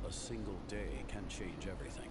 A single day can change everything.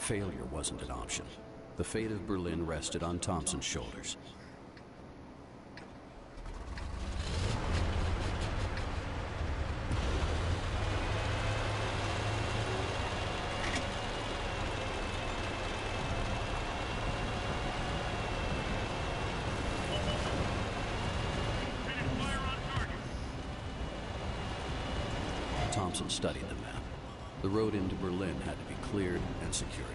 Failure wasn't an option. The fate of Berlin rested on Thompson's shoulders. Thompson studied the map. The road into Berlin had to be cleared and secured.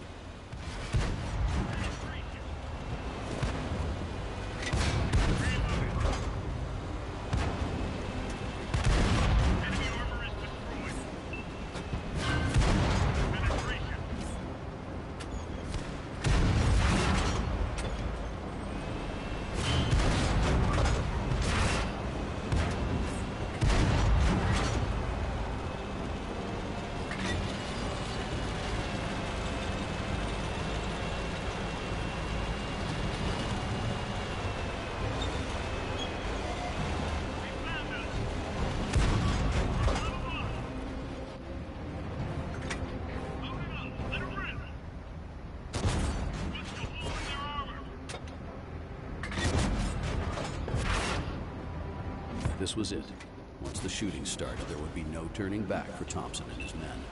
This was it. Once the shooting started, there would be no turning back for Thompson and his men.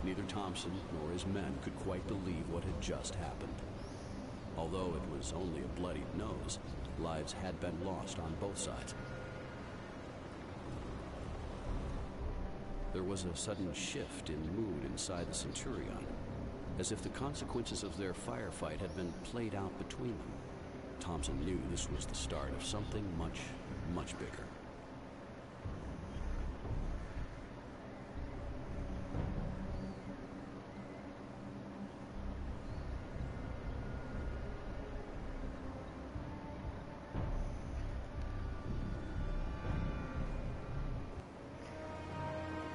Neither Thompson nor his men could quite believe what had just happened. Although it was only a bloodied nose, lives had been lost on both sides. There was a sudden shift in mood inside the Centurion, as if the consequences of their firefight had been played out between them. Thompson knew this was the start of something much, much bigger.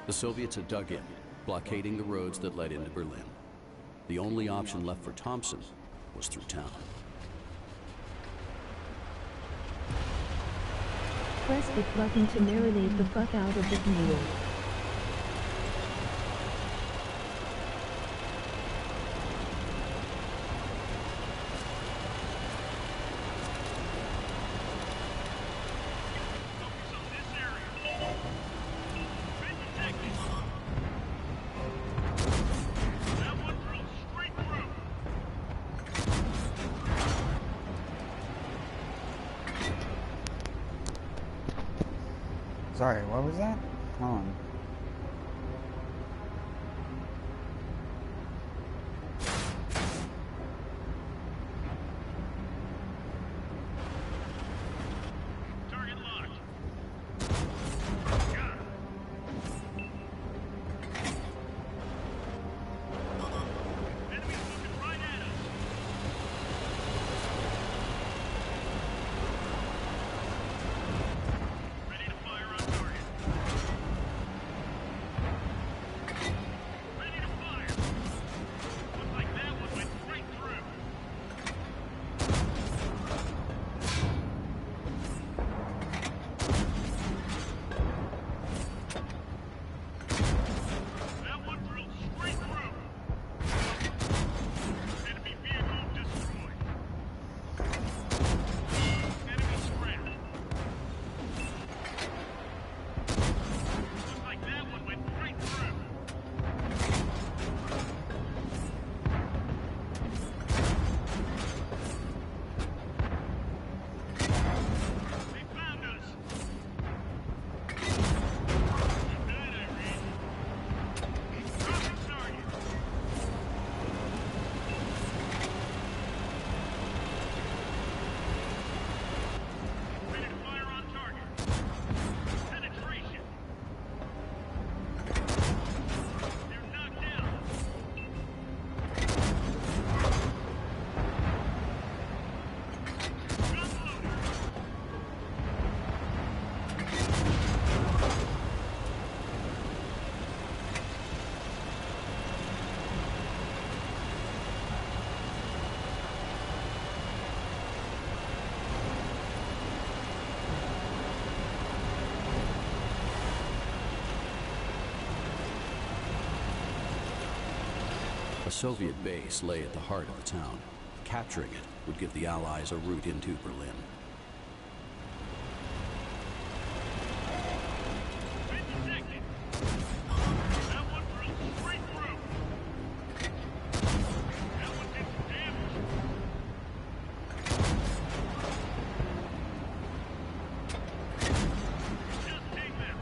The Soviets had dug in, blockading the roads that led into Berlin. The only option left for Thompson was through town. Press the button to marinate the fuck out of this meal. Sorry, what was that? Hold on. Target locked. Enemies looking right at us. Ready to fire on target. Ready to fire. Looks like that one went right through. That one drilled straight through. Enemy vehicle destroyed. Enemy scrapped. Looks like that one went right through. They found us. Good night, Irene. Dropping target. Ready to fire on target. Penetration. They're knocked down. Gun loader. A Soviet base lay at the heart of the town. Capturing it would give the Allies a route into Berlin. 50 seconds. That one drilled straight through. That one did some damage. Just take them.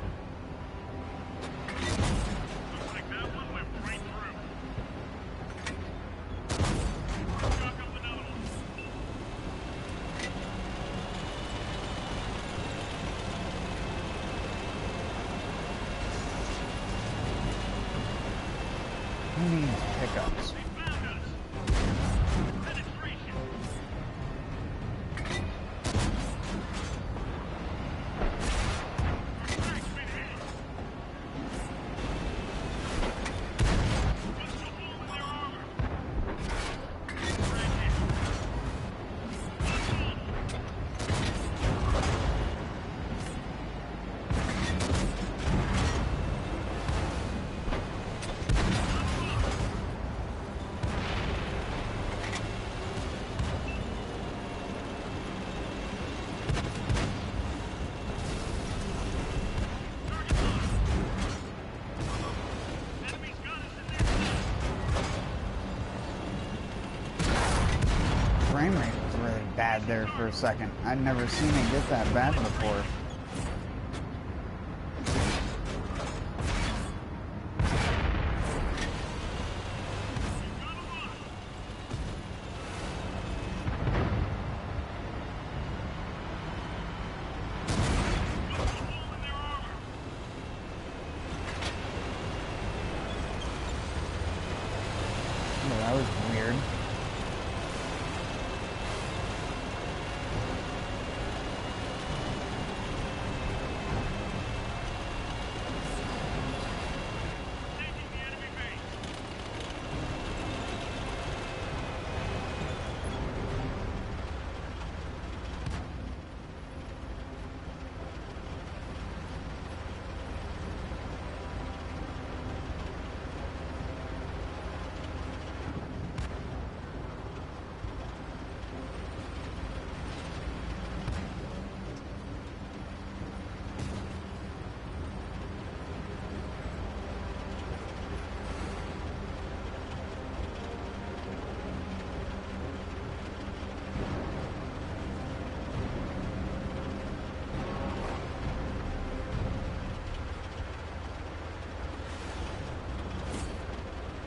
Looks like that one went right through. Chuck up another one. Who needs pickups? They found us. Penetration. Our flag's been hit. Pistol hole in their armor. Red hit. Lock on. bad there for a second. I'd never seen it get that bad before. That was weird.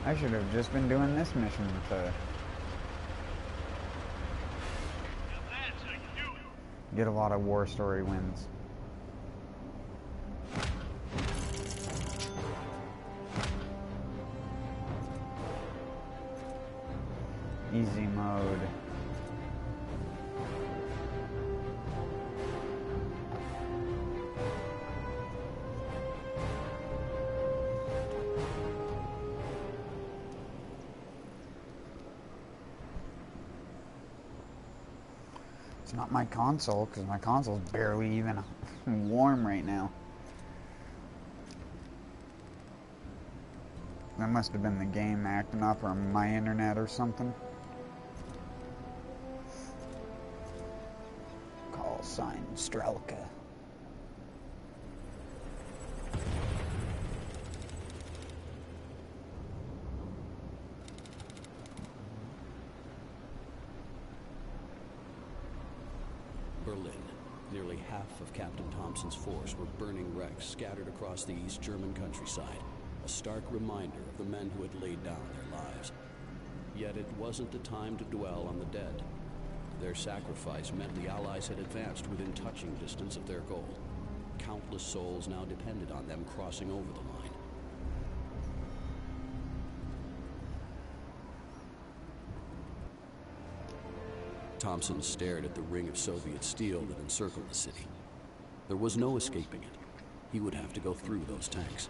I should have just been doing this mission to get a lot of war story wins. Easy mode. It's not my console, because my console's barely even warm right now. That must have been the game acting up, or my internet or something. Call sign Strelka. Berlin. Nearly half of Captain Thompson's force were burning wrecks scattered across the East German countryside, a stark reminder of the men who had laid down their lives. Yet it wasn't the time to dwell on the dead. Their sacrifice meant the Allies had advanced within touching distance of their goal. Countless souls now depended on them crossing over the line. Thompson stared at the ring of Soviet steel that encircled the city. There was no escaping it. He would have to go through those tanks.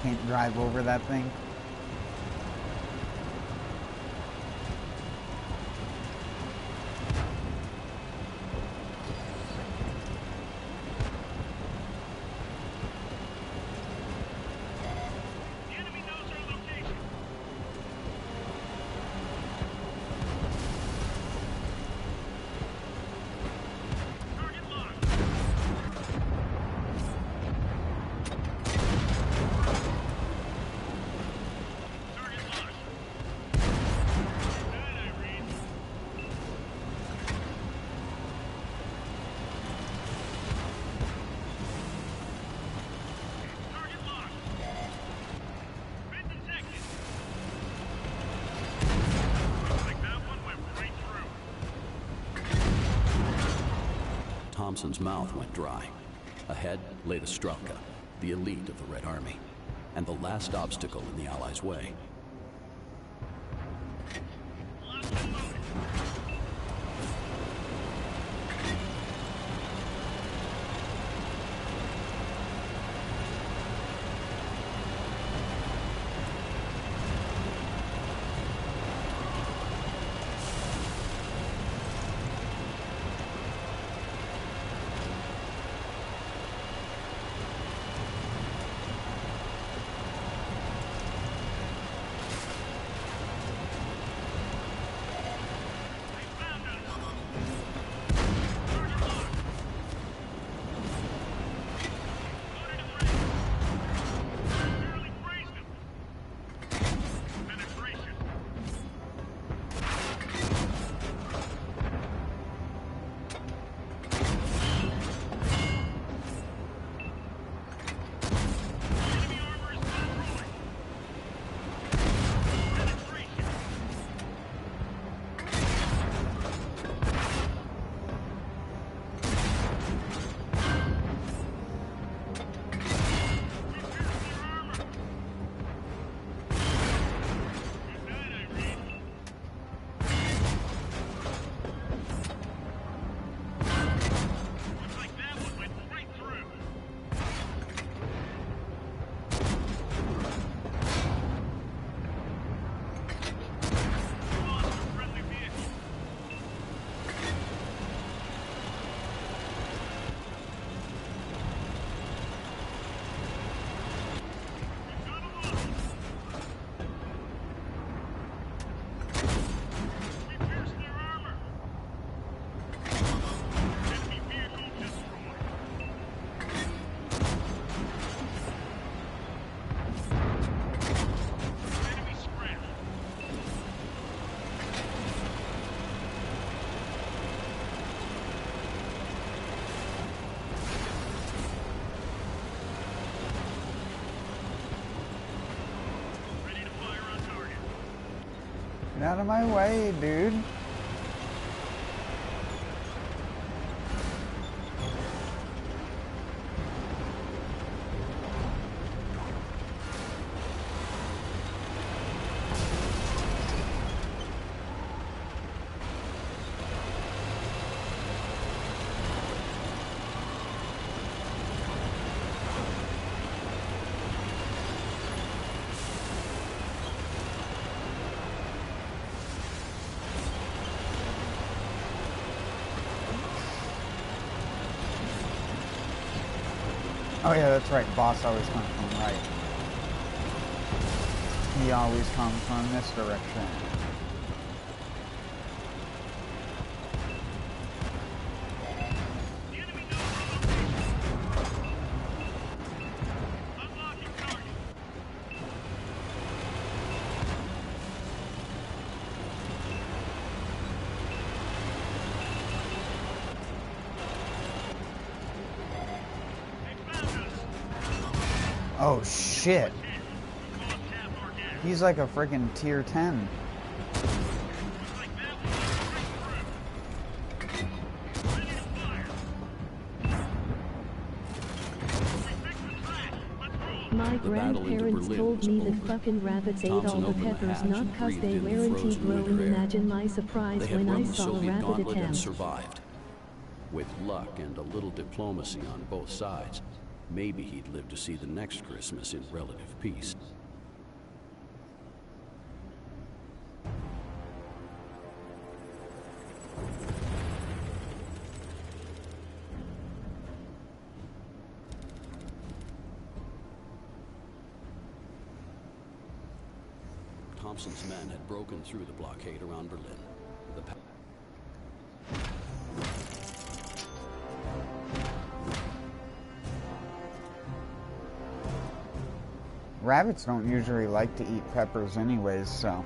Can't drive over that thing. The enemy knows our location. Target locked. Target locked. Good, Irene. Target locked. Been detected. Like that one went right through. Thompson's mouth went dry. Ahead lay the Strelka, the elite of the Red Army, and the last obstacle in the Allies' way. Locked and loaded. Get out of my way, dude. Oh yeah, that's right. Boss always comes from right. He always comes from this direction. The enemy knows our location. Unlocking target. They found us. Oh shit. We lost half our gas. He's like a freaking tier 10. Like that, we went straight through. Ready to fire. We fixed the track. Let's roll. My The battle into grandparents Berlin told was me over. that fucking rabbits ate all Thompson the opened the peppers hatch not and cause they breathed in the weren't frozen grow, winter and air. imagine my surprise They had when I run the saw a Soviet rabbit gauntlet and attempt. survived. With luck and a little diplomacy on both sides, maybe he'd live to see the next Christmas in relative peace. Thompson's men had broken through the blockade around Berlin. The Rabbits don't usually like to eat peppers anyways, so.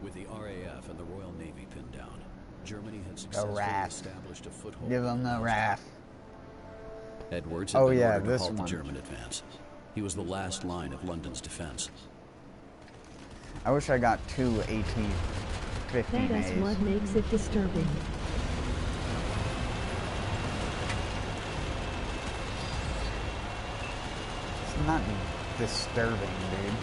With the RAF and the Royal Navy pinned down, Germany had successfully RAF. established a foothold. Give him the RAF. Edwards had Oh, been yeah, ordered to this halt the one. German advance. He was the last line of London's defense. I wish I got 2 AT-50 That is A's. what makes it disturbing. It's not disturbing, dude.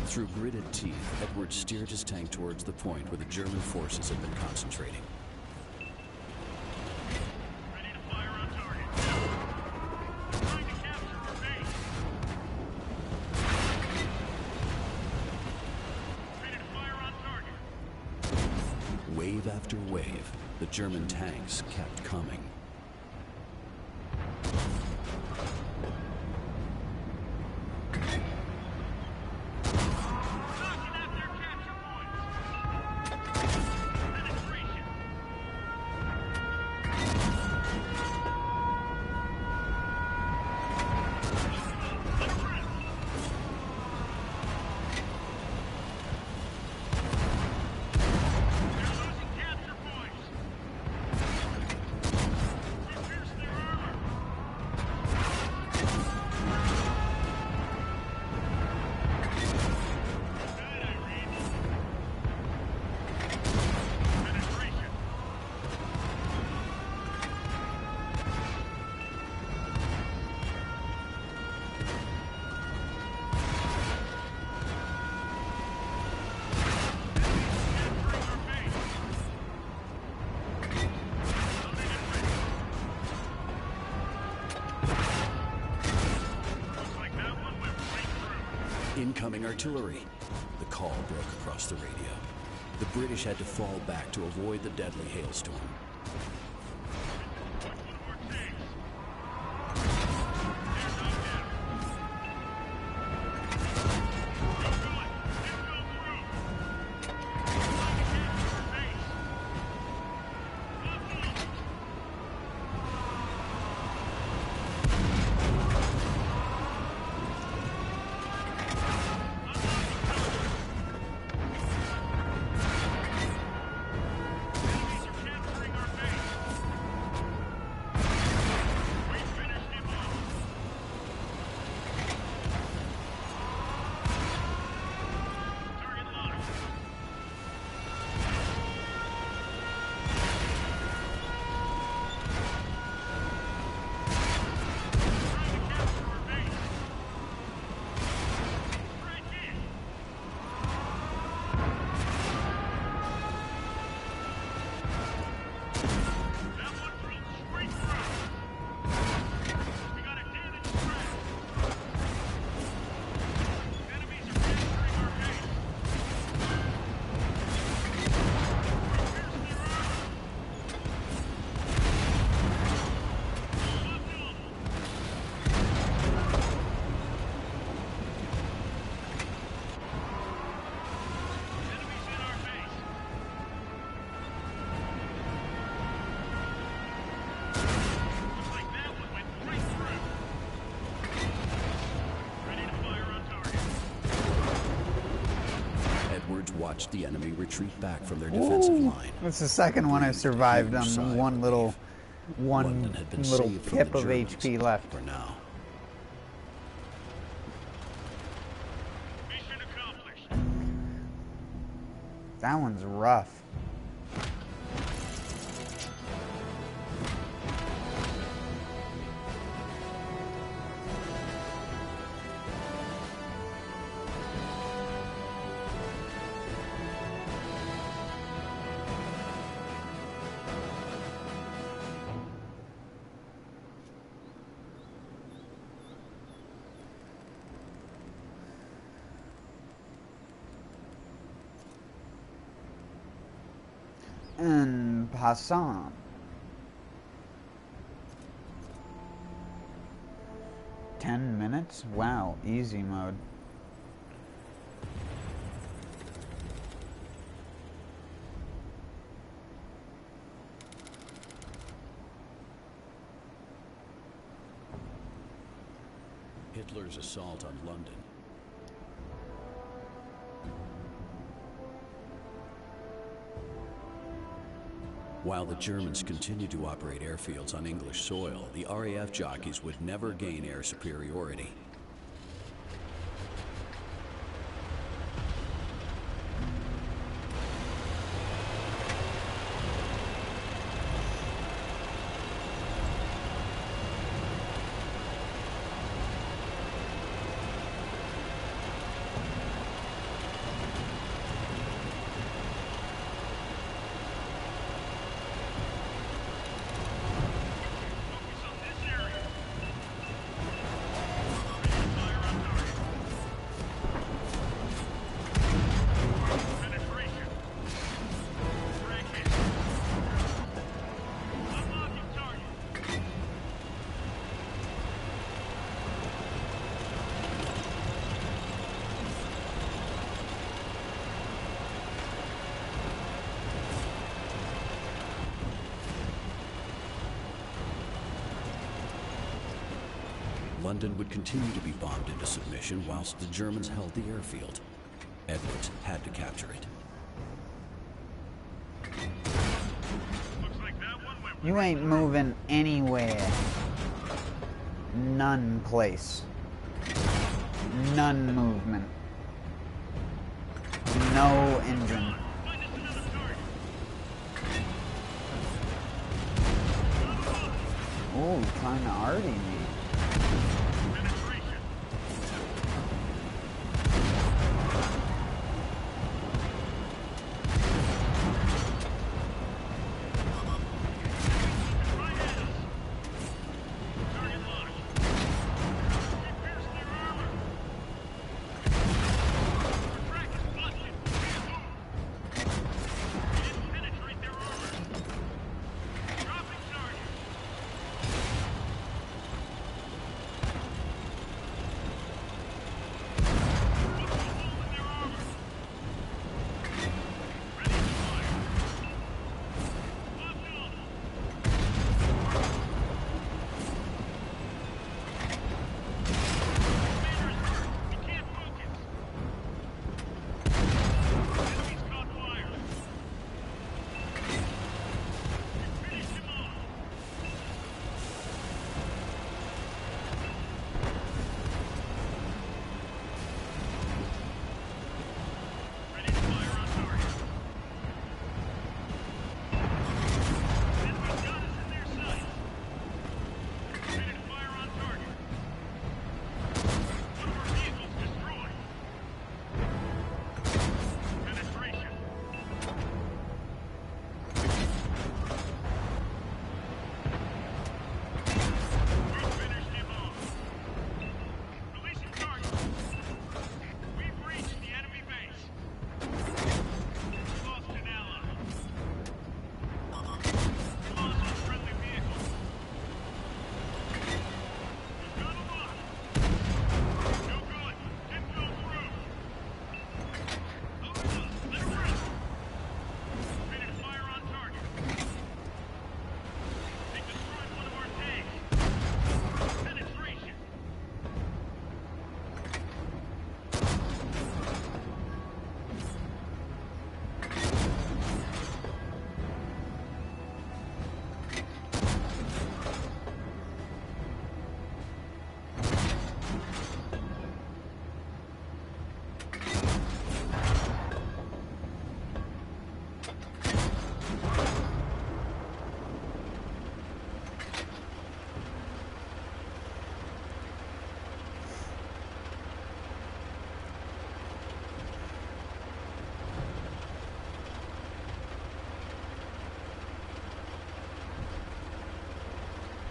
Through gritted teeth, Edwards steered his tank towards the point where the German forces had been concentrating. Ready to fire on target. Trying to capture our base. Ready to fire on target. Wave after wave, the German tanks kept coming. Knocking at their capture points. Penetration. Let it rip. They're losing capture points. Incoming artillery. The call broke across the radio. The British had to fall back to avoid the deadly hailstorm. Watched the enemy retreat back from their defensive line. That's the second one I survived on one little pip of HP left. For now. Mission accomplished. That one's rough. En passant. $10 minutes? Wow, easy mode. Hitler's assault on London. While the Germans continued to operate airfields on English soil, the RAF jockeys would never gain air superiority. London would continue to be bombed into submission whilst the Germans held the airfield. Edwards had to capture it. Looks like that one went You ain't moving anywhere. None place. None movement. No engine. Find us another target. Oh, kinda arty me. Penetration. Right at us. Target locked. We pierced their armor.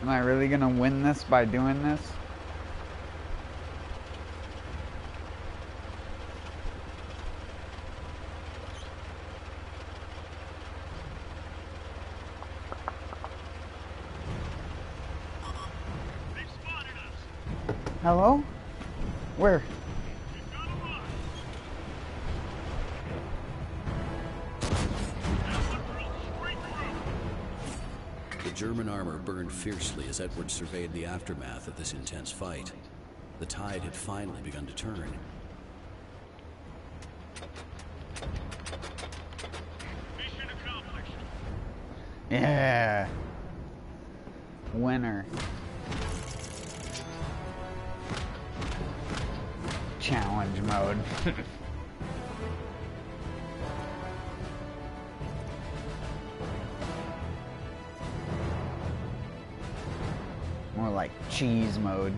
Am I really gonna win this by doing this? They've spotted us. Hello? Where? We've got a run. That one drilled straight through. The German armor burned fiercely as Edward surveyed the aftermath of this intense fight. The tide had finally begun to turn. Mission accomplished. Yeah. Winner. Challenge mode. More like cheese mode.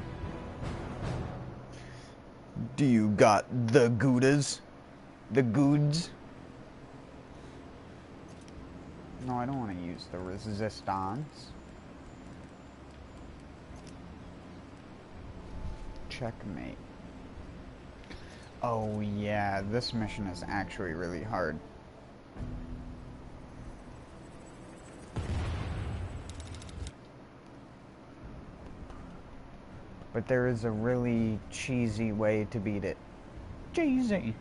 Do you got the goudas? The goods? No, I don't want to use the resistance. Checkmate. Oh yeah, this mission is actually really hard. But there is a really cheesy way to beat it. Cheesy!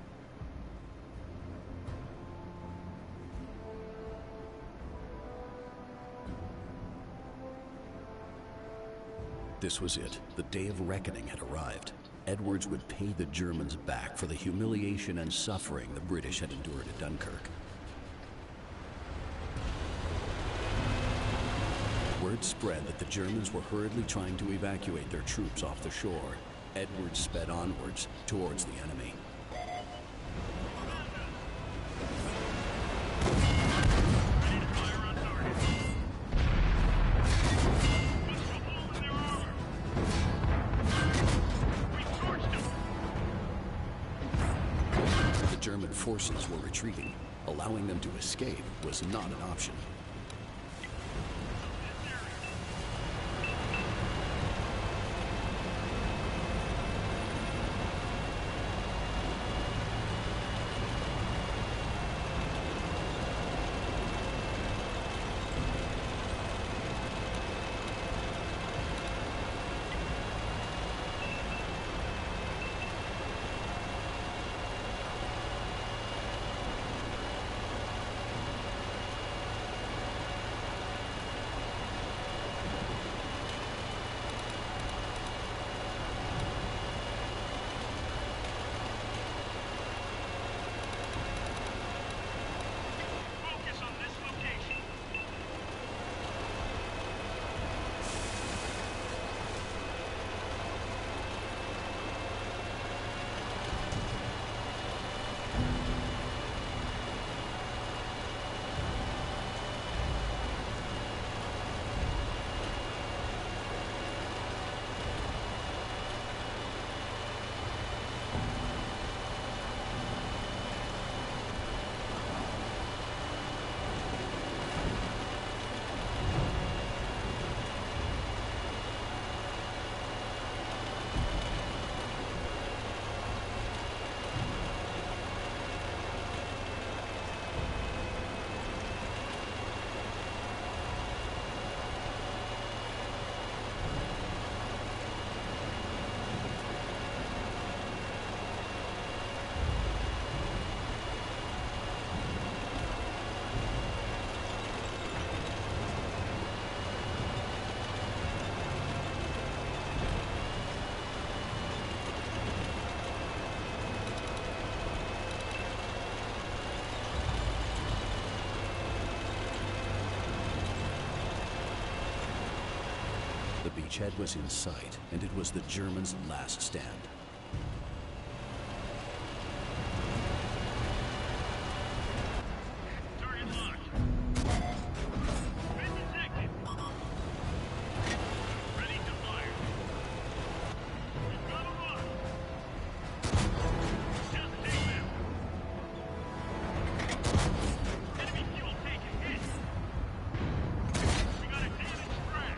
This was it. The day of reckoning had arrived. Edwards would pay the Germans back for the humiliation and suffering the British had endured at Dunkirk. Word spread that the Germans were hurriedly trying to evacuate their troops off the shore. Edwards sped onwards towards the enemy. Ready to fire on target. Punched a hole in their armor. We torched them. The German forces were retreating. Allowing them to escape was not an option. Focus on this location. The beachhead was in sight, and it was the Germans' last stand. Target locked. Been detected. Ready to fire. We've got a run. Just take them. Enemy fuel tank hit. We got a damaged frag.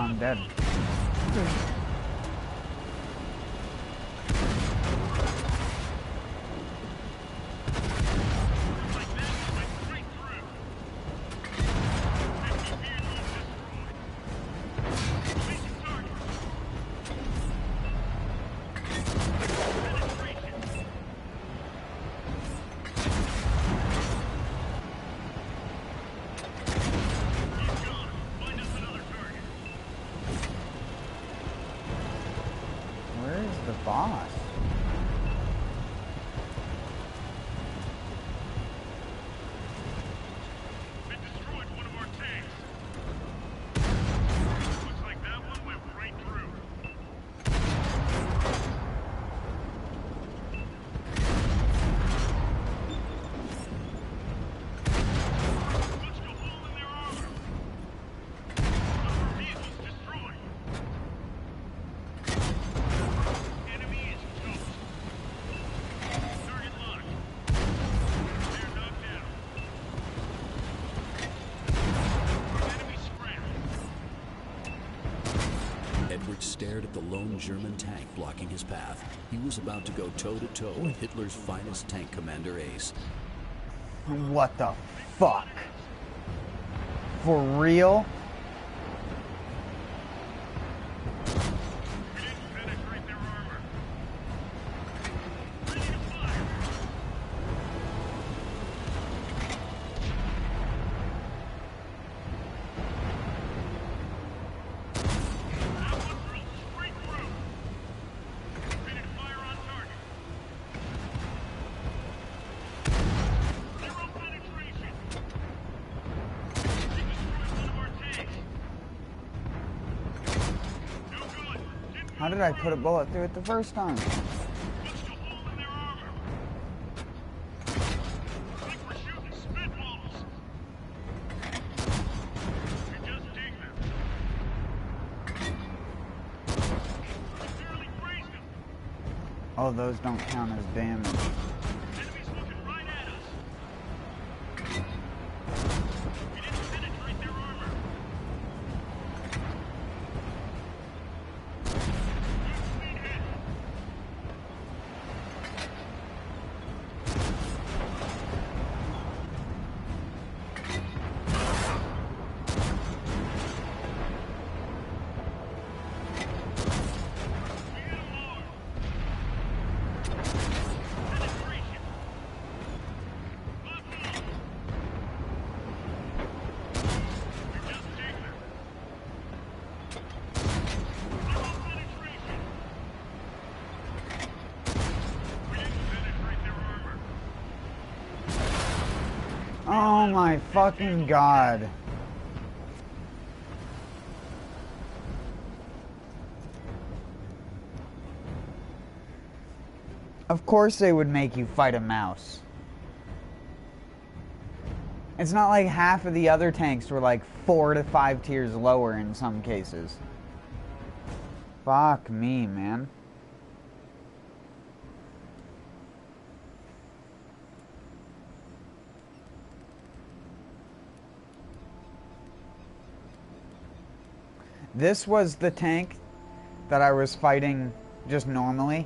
I'm dead. Boss. It destroyed one of our tanks. Looks like that one went right through. Punched a hole in their armor. One of our vehicles destroyed. Enemy is toast. Target locked. They're knocked down. Enemy scrapped. Edward stared at the lone German tank blocking his path. He was about to go toe-to-toe with Hitler's finest tank commander ace. What the fuck? For real? We didn't penetrate their armor. Ready to fire. That one drilled straight through. Ready to fire on target. Zero penetration. They destroyed one of our tanks. No good. Didn't How did I put a bullet through it the first time? punched a hole in their armor. Like we're shooting spitballs. We just dinged them. We barely grazed them. Oh, those don't count as damage. Enemies looking right at us. We didn't penetrate their armor. Good speed hit. We hit them hard. Penetration. Lock on. We just dinged them. Zero penetration. We didn't penetrate their armor. Oh my fucking god. Of course they would make you fight a mouse. It's not like half of the other tanks were like 4 to 5 tiers lower in some cases. Fuck me, man. This was the tank that I was fighting just normally.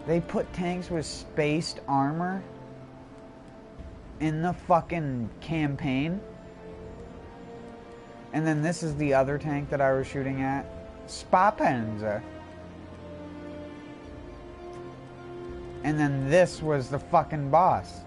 They put tanks with spaced armor in the fucking campaign. And then this is the other tank that I was shooting at. Salt Fens. And then this was the fucking boss.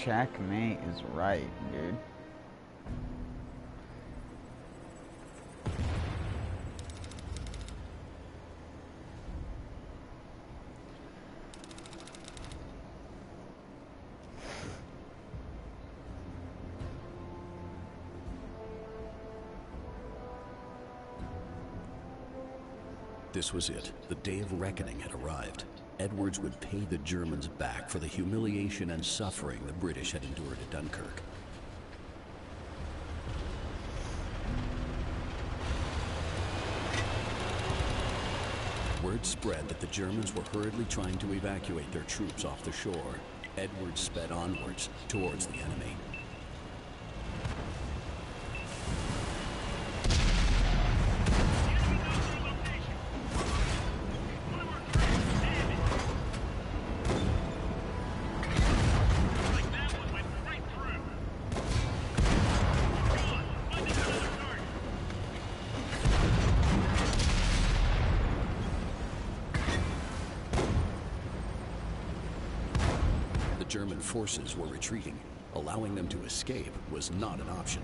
Checkmate is right, dude. This was it. The day of reckoning had arrived. Edwards would pay the Germans back for the humiliation and suffering the British had endured at Dunkirk. Word spread that the Germans were hurriedly trying to evacuate their troops off the shore. Edwards sped onwards towards the enemy. German forces were retreating. Allowing them to escape was not an option.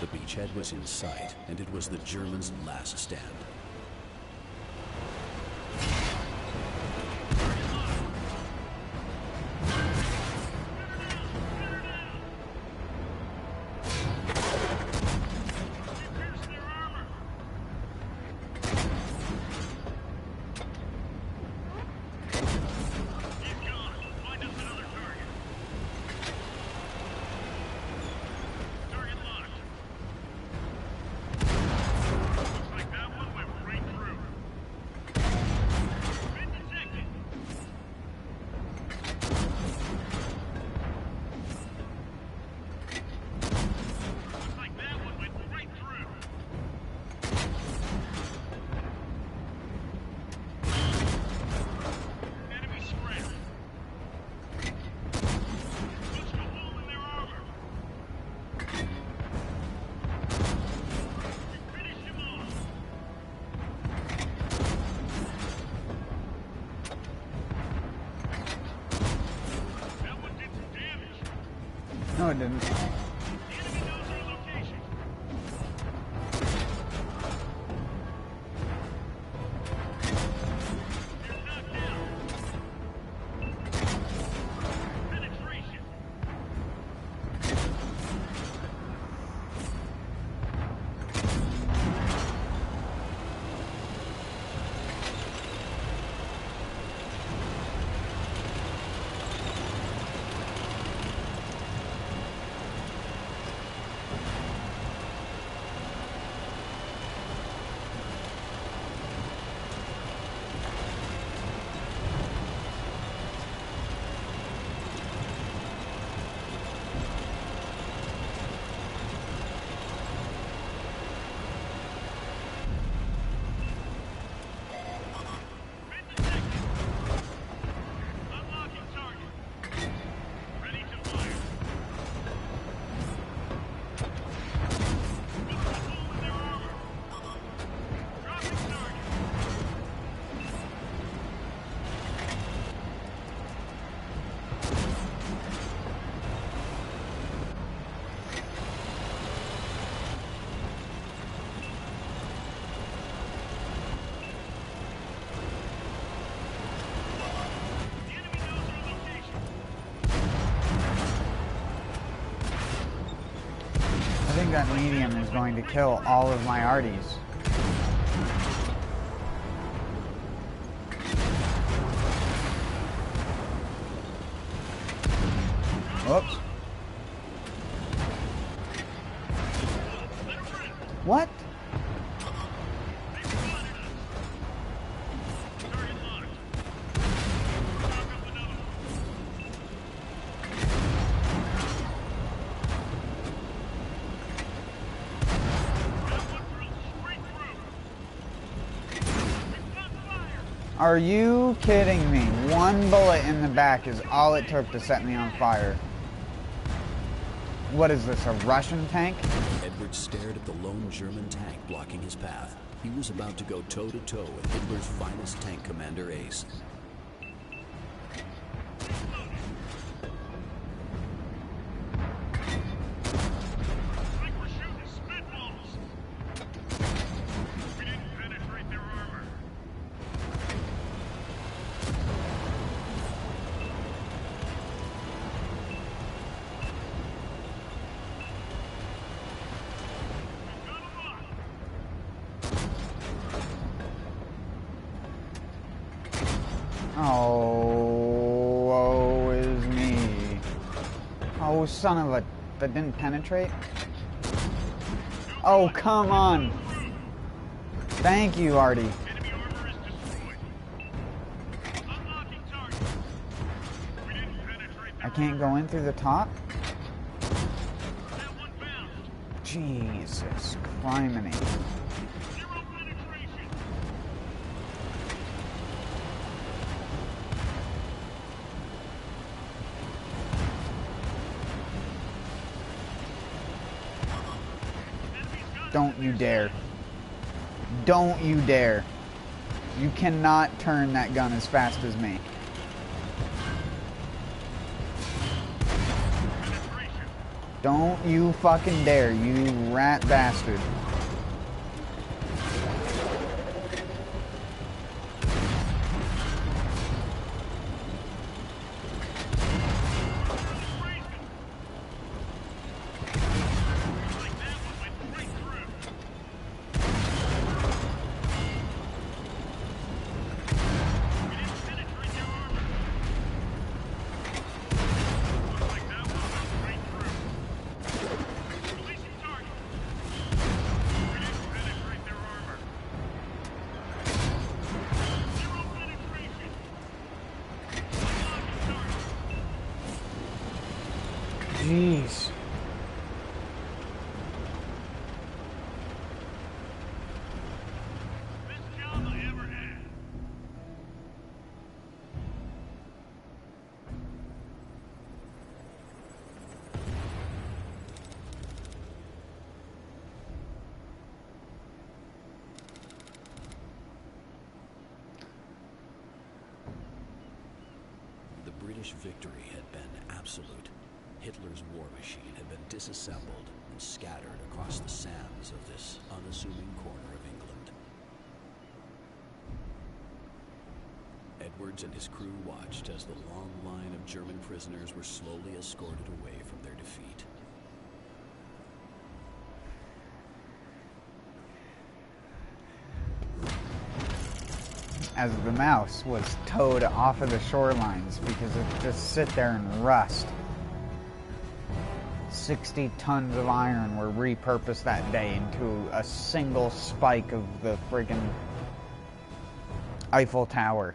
The beachhead was in sight, and it was the Germans' last stand. Like that one went it didn't. The enemy knows our location. They're knocked down. Penetration. Unlocking target. Ready to fire. Put the hole in their armor. Dropping target. The enemy knows our location. I think that medium is going to kill all of my arties. Whoops. Let her rip. What? They spotted us. Target locked. Knock up another one. That one drilled straight through. We've got fire. Are you kidding me? One bullet in the back is all it took to set me on fire. What is this, a Russian tank? Edward stared at the lone German tank blocking his path. He was about to go toe-to-toe with Hitler's finest tank commander, Ace. Like we're shooting spitballs. We didn't penetrate their armor. We've got a lot. Oh, woe is me. Oh, son of a... That didn't penetrate? Oh, come on. Thank you, Artie. Enemy armor is destroyed. Unlocking target. We didn't penetrate their I can't go in through the top? That one bound. Jesus criminy. Zero penetration. Enemy's got Don't you dare. Don't you dare. You cannot turn that gun as fast as me. penetration. Don't you fucking dare, you rat bastard. Like that one went right through. We didn't penetrate their armor. Looks like that one went right through. Releasing target. We didn't penetrate their armor. Zero penetration. Unlocking target. Jeez. Best job I ever had. The British victory had been absolute. Hitler's war machine had been disassembled and scattered across the sands of this unassuming corner of England. Edwards and his crew watched as the long line of German prisoners were slowly escorted away from their defeat. As the mouse was towed off of the shorelines because it just sit there and rust. 60 tons of iron were repurposed that day into a single spike of the friggin' Eiffel Tower.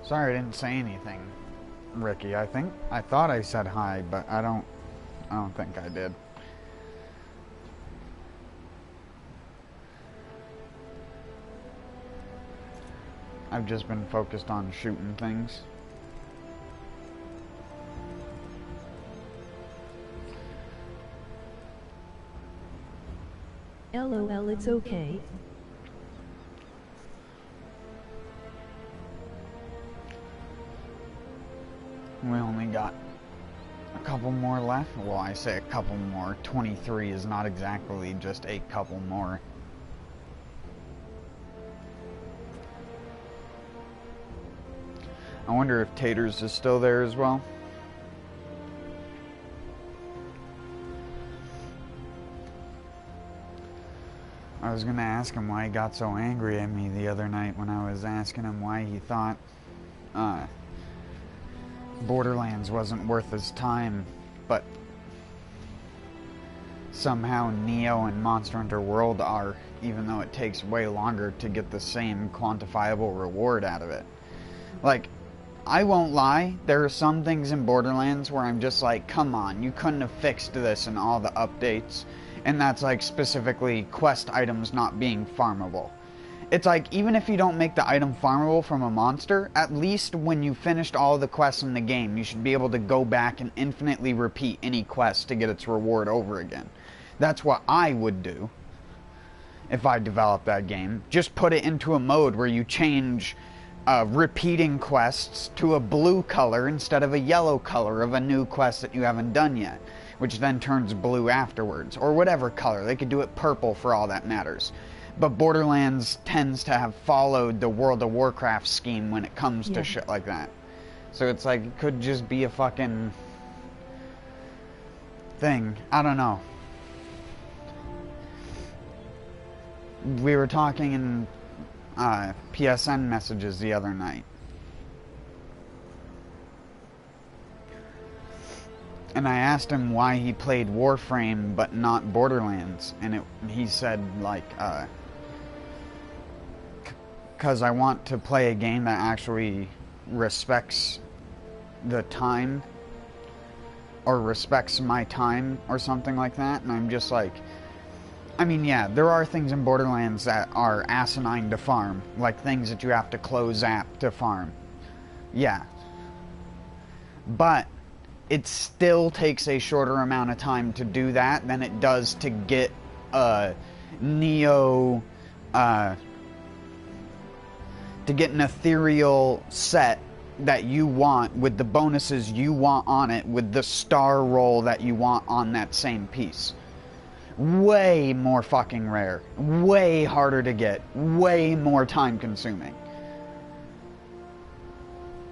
Sorry I didn't say anything, Ricky. I thought I said hi, but I don't think I did. I've just been focused on shooting things. LOL, it's okay. We only got a couple more left. Well, I say a couple more. 23 is not exactly just a couple more. I wonder if Taters is still there as well. I was gonna ask him why he got so angry at me the other night when I was asking him why he thought Borderlands wasn't worth his time, but somehow Neo and Monster Hunter World are, even though it takes way longer to get the same quantifiable reward out of it. Like, I won't lie, there are some things in Borderlands where I'm just like, come on, you couldn't have fixed this in all the updates. And that's like specifically quest items not being farmable. It's like, even if you don't make the item farmable from a monster, at least when you finished all the quests in the game, you should be able to go back and infinitely repeat any quest to get its reward over again. That's what I would do if I developed that game. Just put it into a mode where you change repeating quests to a blue color instead of a yellow color of a new quest that you haven't done yet, which then turns blue afterwards, or whatever color. They could do it purple for all that matters. But Borderlands tends to have followed the World of Warcraft scheme when it comes to shit like that. So it's like, it could just be a fucking thing. I don't know. We were talking in PSN messages the other night. And I asked him why he played Warframe but not Borderlands. And he said, like, because I want to play a game that actually respects the time, or respects my time, or something like that. And I'm just like, I mean, yeah, there are things in Borderlands that are asinine to farm, like things that you have to close app to farm. Yeah. But it still takes a shorter amount of time to do that than it does to get Neo, to get an ethereal set that you want with the bonuses you want on it, with the star roll that you want on that same piece. Way more fucking rare, way harder to get, way more time consuming.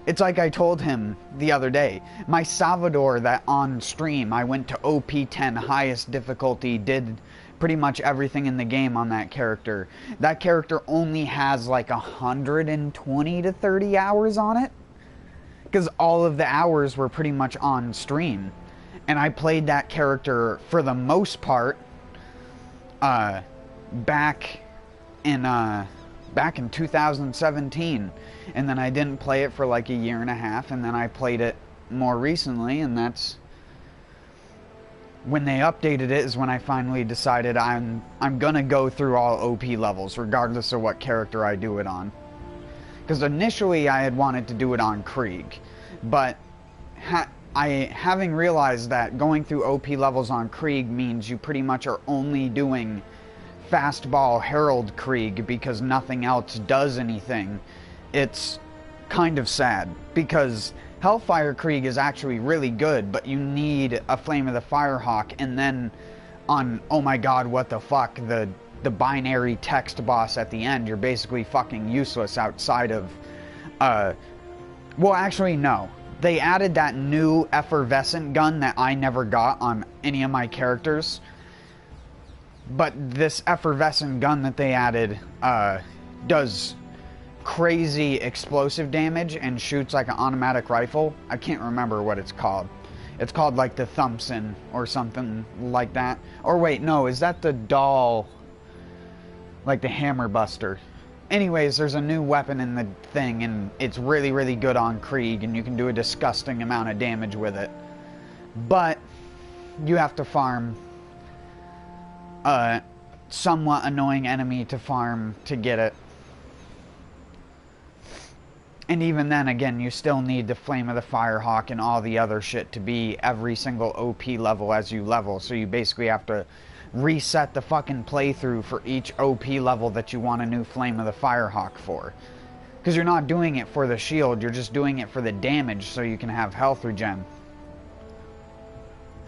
It's like I told him the other day, my Salvador that on stream I went to OP10 highest difficulty, did pretty much everything in the game on that character. That character only has like 120 to 30 hours on it, because all of the hours were pretty much on stream. And I played that character for the most part back in 2017, and then I didn't play it for like a year and a half, and then I played it more recently, and that's when they updated it is when I finally decided I'm gonna go through all OP levels regardless of what character I do it on. Because initially I had wanted to do it on Krieg, but having realized that going through OP levels on Krieg means you pretty much are only doing fastball Herald Krieg because nothing else does anything, it's kind of sad. Because Hellfire Krieg is actually really good, but you need a Flame of the Firehawk, and then on, oh my god, what the fuck, the binary text boss at the end, you're basically fucking useless outside of, well, actually, no. They added that new effervescent gun that I never got on any of my characters. But this effervescent gun that they added does crazy explosive damage and shoots like an automatic rifle. I can't remember what it's called. It's called like the Thompson or something like that. Or wait, no, is that the doll? Like the Hammer Buster. Anyways, there's a new weapon in the thing, and it's really, really good on Krieg, and you can do a disgusting amount of damage with it. But you have to farm a somewhat annoying enemy to farm to get it. And even then, again, you still need the Flame of the Firehawk and all the other shit to be every single OP level as you level. So you basically have to reset the fucking playthrough for each OP level that you want a new Flame of the Firehawk for. Because you're not doing it for the shield, you're just doing it for the damage so you can have health regen.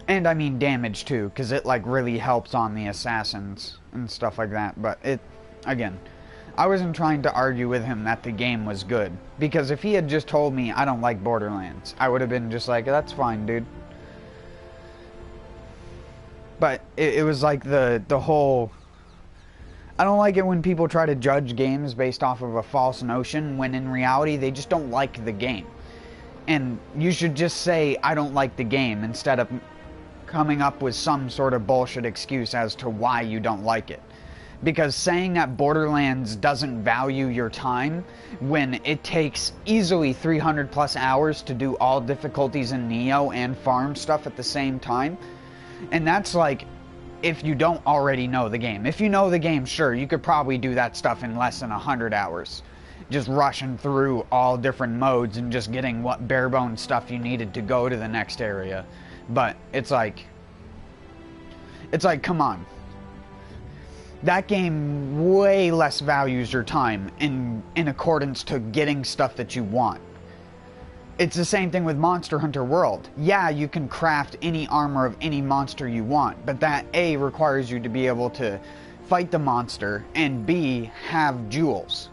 And I mean damage too, because it like really helps on the assassins and stuff like that. But it, again, I wasn't trying to argue with him that the game was good. Because if he had just told me I don't like Borderlands, I would have been just like, that's fine, dude. But it was like the whole... I don't like it when people try to judge games based off of a false notion, when in reality they just don't like the game. And you should just say, I don't like the game, instead of coming up with some sort of bullshit excuse as to why you don't like it. Because saying that Borderlands doesn't value your time when it takes easily 300 plus hours to do all difficulties in Neo and farm stuff at the same time, and that's like if you don't already know the game. If you know the game, sure, you could probably do that stuff in less than 100 hours. Just rushing through all different modes and just getting what bare bones stuff you needed to go to the next area. But it's like, come on. That game way less values your time in accordance to getting stuff that you want. It's the same thing with Monster Hunter World. Yeah, you can craft any armor of any monster you want, but that A, requires you to be able to fight the monster, and B, have jewels.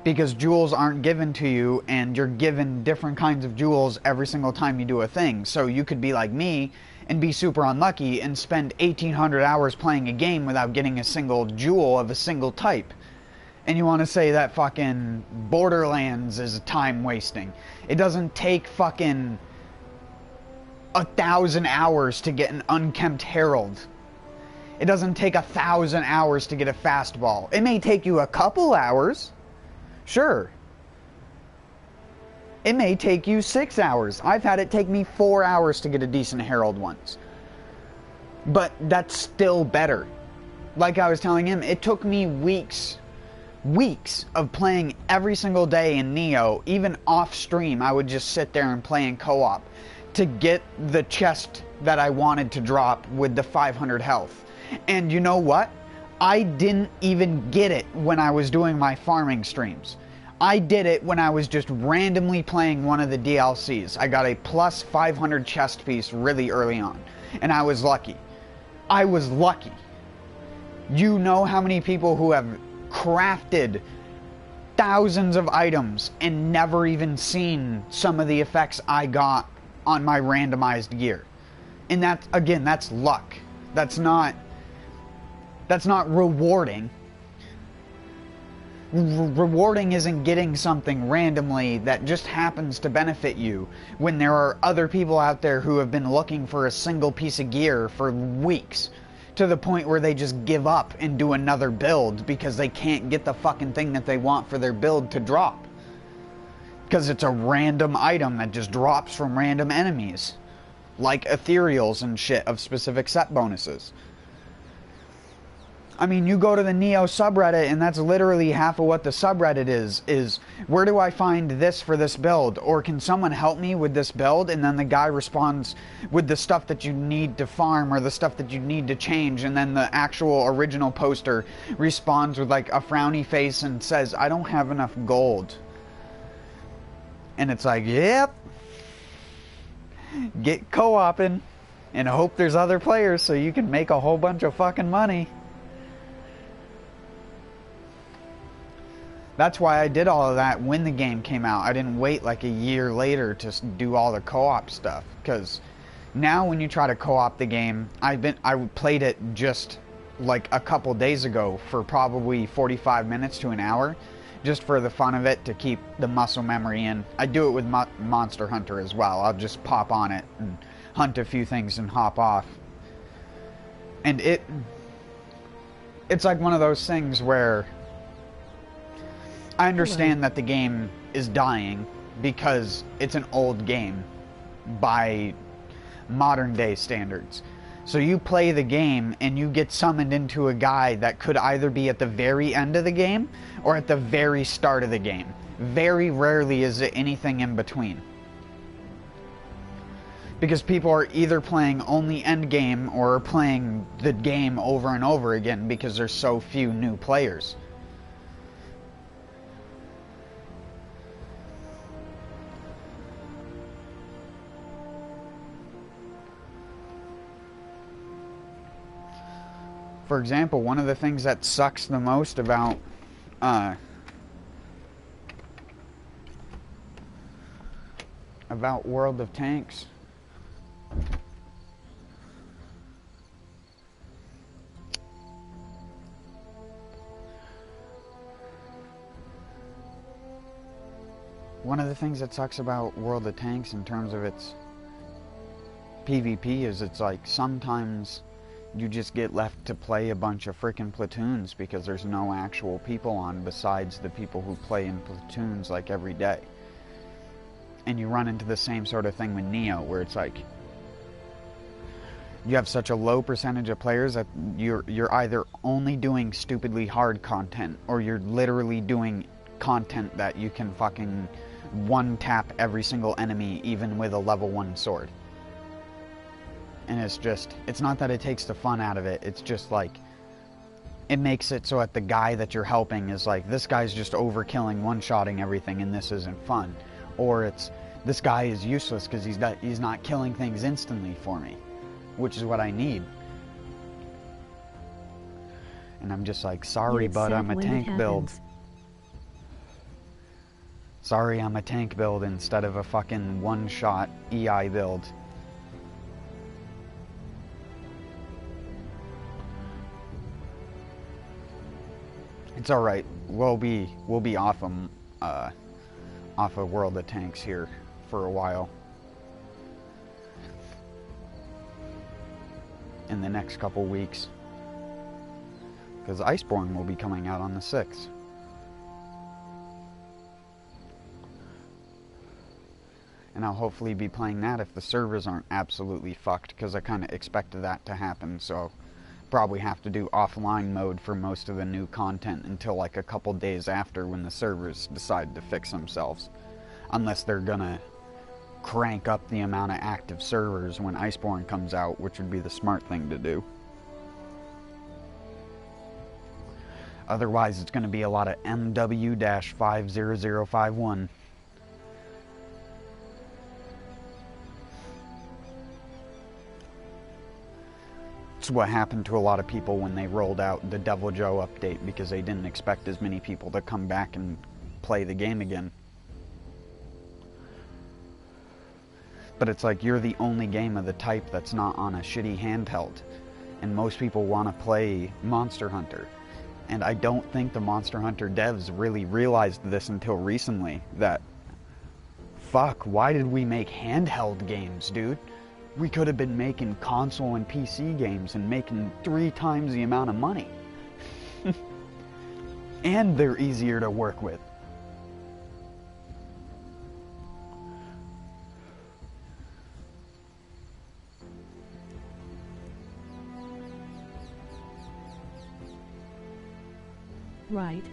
Because jewels aren't given to you, and you're given different kinds of jewels every single time you do a thing. So you could be like me and be super unlucky and spend 1,800 hours playing a game without getting a single jewel of a single type. And you want to say that fucking Borderlands is time wasting. It doesn't take fucking 1,000 hours to get an unkempt Herald. It doesn't take 1,000 hours to get a fastball. It may take you a couple hours. Sure. It may take you 6 hours. I've had it take me 4 hours to get a decent Herald once. But that's still better. Like I was telling him, it took me weeks of playing every single day in Neo. Even off stream, I would just sit there and play in co-op to get the chest that I wanted to drop with the 500 health. And you know what? I didn't even get it when I was doing my farming streams. I did it when I was just randomly playing one of the DLCs. I got a plus 500 chest piece really early on, and I was lucky. I was lucky. You know how many people who have crafted thousands of items and never even seen some of the effects I got on my randomized gear. And that, again, that's luck. That's not rewarding. Rewarding isn't getting something randomly that just happens to benefit you when there are other people out there who have been looking for a single piece of gear for weeks, to the point where they just give up and do another build because they can't get the fucking thing that they want for their build to drop. Because it's a random item that just drops from random enemies. Like ethereals and shit of specific set bonuses. I mean, you go to the Neo subreddit and that's literally half of what the subreddit is where do I find this for this build? Or can someone help me with this build? And then the guy responds with the stuff that you need to farm or the stuff that you need to change. And then the actual original poster responds with like a frowny face and says, I don't have enough gold. And it's like, yep. Get co-oping and hope there's other players so you can make a whole bunch of fucking money. That's why I did all of that when the game came out. I didn't wait like a year later to do all the co-op stuff. Because now when you try to co-op the game, I played it just like a couple days ago for probably 45 minutes to an hour. Just for the fun of it, to keep the muscle memory in. I do it with Monster Hunter as well. I'll just pop on it and hunt a few things and hop off. And it's like one of those things where I understand that the game is dying because it's an old game by modern day standards. So you play the game and you get summoned into a guy that could either be at the very end of the game or at the very start of the game. Very rarely is it anything in between. Because people are either playing only end game or playing the game over and over again because there's so few new players. For example, one of the things that sucks the most about World of Tanks in terms of its PvP is it's like sometimes you just get left to play a bunch of freaking platoons because there's no actual people on besides the people who play in platoons like every day. And you run into the same sort of thing with Neo, where it's like you have such a low percentage of players that you're either only doing stupidly hard content or you're literally doing content that you can fucking one tap every single enemy even with a level 1 sword. And it's not that it takes the fun out of it, it's just like, it makes it so that the guy that you're helping is like, this guy's just overkilling, one-shotting everything and this isn't fun. Or it's, this guy is useless because he's not killing things instantly for me, which is what I need. And I'm just like, sorry, bud, I'm a tank build. Sorry, I'm a tank build instead of a fucking one-shot EI build. It's all right. We'll be off of World of Tanks here for a while. In the next couple weeks, because Iceborne will be coming out on the 6th. And I'll hopefully be playing that if the servers aren't absolutely fucked, because I kind of expected that to happen, so probably have to do offline mode for most of the new content until like a couple days after when the servers decide to fix themselves. Unless they're gonna crank up the amount of active servers when Iceborne comes out, which would be the smart thing to do. Otherwise, it's gonna be a lot of MW-50051. It's what happened to a lot of people when they rolled out the Devil Joe update because they didn't expect as many people to come back and play the game again. But it's like you're the only game of the type that's not on a shitty handheld. And most people want to play Monster Hunter. And I don't think the Monster Hunter devs really realized this until recently. That, fuck, why did we make handheld games, dude? We could have been making console and PC games and making 3 times the amount of money. And they're easier to work with. Right.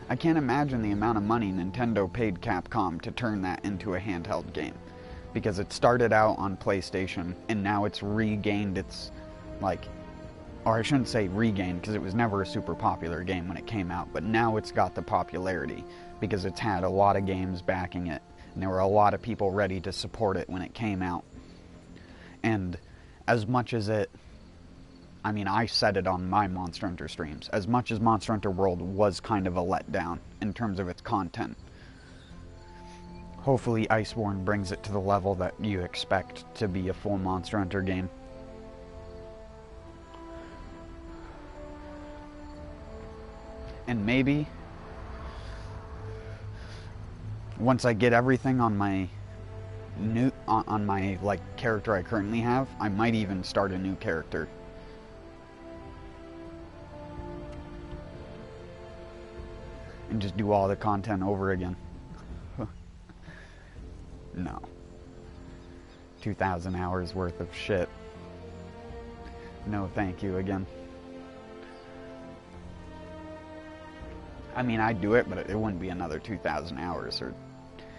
I can't imagine the amount of money Nintendo paid Capcom to turn that into a handheld game. Because it started out on PlayStation, and now it's regained its, like, or I shouldn't say regained, because it was never a super popular game when it came out, but now it's got the popularity, because it's had a lot of games backing it, and there were a lot of people ready to support it when it came out. And as much as it, I mean, I said it on my Monster Hunter streams, as much as Monster Hunter World was kind of a letdown in terms of its content, hopefully Iceborne brings it to the level that you expect to be a full Monster Hunter game. And maybe once I get everything on my new on my like character I currently have, I might even start a new character. And just do all the content over again. No. 2,000 hours worth of shit. No thank you again. I mean, I'd do it, but it wouldn't be another 2,000 hours or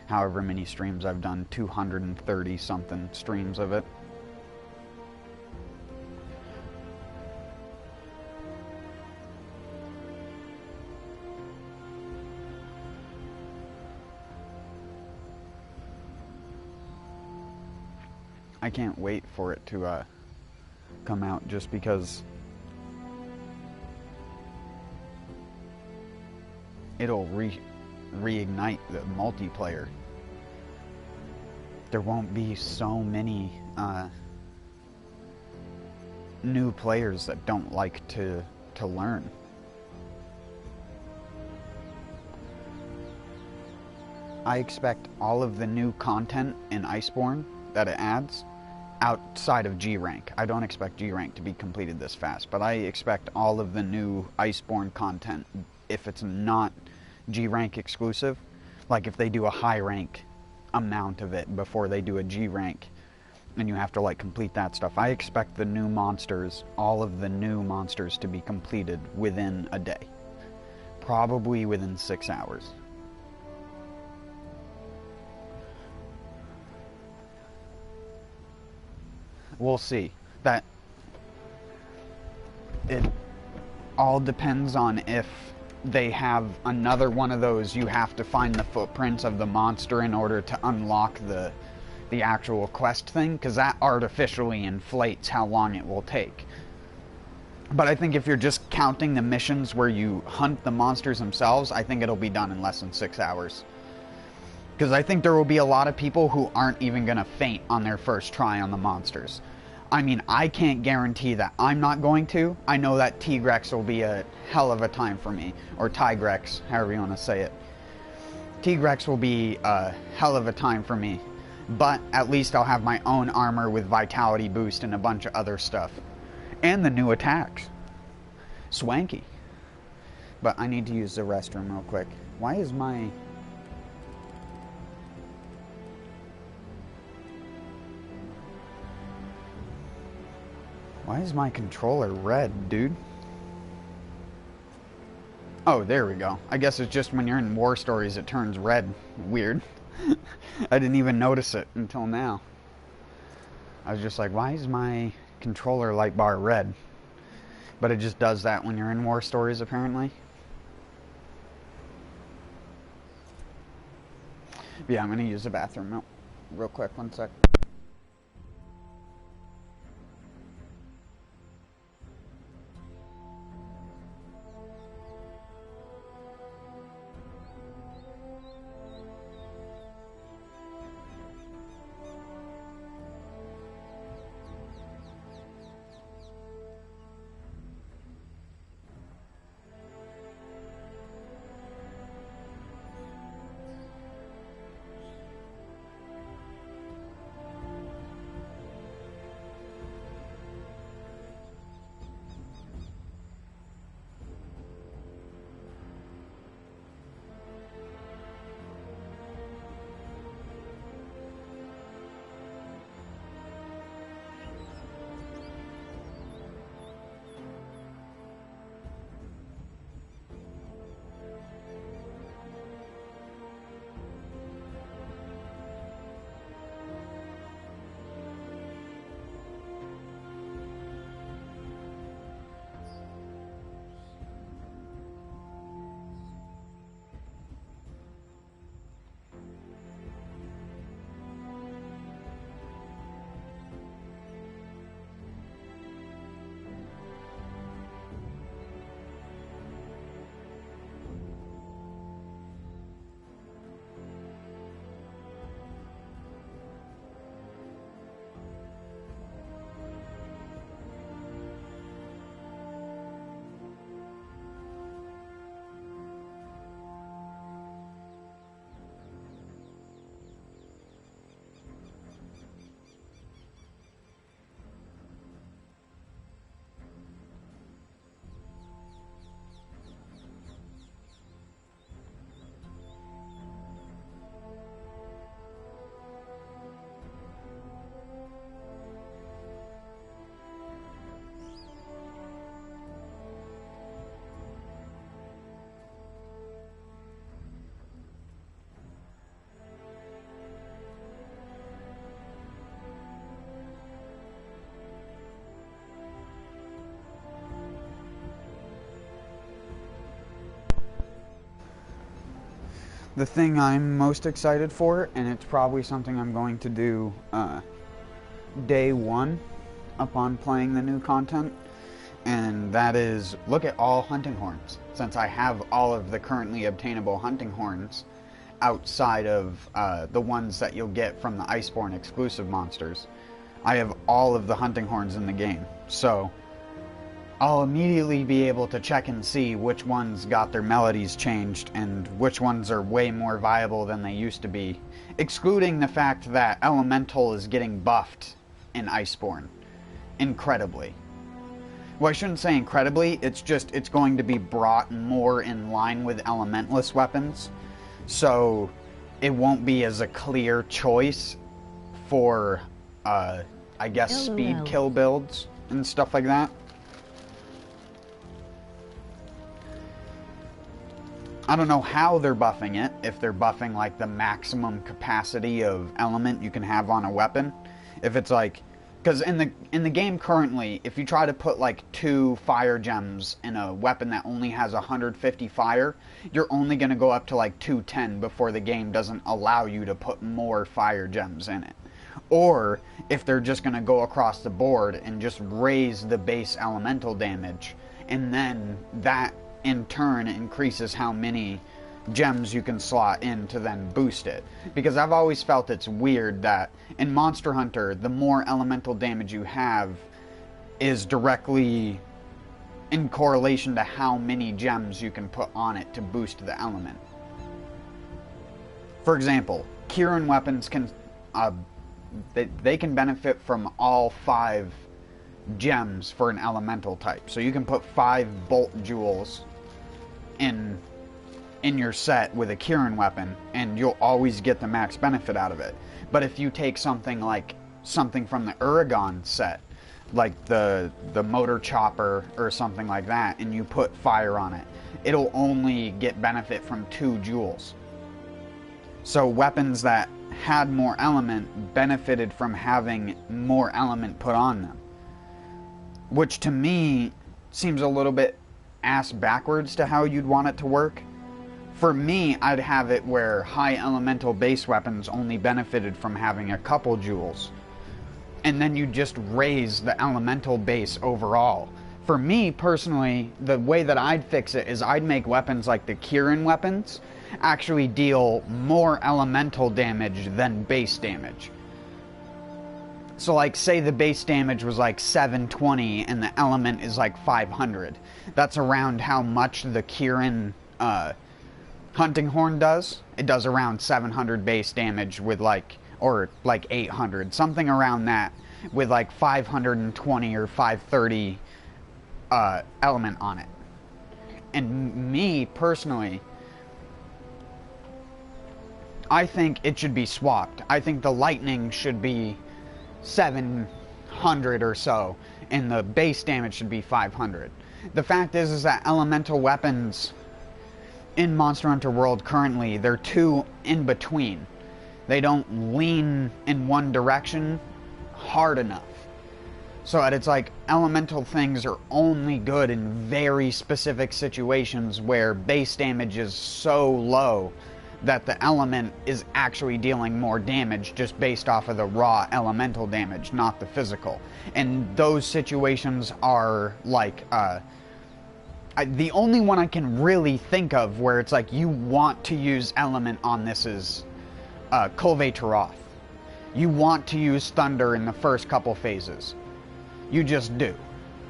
however many streams I've done, 230 something streams of it. I can't wait for it to come out just because it'll reignite the multiplayer. There won't be so many new players that don't like to learn. I expect all of the new content in Iceborne that it adds outside of G rank. I don't expect G rank to be completed this fast, but I expect all of the new Iceborne content, if it's not G rank exclusive, like if they do a high rank amount of it before they do a G rank and you have to like complete that stuff, I expect the new monsters, all of the new monsters, to be completed within a day, probably within 6 hours. We'll see. That it all depends on if they have another one of those you have to find the footprints of the monster in order to unlock the actual quest thing, because that artificially inflates how long it will take. But I think if you're just counting the missions where you hunt the monsters themselves, I think it'll be done in less than 6 hours. Because I think there will be a lot of people who aren't even going to faint on their first try on the monsters. I mean, I can't guarantee that I'm not going to. I know that Tigrex will be a hell of a time for me. Or Tigrex, however you want to say it. Tigrex will be a hell of a time for me. But at least I'll have my own armor with vitality boost and a bunch of other stuff. And the new attacks. Swanky. But I need to use the restroom real quick. Why is my... Why is my controller red, dude? Oh, there we go. I guess it's just when you're in War Stories it turns red. Weird. I didn't even notice it until now. I was just like, why is my controller light bar red? But it just does that when you're in War Stories, apparently. But yeah, I'm gonna use the bathroom real quick. 1 sec. the thing I'm most excited for, and it's probably something I'm going to do day one upon playing the new content, and that is look at all hunting horns. Since I have all of the currently obtainable hunting horns outside of the ones that you'll get from the Iceborne exclusive monsters, I have all of the hunting horns in the game. So I'll immediately be able to check and see which ones got their melodies changed and which ones are way more viable than they used to be, excluding the fact that Elemental is getting buffed in Iceborne incredibly. Well, I shouldn't say incredibly, it's going to be brought more in line with elementless weapons, so it won't be as a clear choice for, I guess, speed kill builds and stuff like that. I don't know how they're buffing it, if they're buffing like the maximum capacity of element you can have on a weapon. If it's like, because in the game currently, if you try to put like 2 fire gems in a weapon that only has 150 fire, you're only going to go up to like 210 before the game doesn't allow you to put more fire gems in it. Or if they're just going to go across the board and just raise the base elemental damage, and then that in turn increases how many gems you can slot in to then boost it. Because I've always felt it's weird that in Monster Hunter, the more elemental damage you have is directly in correlation to how many gems you can put on it to boost the element. For example, Kieran weapons can they can benefit from all 5 gems for an elemental type. So you can put 5 bolt jewels in your set with a Kieran weapon, and you'll always get the max benefit out of it. But if you take something from the Uragon set, like the motor chopper or something like that, and you put fire on it, it'll only get benefit from 2 jewels. So weapons that had more element benefited from having more element put on them, which to me seems a little bit ass backwards to how you'd want it to work. For me, I'd have it where high elemental base weapons only benefited from having a couple jewels, and then you just raise the elemental base overall. For me personally, the way that I'd fix it is I'd make weapons like the Kieran weapons actually deal more elemental damage than base damage. So like, say the base damage was like 720 and the element is like 500. That's around how much the Kieran hunting horn does. It does around 700 base damage with like, or like 800, something around that, with like 520 or 530 element on it. And me personally, I think it should be swapped. I think the lightning should be 700 or so, and the base damage should be 500. The fact is that elemental weapons in Monster Hunter World currently, they're too in between. They don't lean in one direction hard enough. So that it's like elemental things are only good in very specific situations where base damage is so low that the element is actually dealing more damage just based off of the raw elemental damage, not the physical. And those situations are like, the only one I can really think of where it's like you want to use element on this is Kulve Taroth. You want to use thunder in the first couple phases. You just do.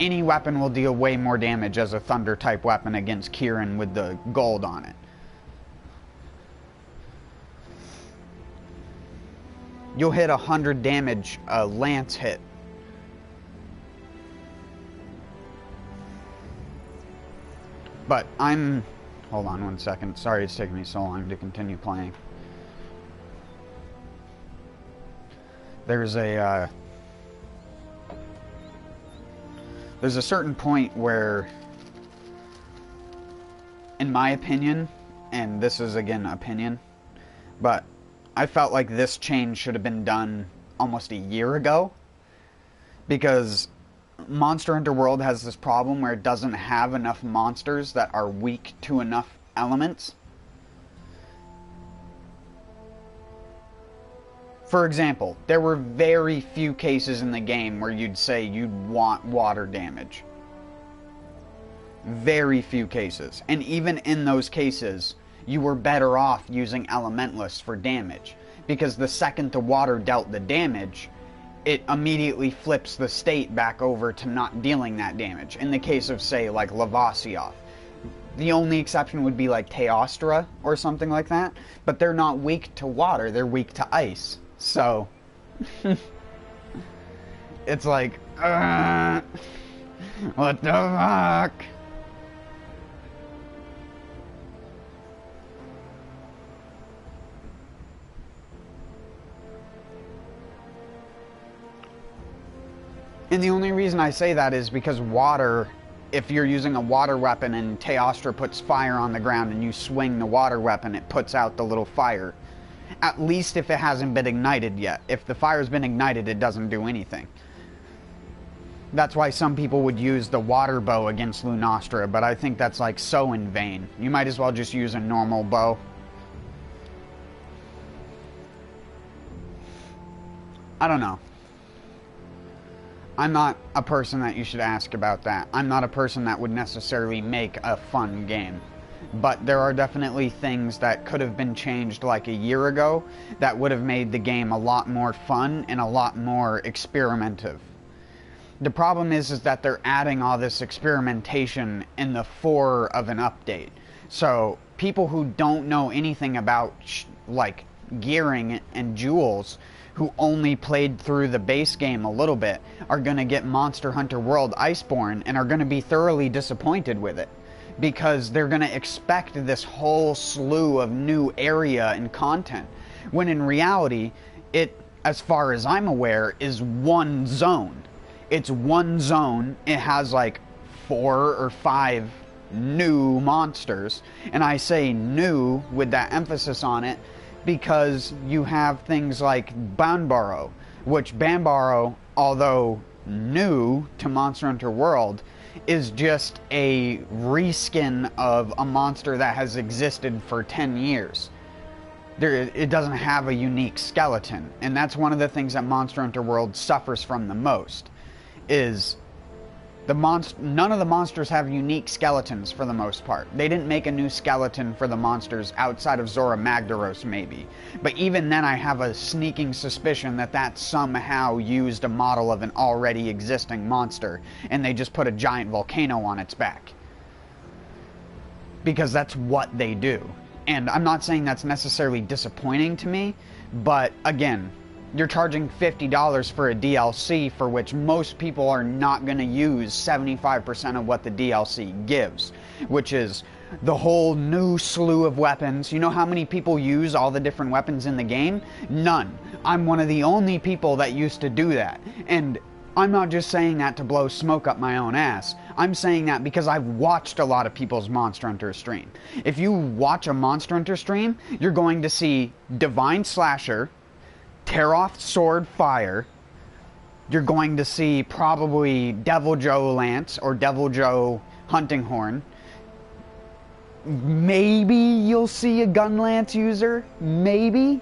Any weapon will deal way more damage as a thunder type weapon against Kieran with the gold on it. You'll hit 100 damage a lance hit. But hold on one second. Sorry it's taking me so long to continue playing. There's a certain point where, in my opinion, and this is again opinion, but I felt like this change should have been done almost a year ago, because Monster Hunter World has this problem where it doesn't have enough monsters that are weak to enough elements. For example, there were very few cases in the game where you'd say you'd want water damage. Very few cases. And even in those cases, you were better off using Elementalists for damage. Because the second the water dealt the damage, it immediately flips the state back over to not dealing that damage. In the case of, say, like Lavasioth. The only exception would be like Teostra or something like that. But they're not weak to water, they're weak to ice. So, it's like, what the fuck? And the only reason I say that is because water, if you're using a water weapon and Teostra puts fire on the ground and you swing the water weapon, it puts out the little fire. At least if it hasn't been ignited yet. If the fire's been ignited, it doesn't do anything. That's why some people would use the water bow against Lunastra, but I think that's like so in vain. You might as well just use a normal bow. I don't know. I'm not a person that you should ask about that. I'm not a person that would necessarily make a fun game. But there are definitely things that could have been changed like a year ago that would have made the game a lot more fun and a lot more experimentative. The problem is that they're adding all this experimentation in the fore of an update. So people who don't know anything about like gearing and jewels, who only played through the base game a little bit, are going to get Monster Hunter World Iceborne and are going to be thoroughly disappointed with it. Because they're going to expect this whole slew of new area and content. When in reality, it, as far as I'm aware, is one zone. It's one zone. It has like 4 or 5 new monsters. And I say new with that emphasis on it because you have things like Banbaro, which Banbaro, although new to Monster Hunter World, is just a reskin of a monster that has existed for 10 years. It doesn't have a unique skeleton, and that's one of the things that Monster Hunter World suffers from the most, is none of the monsters have unique skeletons for the most part. They didn't make a new skeleton for the monsters outside of Zora Magdaros, maybe. But even then, I have a sneaking suspicion that that somehow used a model of an already existing monster, and they just put a giant volcano on its back. Because that's what they do. And I'm not saying that's necessarily disappointing to me, but again, you're charging $50 for a DLC for which most people are not going to use 75% of what the DLC gives, which is the whole new slew of weapons. You know how many people use all the different weapons in the game? None. I'm one of the only people that used to do that. And I'm not just saying that to blow smoke up my own ass. I'm saying that because I've watched a lot of people's Monster Hunter stream. If you watch a Monster Hunter stream, you're going to see Divine Slasher, Tear Off Sword Fire. You're going to see probably Devil Joe Lance or Devil Joe Hunting Horn. Maybe you'll see a Gun Lance user. Maybe.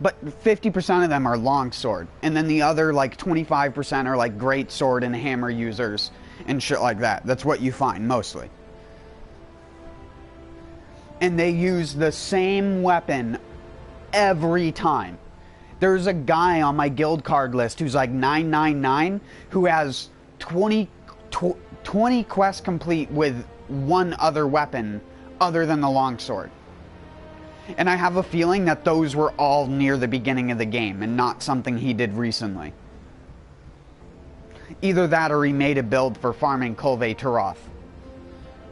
But 50% of them are Longsword. And then the other like 25% are like Great Sword and Hammer users and shit like that. That's what you find mostly. And they use the same weapon every time. There's a guy on my guild card list who's like 999 who has 20 quests complete with one other weapon other than the longsword. And I have a feeling that those were all near the beginning of the game and not something he did recently. Either that or he made a build for farming Kulve Turoth.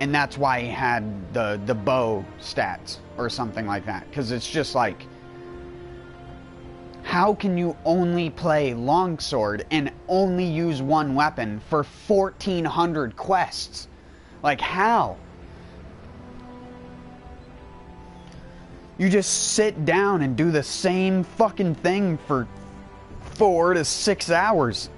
And that's why he had the bow stats or something like that. Because it's just like, how can you only play longsword and only use one weapon for 1,400 quests? Like, how? You just sit down and do the same fucking thing for 4 to 6 hours.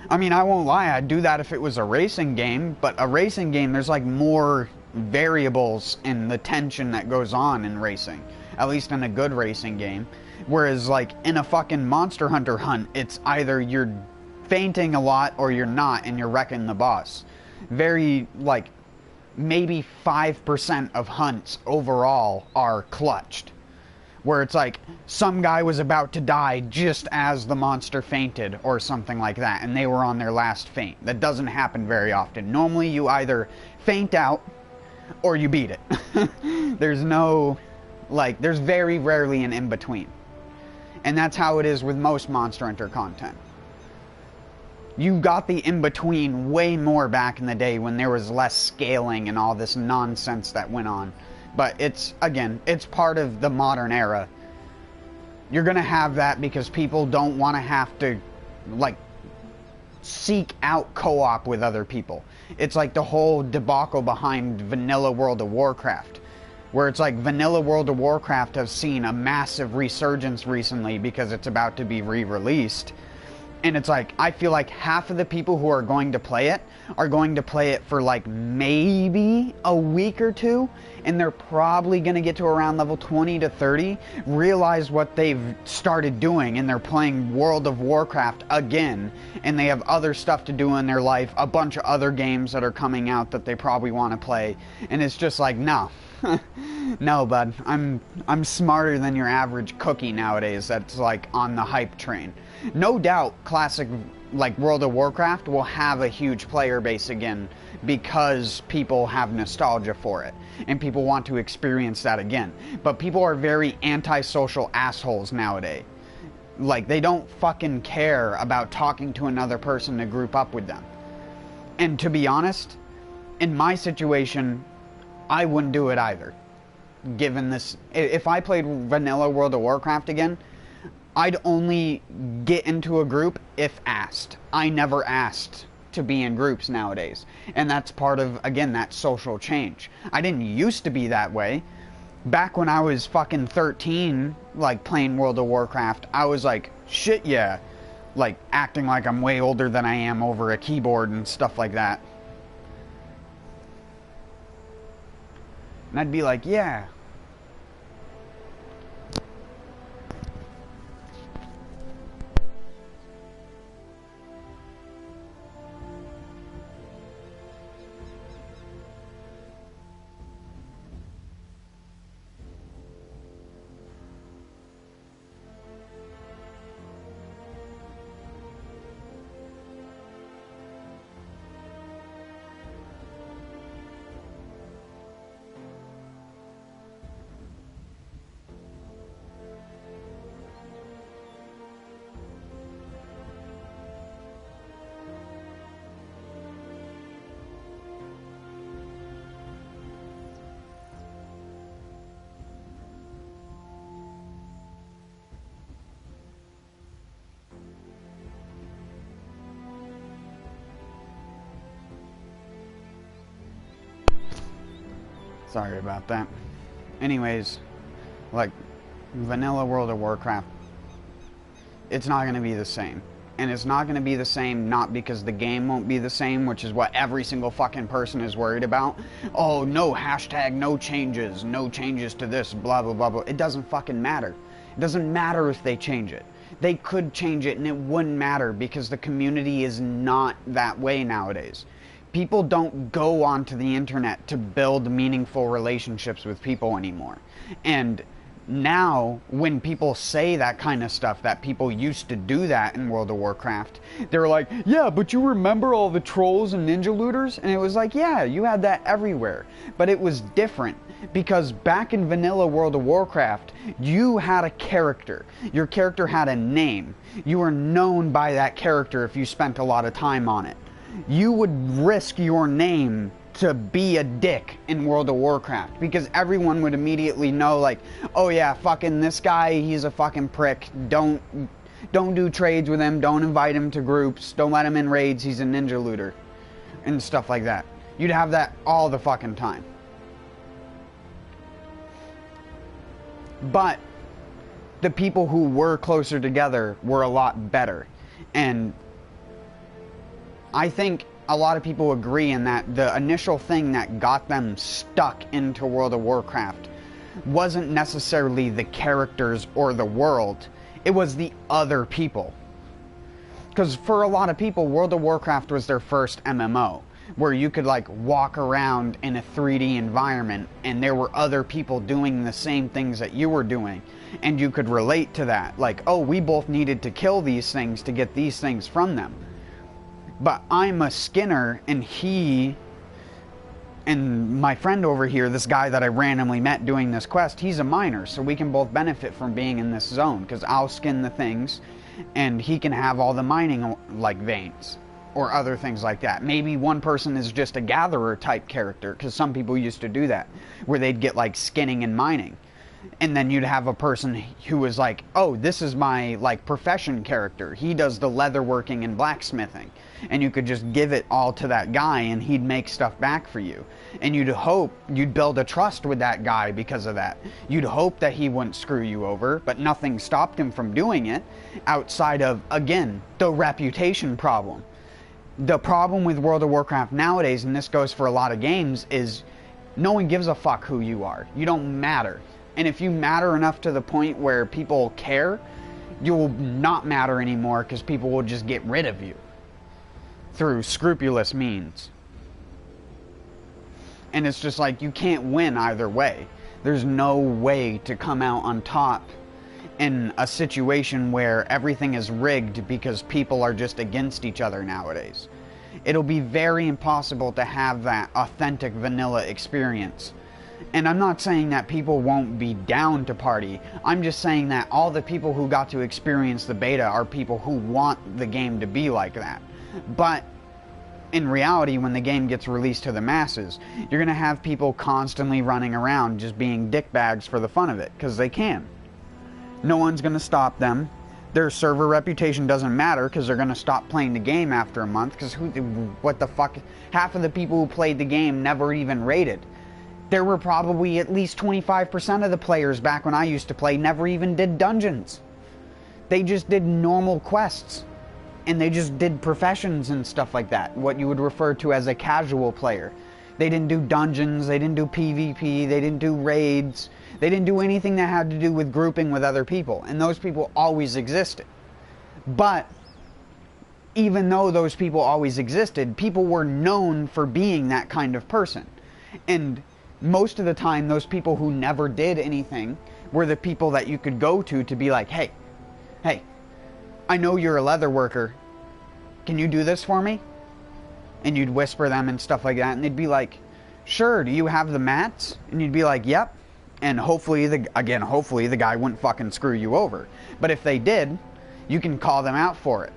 I mean, I won't lie, I'd do that if it was a racing game, but a racing game, there's like more variables in the tension that goes on in racing, at least in a good racing game. Whereas, like, in a fucking Monster Hunter hunt, it's either you're fainting a lot or you're not, and you're wrecking the boss. Very, like, maybe 5% of hunts overall are clutched. Where it's like, some guy was about to die just as the monster fainted, or something like that, and they were on their last feint. That doesn't happen very often. Normally, you either faint out, or you beat it. There's no, like, there's very rarely an in-between. And that's how it is with most Monster Hunter content. You got the in-between way more back in the day when there was less scaling and all this nonsense that went on. But it's, again, it's part of the modern era. You're gonna have that because people don't want to have to, like, seek out co-op with other people. It's like the whole debacle behind vanilla World of Warcraft. Where it's like vanilla World of Warcraft has seen a massive resurgence recently because it's about to be re-released. And it's like, I feel like half of the people who are going to play it are going to play it for like maybe a week or two, and they're probably going to get to around level 20 to 30, realize what they've started doing, and they're playing World of Warcraft again, and they have other stuff to do in their life, a bunch of other games that are coming out that they probably want to play, and it's just like, no. No, bud. I'm smarter than your average cookie nowadays that's like on the hype train. No doubt classic like World of Warcraft will have a huge player base again because people have nostalgia for it and people want to experience that again. But people are very antisocial assholes nowadays. Like, they don't fucking care about talking to another person to group up with them. And to be honest, in my situation, I wouldn't do it either. Given this, if I played vanilla World of Warcraft again, I'd only get into a group if asked. I never asked to be in groups nowadays. And that's part of, again, that social change. I didn't used to be that way. Back when I was fucking 13, like, playing World of Warcraft, I was like, shit yeah. Like, acting like I'm way older than I am over a keyboard and stuff like that. And I'd be like, yeah. Sorry about that. Anyways, like, vanilla World of Warcraft, it's not going to be the same. And it's not going to be the same not because the game won't be the same, which is what every single fucking person is worried about. Oh, no, hashtag no changes to this, blah, blah, blah, blah. It doesn't fucking matter. It doesn't matter if they change it. They could change it and it wouldn't matter because the community is not that way nowadays. People don't go onto the internet to build meaningful relationships with people anymore. And now, when people say that kind of stuff, that people used to do that in World of Warcraft, they're like, yeah, but you remember all the trolls and ninja looters? And it was like, yeah, you had that everywhere. But it was different, because back in vanilla World of Warcraft, you had a character. Your character had a name. You were known by that character if you spent a lot of time on it. You would risk your name to be a dick in World of Warcraft because everyone would immediately know, like, oh yeah, fucking this guy, he's a fucking prick. Don't do trades with him. Don't invite him to groups. Don't let him in raids. He's a ninja looter and stuff like that. You'd have that all the fucking time. But the people who were closer together were a lot better. And I think a lot of people agree in that the initial thing that got them stuck into World of Warcraft wasn't necessarily the characters or the world, it was the other people. Because for a lot of people, World of Warcraft was their first MMO, where you could like walk around in a 3D environment and there were other people doing the same things that you were doing, and you could relate to that. Like, oh, we both needed to kill these things to get these things from them. But I'm a Skinner, and he and my friend over here, this guy that I randomly met doing this quest, he's a miner, so we can both benefit from being in this zone, because I'll skin the things and he can have all the mining like veins or other things like that. Maybe one person is just a gatherer type character, because some people used to do that, where they'd get like skinning and mining. And then you'd have a person who was like, oh, this is my like profession character, he does the leatherworking and blacksmithing, and you could just give it all to that guy and he'd make stuff back for you. And you'd hope you'd build a trust with that guy because of that. You'd hope that he wouldn't screw you over, but nothing stopped him from doing it outside of, again, the reputation problem. The problem with World of Warcraft nowadays, and this goes for a lot of games, is no one gives a fuck who you are. You don't matter. And if you matter enough to the point where people care, you will not matter anymore, because people will just get rid of you through scrupulous means. And it's just like, you can't win either way. There's no way to come out on top in a situation where everything is rigged because people are just against each other nowadays. It'll be very impossible to have that authentic vanilla experience. And I'm not saying that people won't be down to party. I'm just saying that all the people who got to experience the beta are people who want the game to be like that. But in reality, when the game gets released to the masses, you're going to have people constantly running around just being dickbags for the fun of it, because they can. No one's going to stop them. Their server reputation doesn't matter, because they're going to stop playing the game after a month, because what the fuck? Half of the people who played the game never even rated. There were probably at least 25% of the players back when I used to play never even did dungeons. They just did normal quests. And they just did professions and stuff like that. What you would refer to as a casual player. They didn't do dungeons, they didn't do PvP, they didn't do raids. They didn't do anything that had to do with grouping with other people. And those people always existed. But even though those people always existed, people were known for being that kind of person. And most of the time, those people who never did anything were the people that you could go to be like, hey, I know you're a leather worker. Can you do this for me? And you'd whisper them and stuff like that, and they'd be like, sure, do you have the mats? And you'd be like, yep. And hopefully the guy wouldn't fucking screw you over. But if they did, you can call them out for it.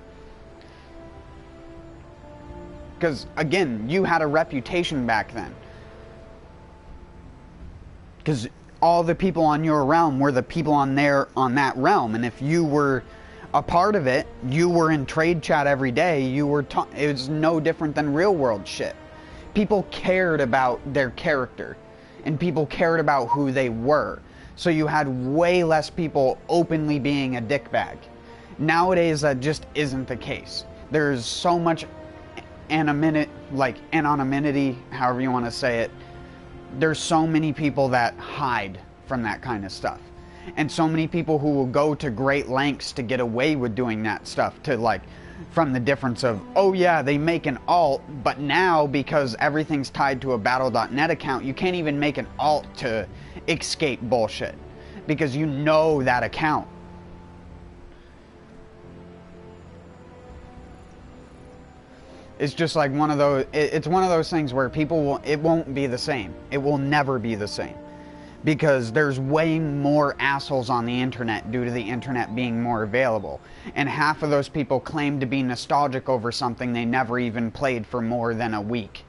Because, again, you had a reputation back then. Because all the people on your realm were the people on that realm. And if you were a part of it, you were in trade chat every day, it was no different than real world shit. People cared about their character, and people cared about who they were. So you had way less people openly being a dickbag. Nowadays, that just isn't the case. There's so much anonymity, however you want to say it. There's so many people that hide from that kind of stuff. And so many people who will go to great lengths to get away with doing that stuff, from the difference of, oh yeah, they make an alt, but now because everything's tied to a battle.net account, you can't even make an alt to escape bullshit, because you know that account. It's just like it's one of those things where it won't be the same. It will never be the same. Because there's way more assholes on the internet due to the internet being more available. And half of those people claim to be nostalgic over something they never even played for more than a week.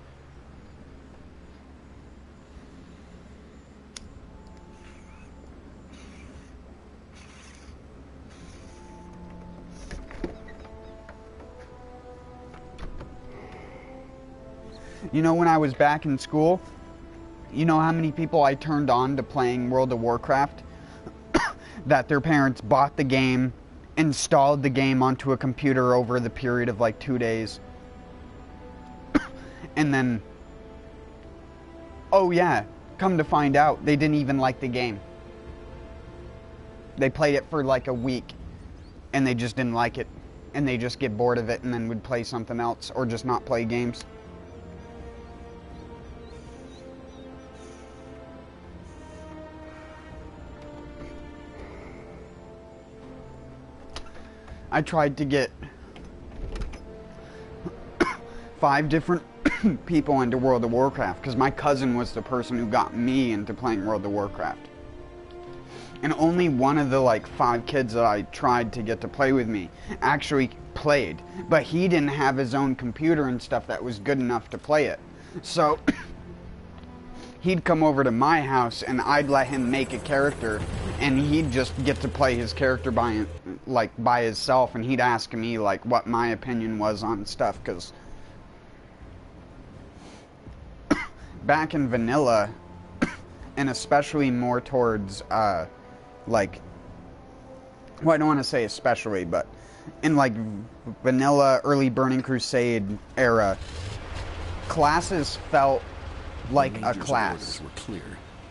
You know, when I was back in school, you know how many people I turned on to playing World of Warcraft? That their parents bought the game, installed the game onto a computer over the period of like 2 days, And then, oh yeah, come to find out, they didn't even like the game. They played it for like a week, and they just didn't like it. And they just get bored of it and then would play something else, or just not play games. I tried to get 5 different people into World of Warcraft because my cousin was the person who got me into playing World of Warcraft. And only one of the like 5 kids that I tried to get to play with me actually played. But he didn't have his own computer and stuff that was good enough to play it. So he'd come over to my house and I'd let him make a character, and he'd just get to play his character by himself, and he'd ask me like what my opinion was on stuff, because back in vanilla, and especially more towards like, well, I don't want to say especially, but in like vanilla, early Burning Crusade era, classes felt like a class. Were clear.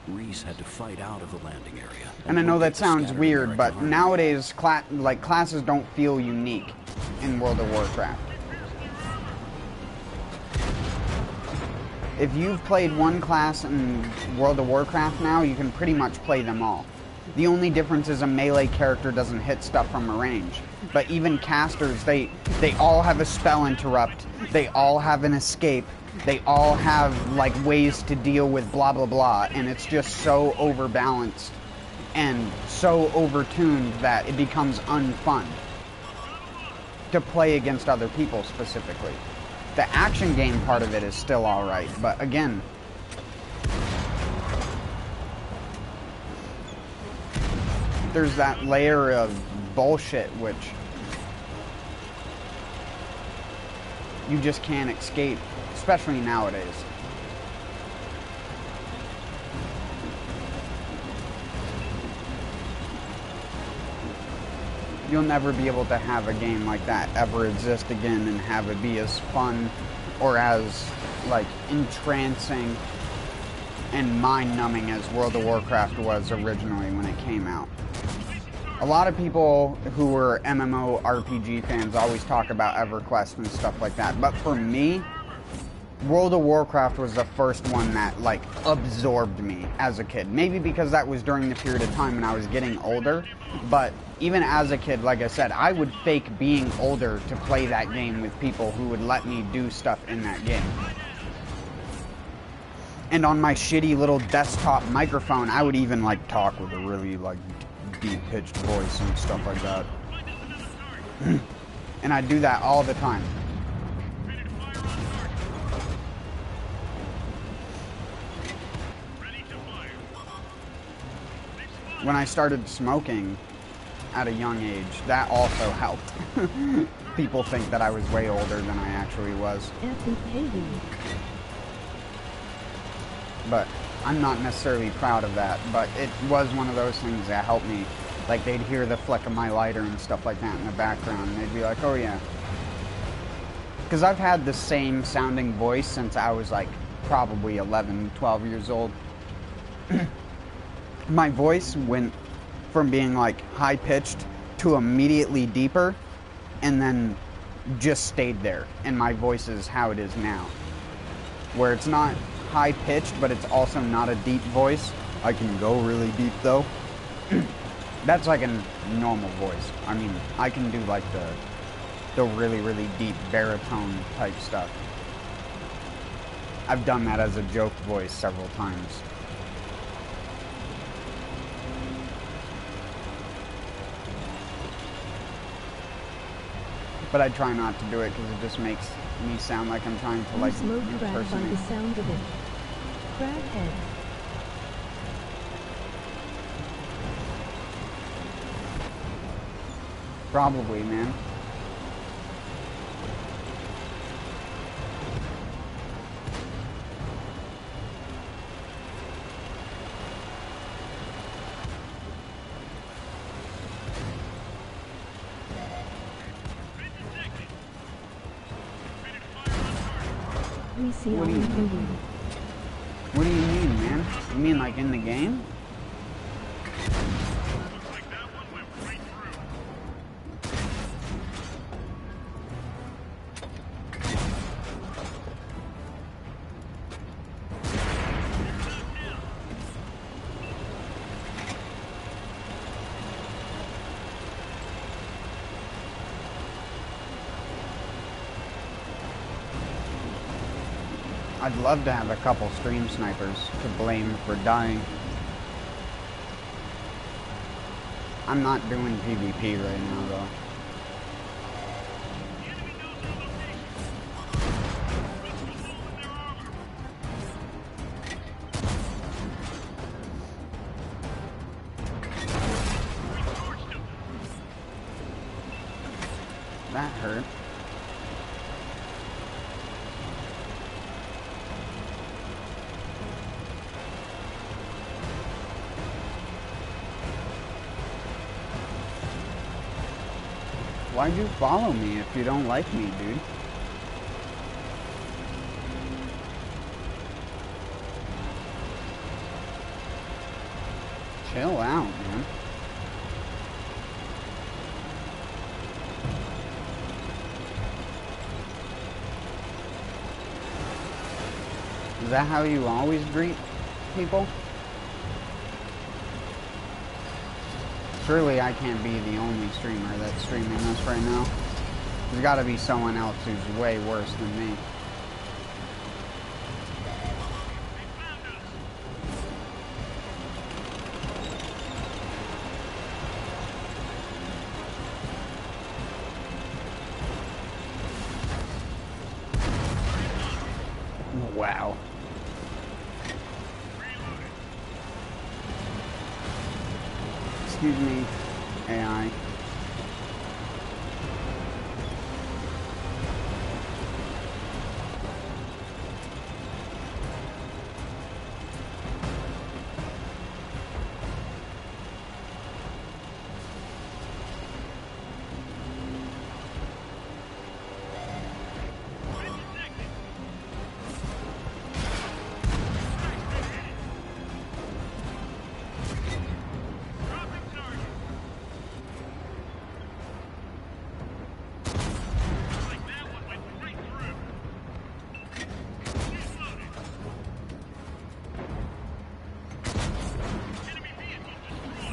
Reese had to fight out of the landing area. And I know that sounds weird, but nowadays classes don't feel unique in World of Warcraft. If you've played one class in World of Warcraft now, you can pretty much play them all. The only difference is a melee character doesn't hit stuff from a range. But even casters, they all have a spell interrupt. They all have an escape. They all have like ways to deal with blah blah blah, and it's just so overbalanced and so overtuned that it becomes unfun to play against other people specifically. The action game part of it is still alright, but again, there's that layer of bullshit which you just can't escape, especially nowadays. You'll never be able to have a game like that ever exist again and have it be as fun or as like entrancing and mind-numbing as World of Warcraft was originally when it came out. A lot of people who were MMORPG fans always talk about EverQuest and stuff like that, but for me, World of Warcraft was the first one that like absorbed me as a kid. Maybe because that was during the period of time when I was getting older, but even as a kid, like I said, I would fake being older to play that game with people who would let me do stuff in that game. And on my shitty little desktop microphone, I would even like talk with a really like deep-pitched voice and stuff like that. And I do that all the time. When I started smoking at a young age, that also helped. People think that I was way older than I actually was. But I'm not necessarily proud of that, but it was one of those things that helped me. Like, they'd hear the flick of my lighter and stuff like that in the background, and they'd be like, oh yeah. Because I've had the same sounding voice since I was like probably 11, 12 years old. My voice went from being like high-pitched to immediately deeper, and then just stayed there. And my voice is how it is now, where it's not high-pitched, but it's also not a deep voice. I can go really deep though. That's like a normal voice. I mean, I can do like the really, really deep baritone type stuff. I've done that as a joke voice several times. But I try not to do it because it just makes me sound like I'm trying to like slow crack by the sound of it. Crackhead. Probably, man. we see What all do we you- can do. What do you mean, man? You mean like in the game? Looks like that one went right through. I'd love to have a couple stream snipers to blame for dying. I'm not doing PvP right now, though. The enemy knows our location. Risk a hole in their armor. We torched him. That hurt. Why'd you follow me if you don't like me, dude? Chill out, man. Is that how you always greet people? Surely I can't be the only streamer that's streaming this right now. There's got to be someone else who's way worse than me. Wow. Excuse me, AI.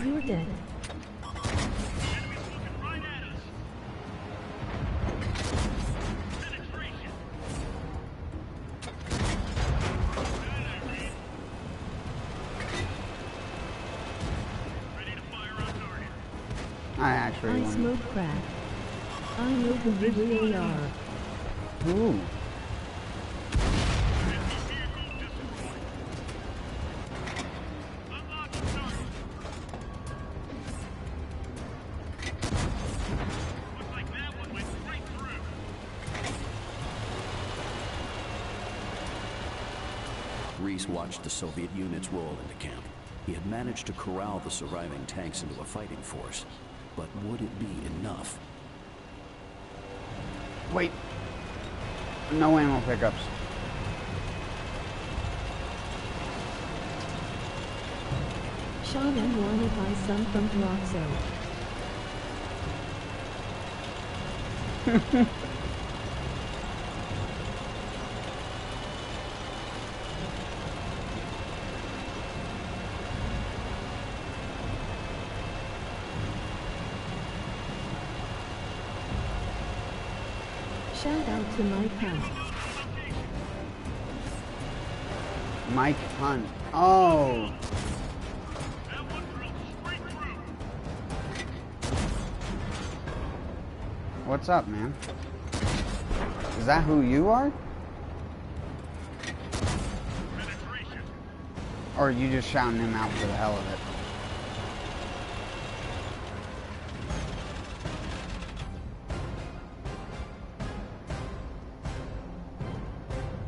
You're dead. I actually I won. smoke crack. I know who you really are. Ooh. Reese watched the Soviet units roll into camp. He had managed to corral the surviving tanks into a fighting force. But would it be enough? Wait. No ammo pickups. Sean and wanna buy some from Roxo. Shout out to Mike Hunt. Mike Hunt. Oh. What's up, man? Is that who you are? Or are you just shouting him out for the hell of it?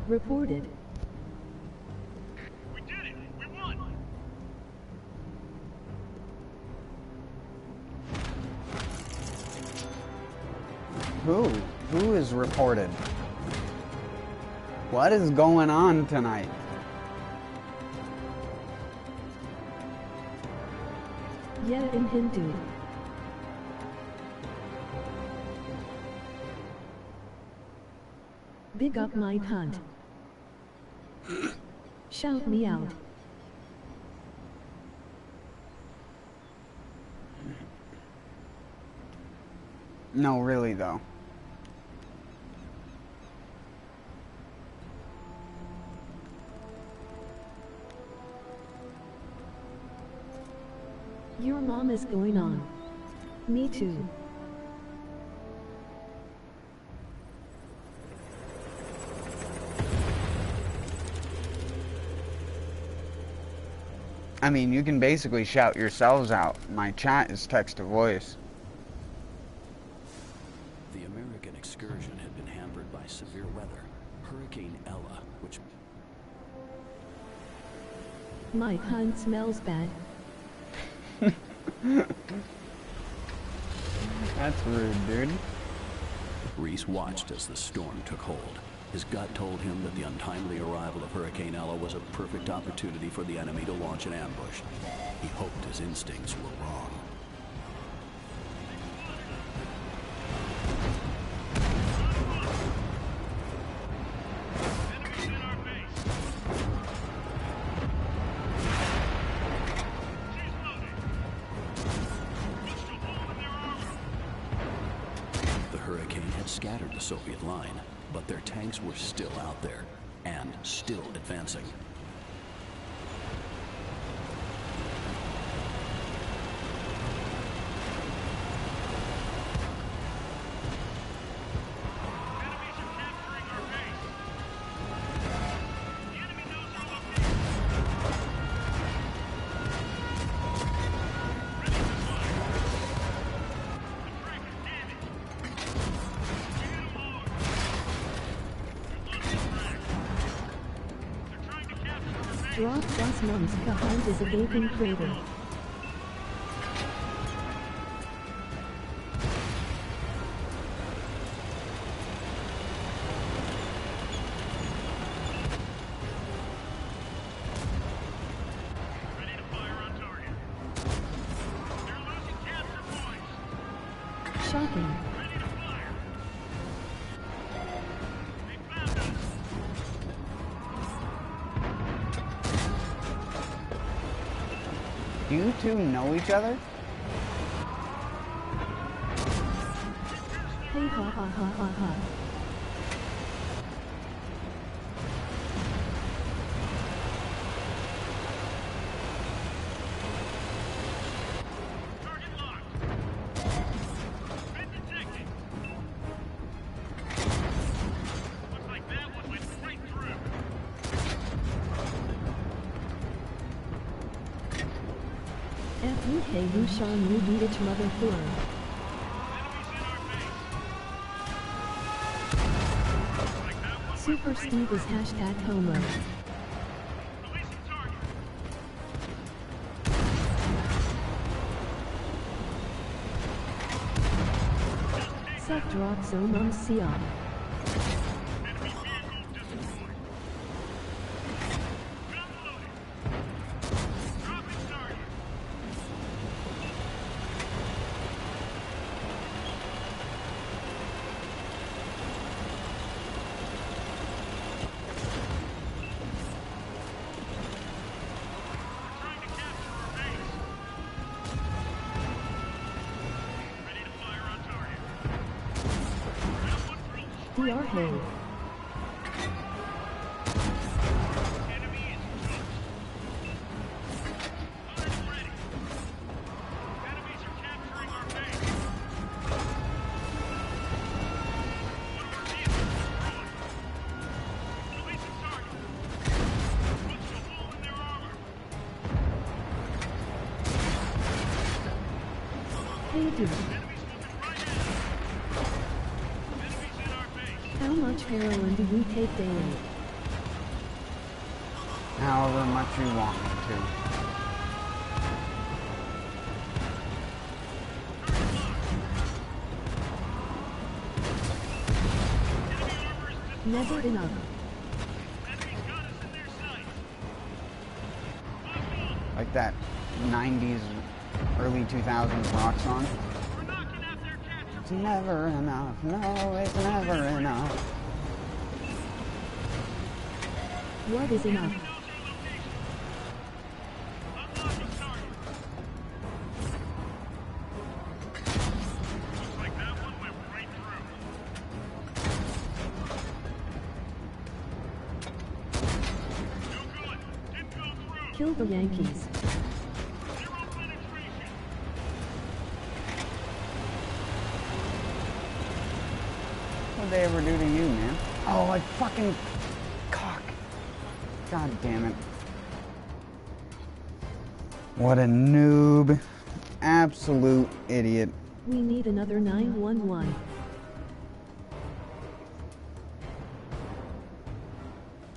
Reported. We did it! We won! Who? Who is reported? What is going on tonight? Yeah, in Hindu. Big up my cunt. Shout me out. No, really though. Your mom is going on. Me too. I mean, you can basically shout yourselves out. My chat is text to voice. The American excursion had been hampered by severe weather. Hurricane Ella, which... My cunt smells bad. That's rude, dude. Reese watched as the storm took hold. His gut told him that the untimely arrival of Hurricane Ella was a perfect opportunity for the enemy to launch an ambush. He hoped his instincts were wrong. Scattered the Soviet line, but their tanks were still out there, and still advancing. Drop das Mums behind is a gaping crater. Ready to fire on target. They're losing capture points. Shocking. Ready to fire. They found us. Do you two know each other? Hey ha ha ha ha ha. Target locked. Been detected. Looks like that one went right through. FUK Lushan Wu Beach Mother Thor. Enemies in our base. Looks like that one Super Steve is hashtag homo. releasing target. Seth drop so mum siam. Enemy vehicle destroyed. Gun loaded. Dropping target. Trying to capture our base. Ready to fire on target. That one drilled DR Hay. enemy is toast. Loaded and ready. Enemies are capturing our base. One of our vehicles destroyed. Releasing target. Punched a hole in their armor. Hey dude. Enemies moving right at us. Enemies in our base. How much heroin do we take daily? However much you want me to. Enemy armor is Never enough. that 90s, early 2000s rock song. We're knocking out their capture It's never enough. No, it's never enough. What is enough? Unlocking target. Looks like that one went right through. No good. Didn't go through. Kill the Yankees. Zero penetration. What'd they ever do to you, man? Oh, I fucking cock. God damn it. What a noob. Absolute idiot. We need another 911.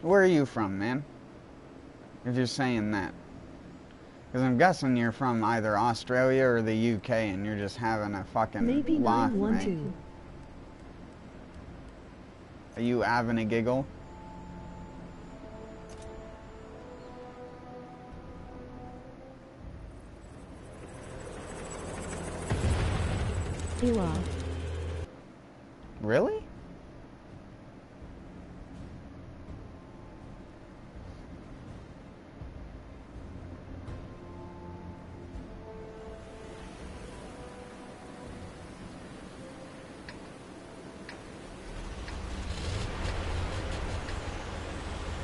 Where are you from, man? If you're saying that. Because I'm guessing you're from either Australia or the UK and you're just having a fucking Maybe laugh, mate. 912. Are you having a giggle? Elon. Really?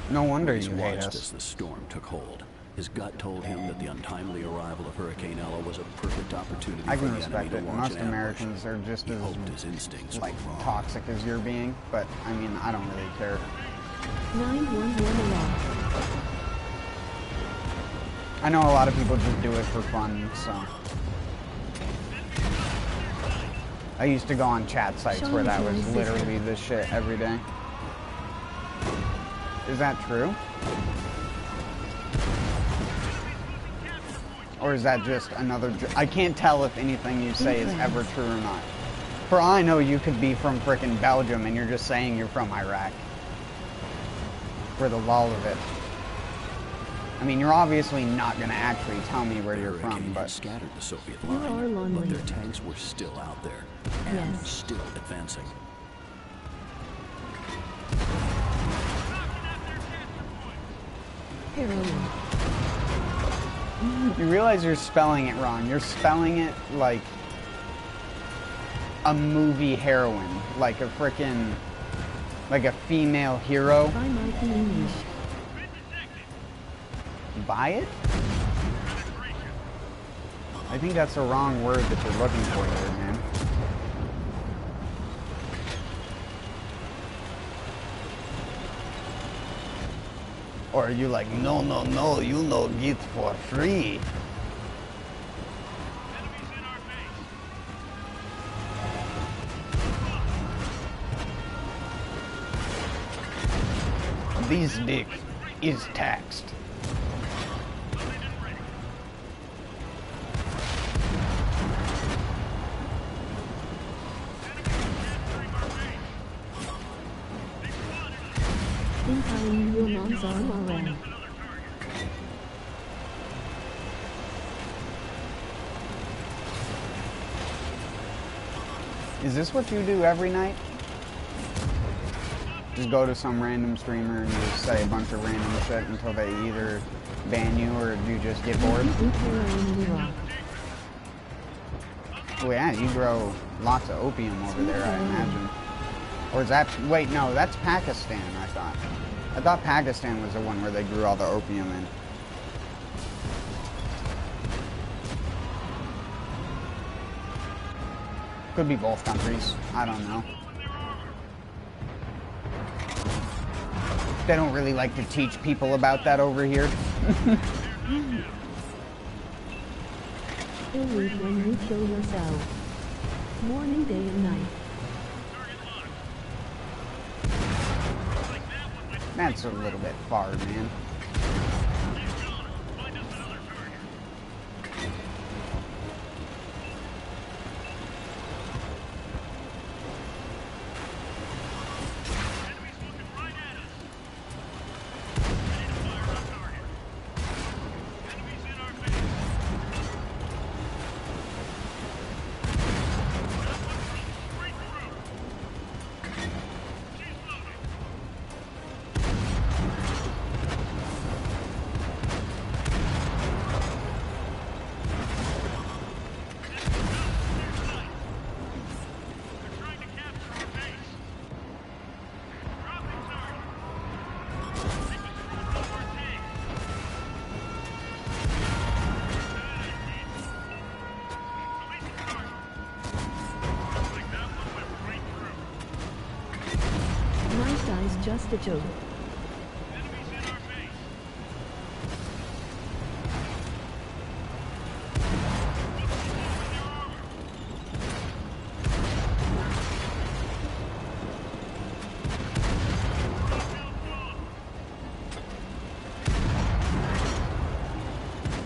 No wonder He's you hate watched us. as the storm took hold. His gut told him that the untimely arrival of Hurricane Ella was a perfect opportunity I for can the enemy respect to it. launch Most an ambush. Americans are just He as hoped his instincts like were wrong. toxic as you're being, but I mean, I don't really care. 911 alarm. I know a lot of people just do it for fun, so. I used to go on chat sites where that was literally the shit every day. Is that true? Or is that just another... I can't tell if anything you say is ever true or not. For all I know, you could be from frickin' Belgium and you're just saying you're from Iraq. For the lull of it. I mean, you're obviously not going to actually tell me where you're from, Hurricane had but... scattered the Soviet You are line, lonely. but their tanks were still out there and Yes. still advancing. Heroin. You realize you're spelling it wrong. You're spelling it like a movie heroine. Like a frickin'... Like a female hero. I might be English. Buy it? I think that's the wrong word that you're looking for there, man. Or are you like, no, no, no, you no get for free. Enemies in our base. This dick is taxed. Think I'm your mom's arm around. Is this what you do every night? Just go to some random streamer and just say a bunch of random shit until they either ban you or you just get bored? Do heroin in Iraq. Well, yeah, you grow lots of opium over there, I imagine. Or is that... Wait, no, that's Pakistan, I thought. I thought Pakistan was the one where they grew all the opium in. Could be both countries. I don't know. They don't really like to teach people about that over here. Only when you kill yourself. Morning, day, and night. That's a little bit far, man. guy's just a joke. Enemies in our base.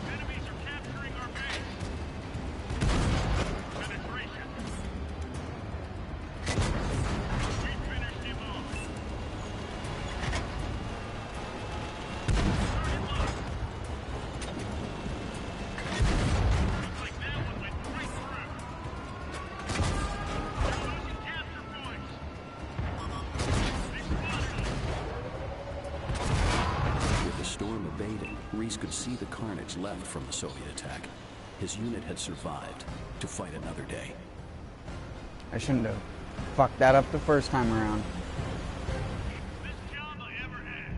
Enemies are capturing our base. Penetration. We finished him off. Target locked. Looks like that one went right through. They're losing capture points. They spotted us. With the storm abating, Reese could see the carnage left from the Soviet attack. His unit had survived to fight another day. I shouldn't have fucked that up the first time around. Best job I ever had.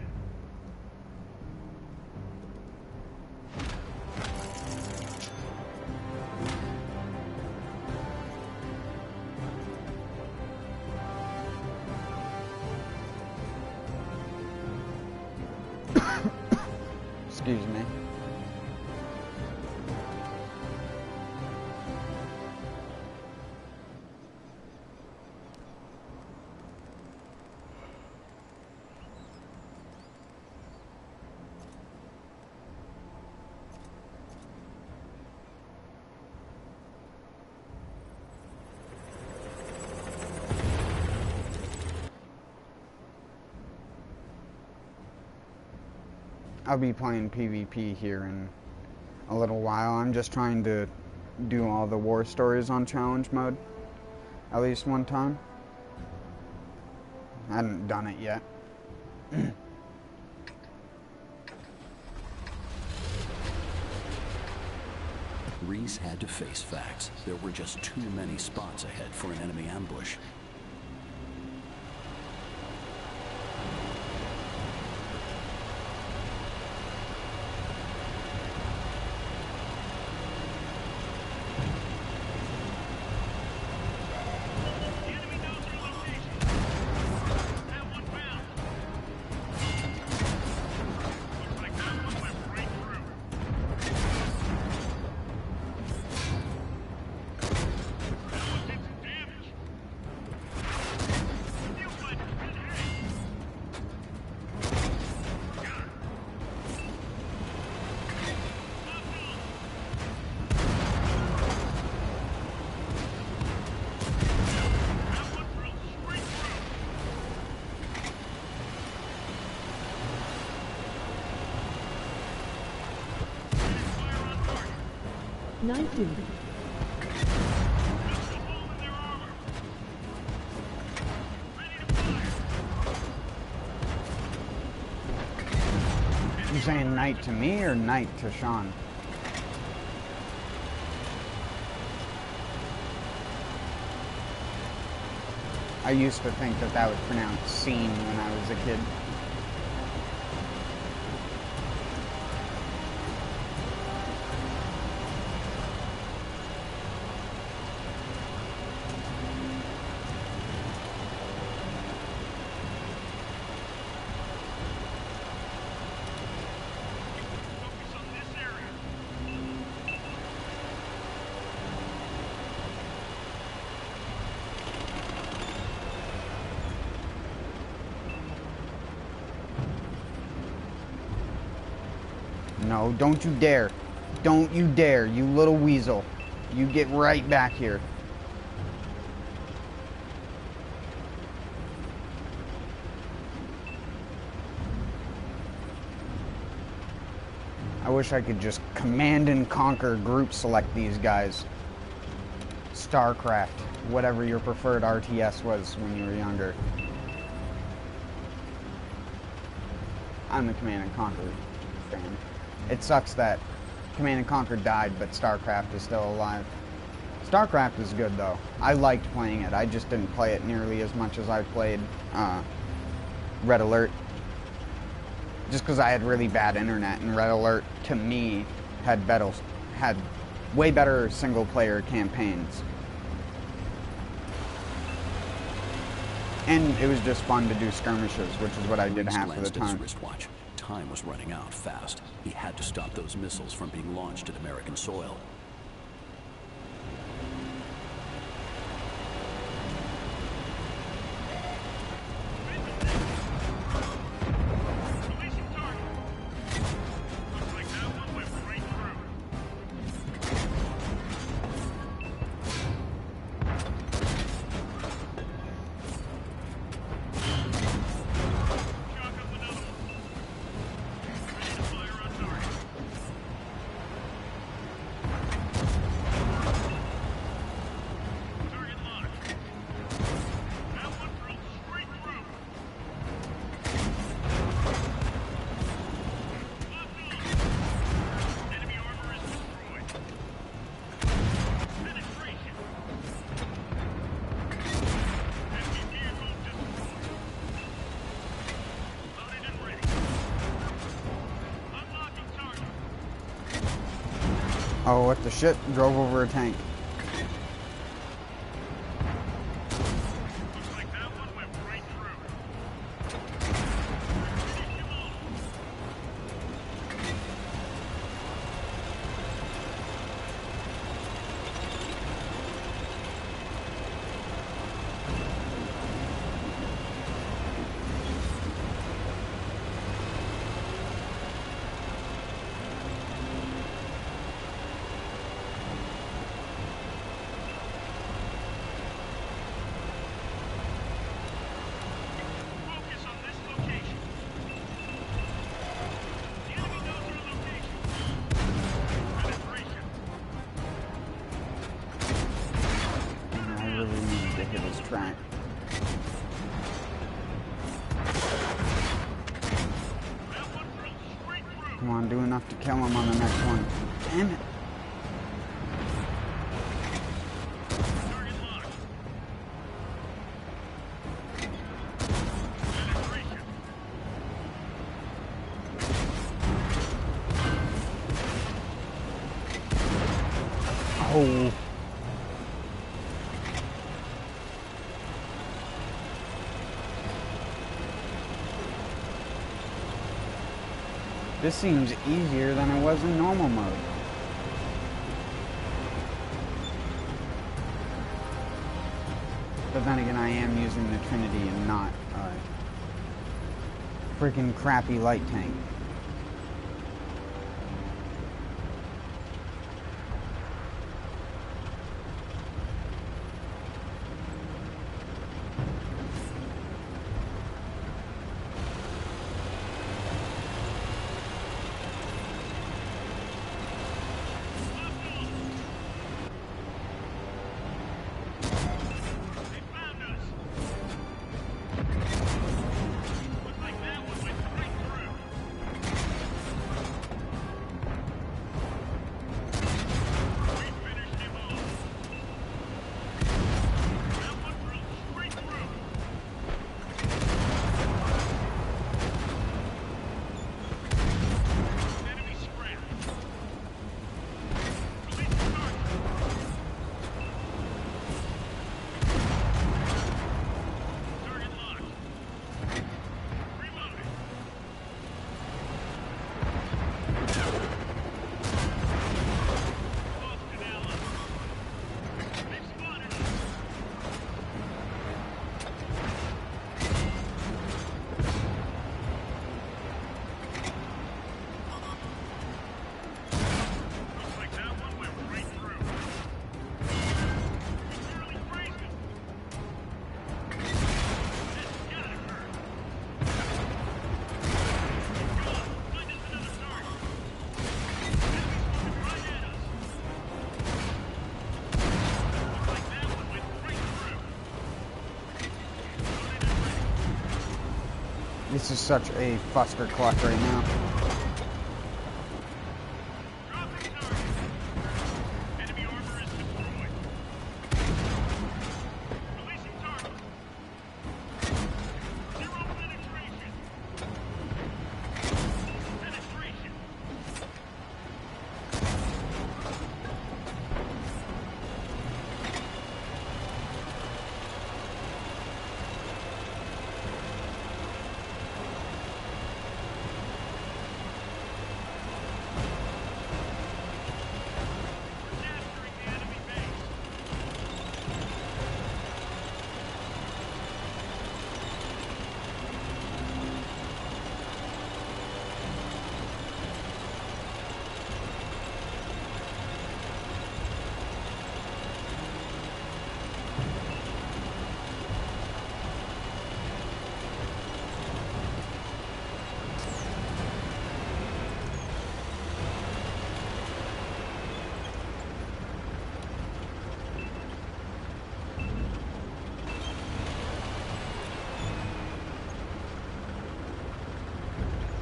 Excuse me. I'll be playing PvP here in a little while. I'm just trying to do all the war stories on challenge mode at least one time. I haven't done it yet. Reese had to face facts. There were just too many spots ahead for an enemy ambush. The enemy knows our location. That one found. Looks like that one went right through. That one did some damage. Viewfinder, good hit. Got her. Locked on. That one drilled straight through. Fire on target. Nice dude. Just a hole in their armor. Ready to fire. You saying night to me or night to Sean? I used to think that that was pronounced scene when I was a kid. Focus on this area. No, don't you dare. Don't you dare, you little weasel. You get right back here. I wish I could just command and conquer group select these guys. StarCraft, whatever your preferred RTS was when you were younger. I'm a Command and Conquer fan. It sucks that Command and Conquer died, but StarCraft is still alive. StarCraft is good though. I liked playing it. I just didn't play it nearly as much as I played Red Alert. Just because I had really bad internet, and Red Alert to me had way better single player campaigns. And it was just fun to do skirmishes, which is what I did Police half of the glanced at his time. wristwatch. Time was running out fast. He had to stop those missiles from being launched at American soil. Releasing target. Looks like that one went right through. Chalk up another one. Ready to fire on target. Target locked. That one drilled straight through. Locked on. Enemy armor is destroyed. Penetration. Enemy vehicle destroyed. Loaded and ready. Unlocking target. Oh, what the shit? Drove over a tank. Looks like that one went right through. Finish him off. Focus on this location. The enemy knows our location. Penetration. I really needed to hit his track. That one drilled straight through. Come on, do enough to kill him on the next one. Damn it. Target locked. Penetration. Oh. This seems easier than it was in normal mode. But then again, I am using the Trinity and not freaking crappy light tank. They found us. Looks like that one went right through. We finished him off. That one drilled straight through. Enemy scrapped. Release the target. Target locked. Reloading. Lost an ally. They've spotted us. Looks like that one went right through. We nearly grazed him. This gotta hurt. Go on, find us another target. Enemy's moving right at us. Looks like that one went right through. Loaded and ready. This is such a fuster clutch right now. Dropping target. Enemy armor is destroyed. Releasing target. Zero penetration. Penetration.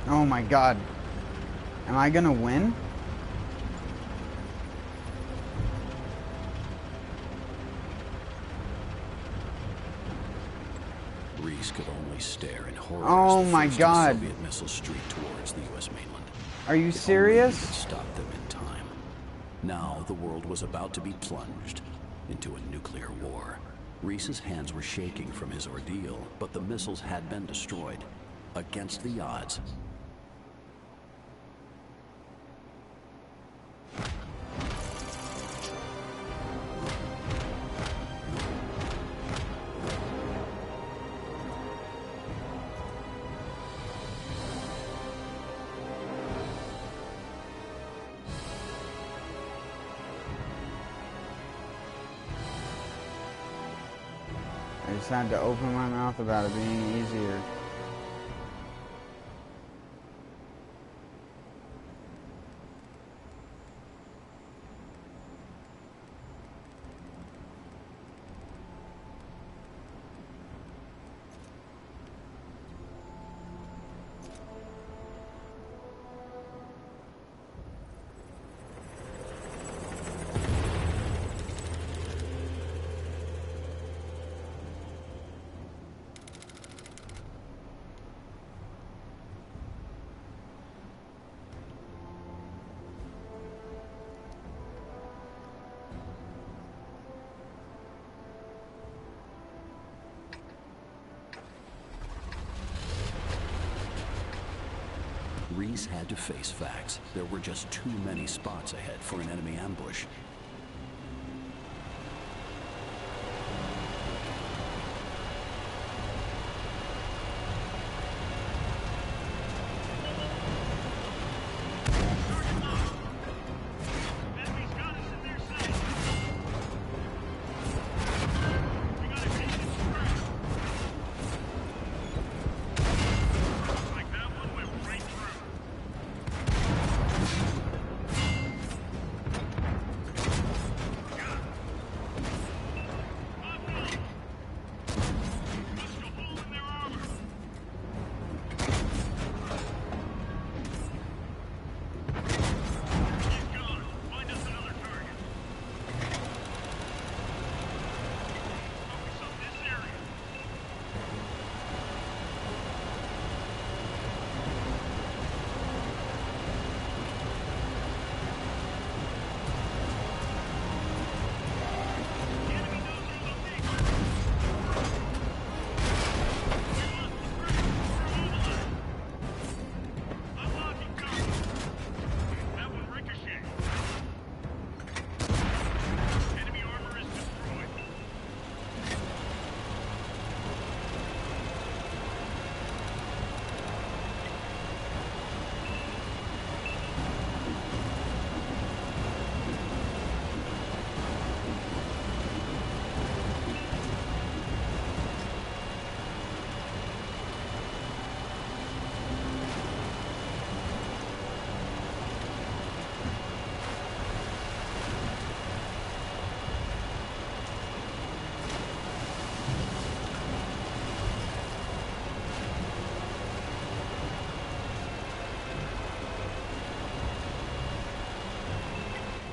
Oh my god. Am I gonna win? Reese could only stare in horror Oh as the my first God. Soviet missiles streaked towards the U.S. mainland. Are you If only serious? he could stop them in time. Now the world was about to be plunged into a nuclear war. Reese's hands were shaking from his ordeal, but the missiles had been destroyed. Against the odds. I just had to open my mouth about it being easier. Reese had to face facts. There were just too many spots ahead for an enemy ambush. Enemy's got us in their sight. We gotta take this straight. Looks like that one went right through. Punched a hole in their armor. He's gone. Find us another target. Focus on this area. The enemy knows our location. Unlocking target. That one ricocheted. Enemy armor is destroyed.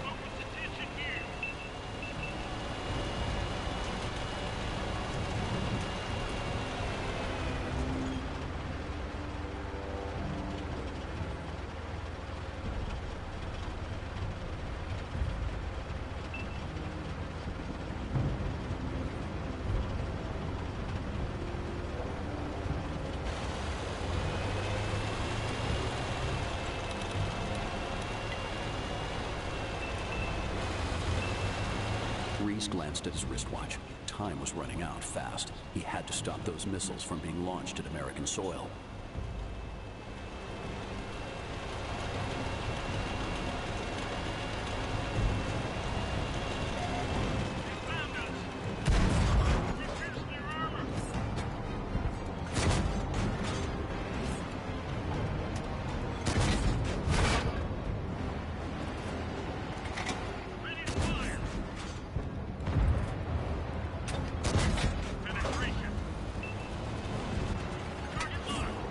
Focus attention here. Reese glanced at his wristwatch. Time was running out fast. He had to stop those missiles from being launched at American soil. They found us. Reduce their armor. Ready to fire. Penetration. Target locked.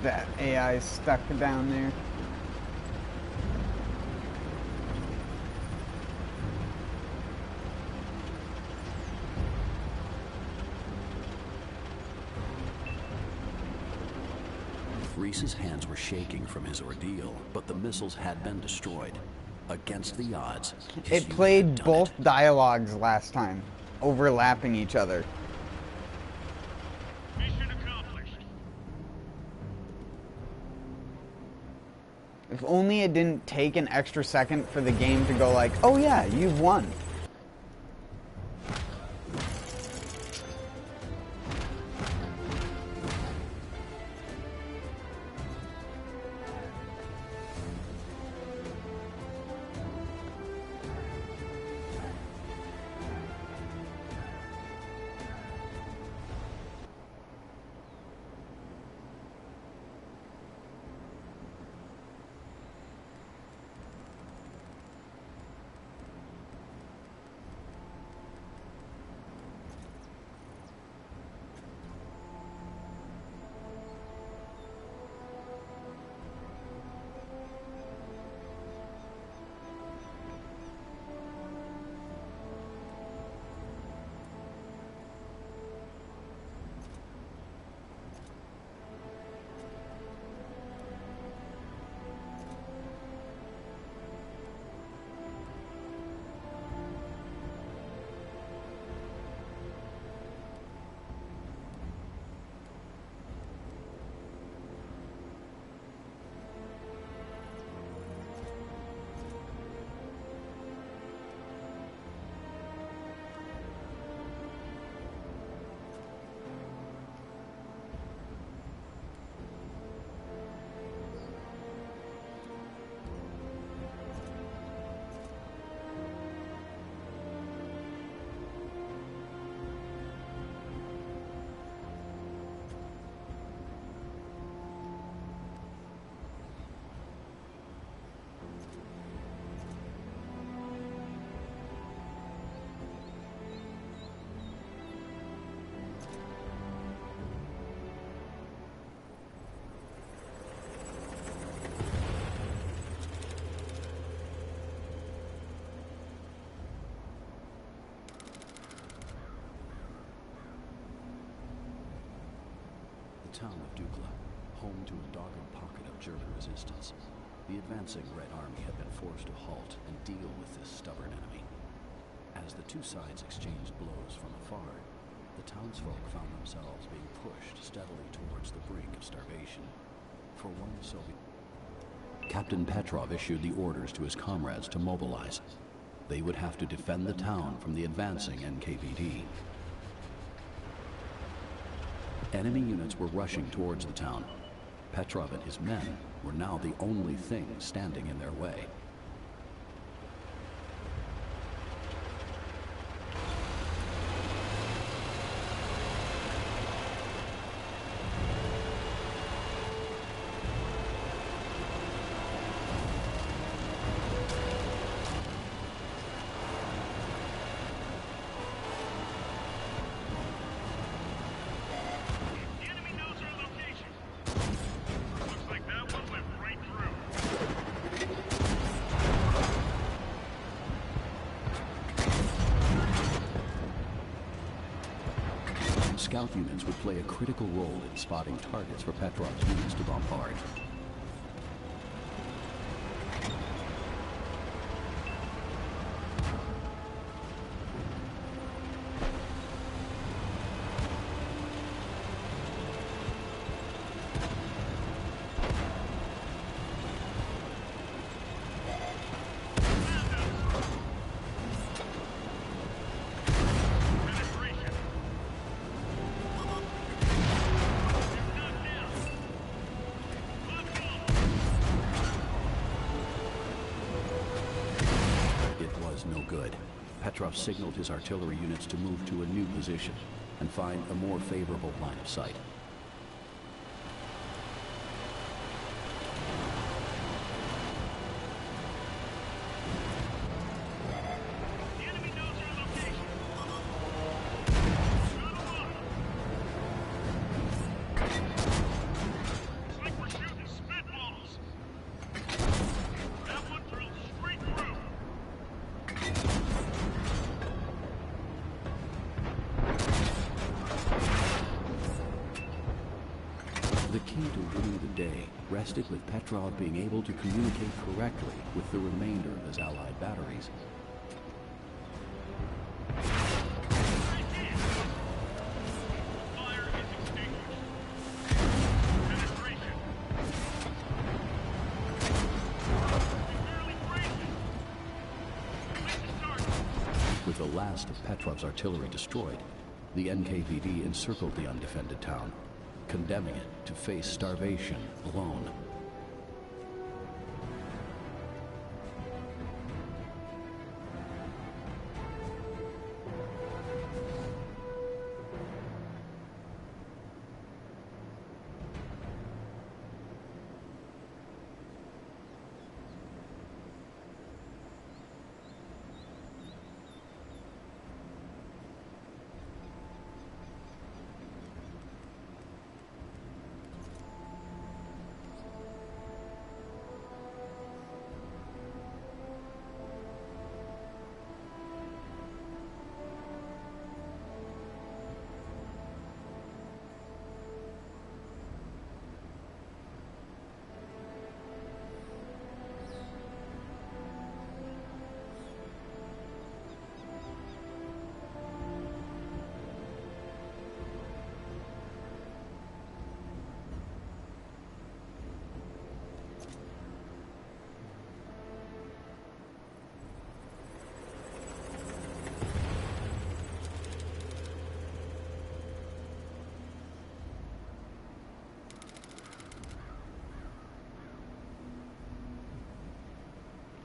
That AI stuck down there. Reese's hands were shaking from his ordeal, but the missiles had been destroyed. Against the odds, his It unit played had done both it. dialogues last time, overlapping each other. Mission accomplished. If only it didn't take an extra second for the game to go like, oh yeah, you've won. The town of Dukla, home to a dogged pocket of German resistance. The advancing Red Army had been forced to halt and deal with this stubborn enemy. As the two sides exchanged blows from afar, the townsfolk found themselves being pushed steadily towards the brink of starvation. For one Soviet, Captain Petrov issued the orders to his comrades to mobilize. They would have to defend the town from the advancing NKVD. Enemy units were rushing towards the town. Petrov and his men were now the only thing standing in their way. The enemy knows our location. Looks like that one went right through. Scout units would play a critical role in spotting targets for Petrov's units to bombard. Penetration. Knocked down. Lock on. It was no good. Petrov signaled his artillery units to move to a new position and find a more favorable line of sight. The enemy knows our location. Shut 'em up. key to winning the day rested with Petrov being able to communicate correctly with the remainder of his Allied batteries. Fire is extinguished. Penetration. We barely grazed it. Place the target. With the last of Petrov's artillery destroyed, the NKVD encircled the undefended town, condemning it to face starvation alone.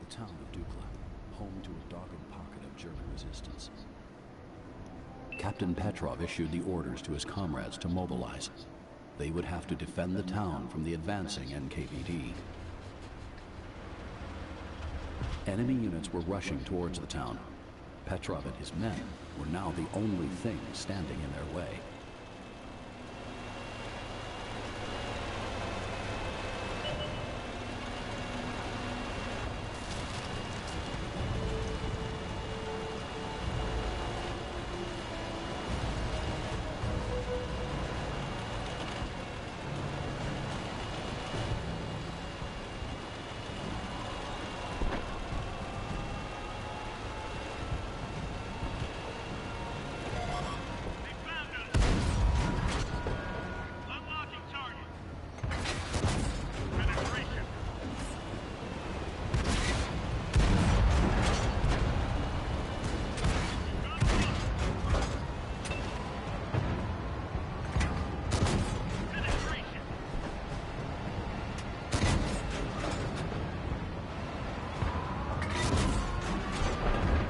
The town of Dukla, home to a dogged pocket of German resistance. Captain Petrov issued the orders to his comrades to mobilize. They would have to defend the town from the advancing NKVD. Enemy units were rushing towards the town. Petrov and his men were now the only thing standing in their way.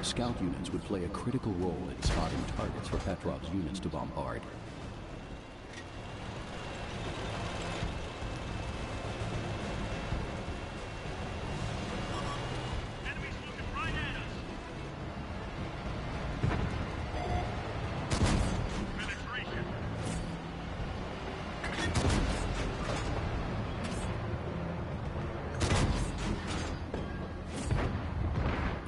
Scout units would play a critical role in spotting targets for Petrov's units to bombard. Enemies looking right at us. Penetration.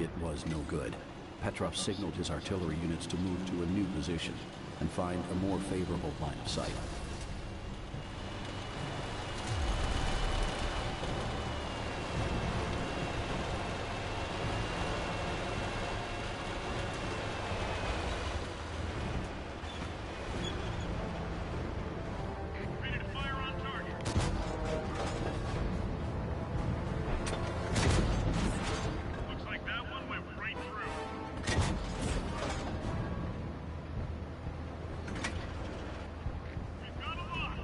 It was no good. Petrov signaled his artillery units to move to a new position and find a more favorable line of sight. Ready to fire on target. Looks like that one went right through. We've got a lot.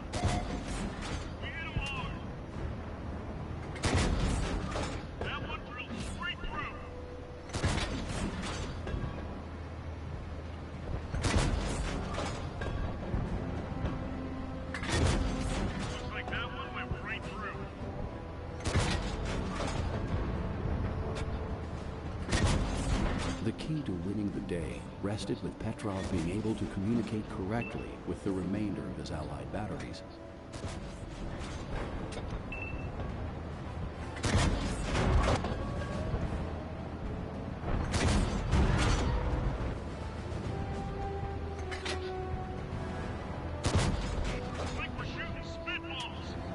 We hit 'em hard. That one drilled straight through. Looks like that one went right through. The key to winning the day rested with Petrov being able to communicate correctly with the remainder of his Allied batteries. Looks like we're shooting spitballs.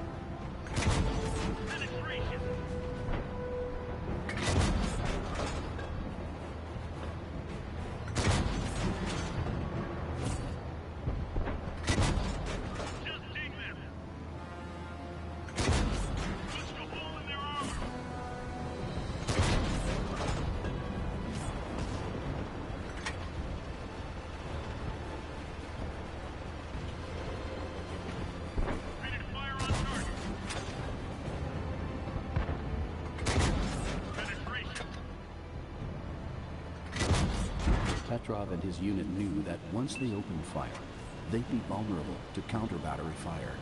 Petrov and his unit knew that once they opened fire, they'd be vulnerable to counter-battery fire.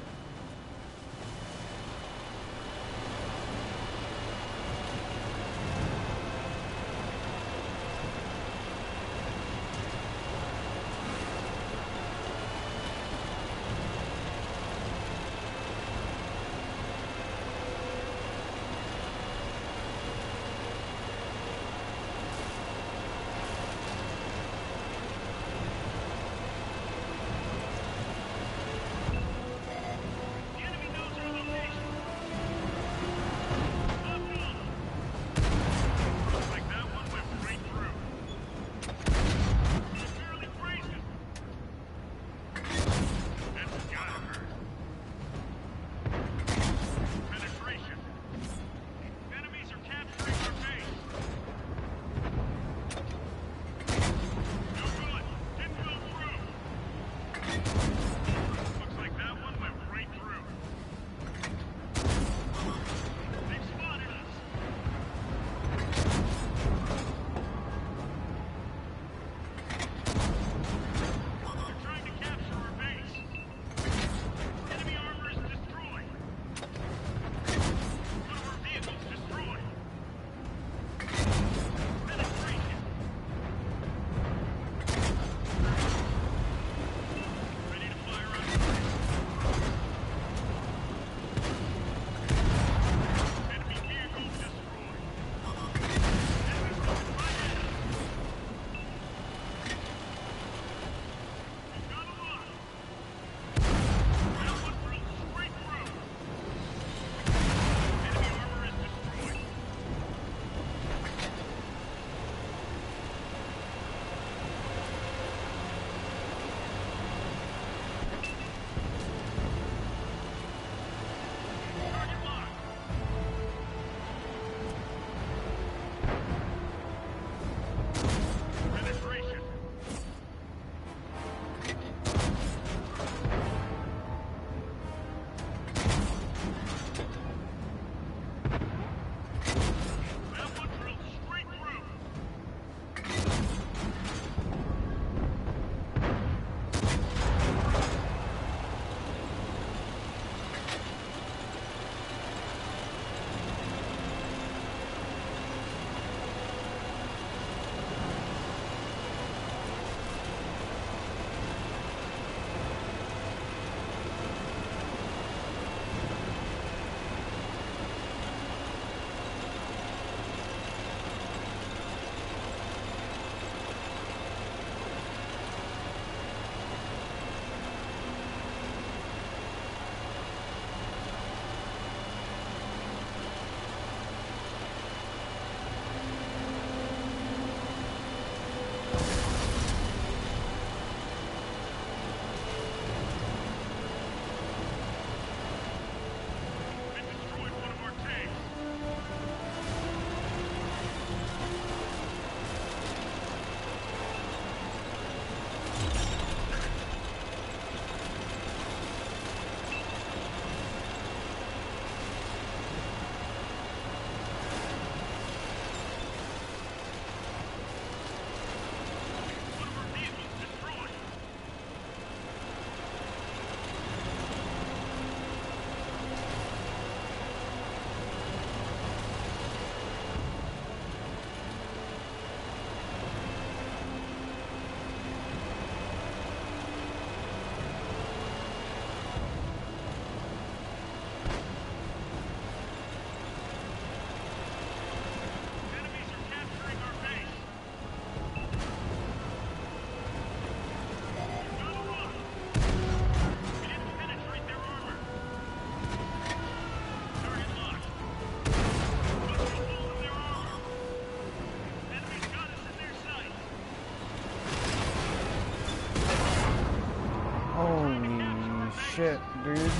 shit, dude.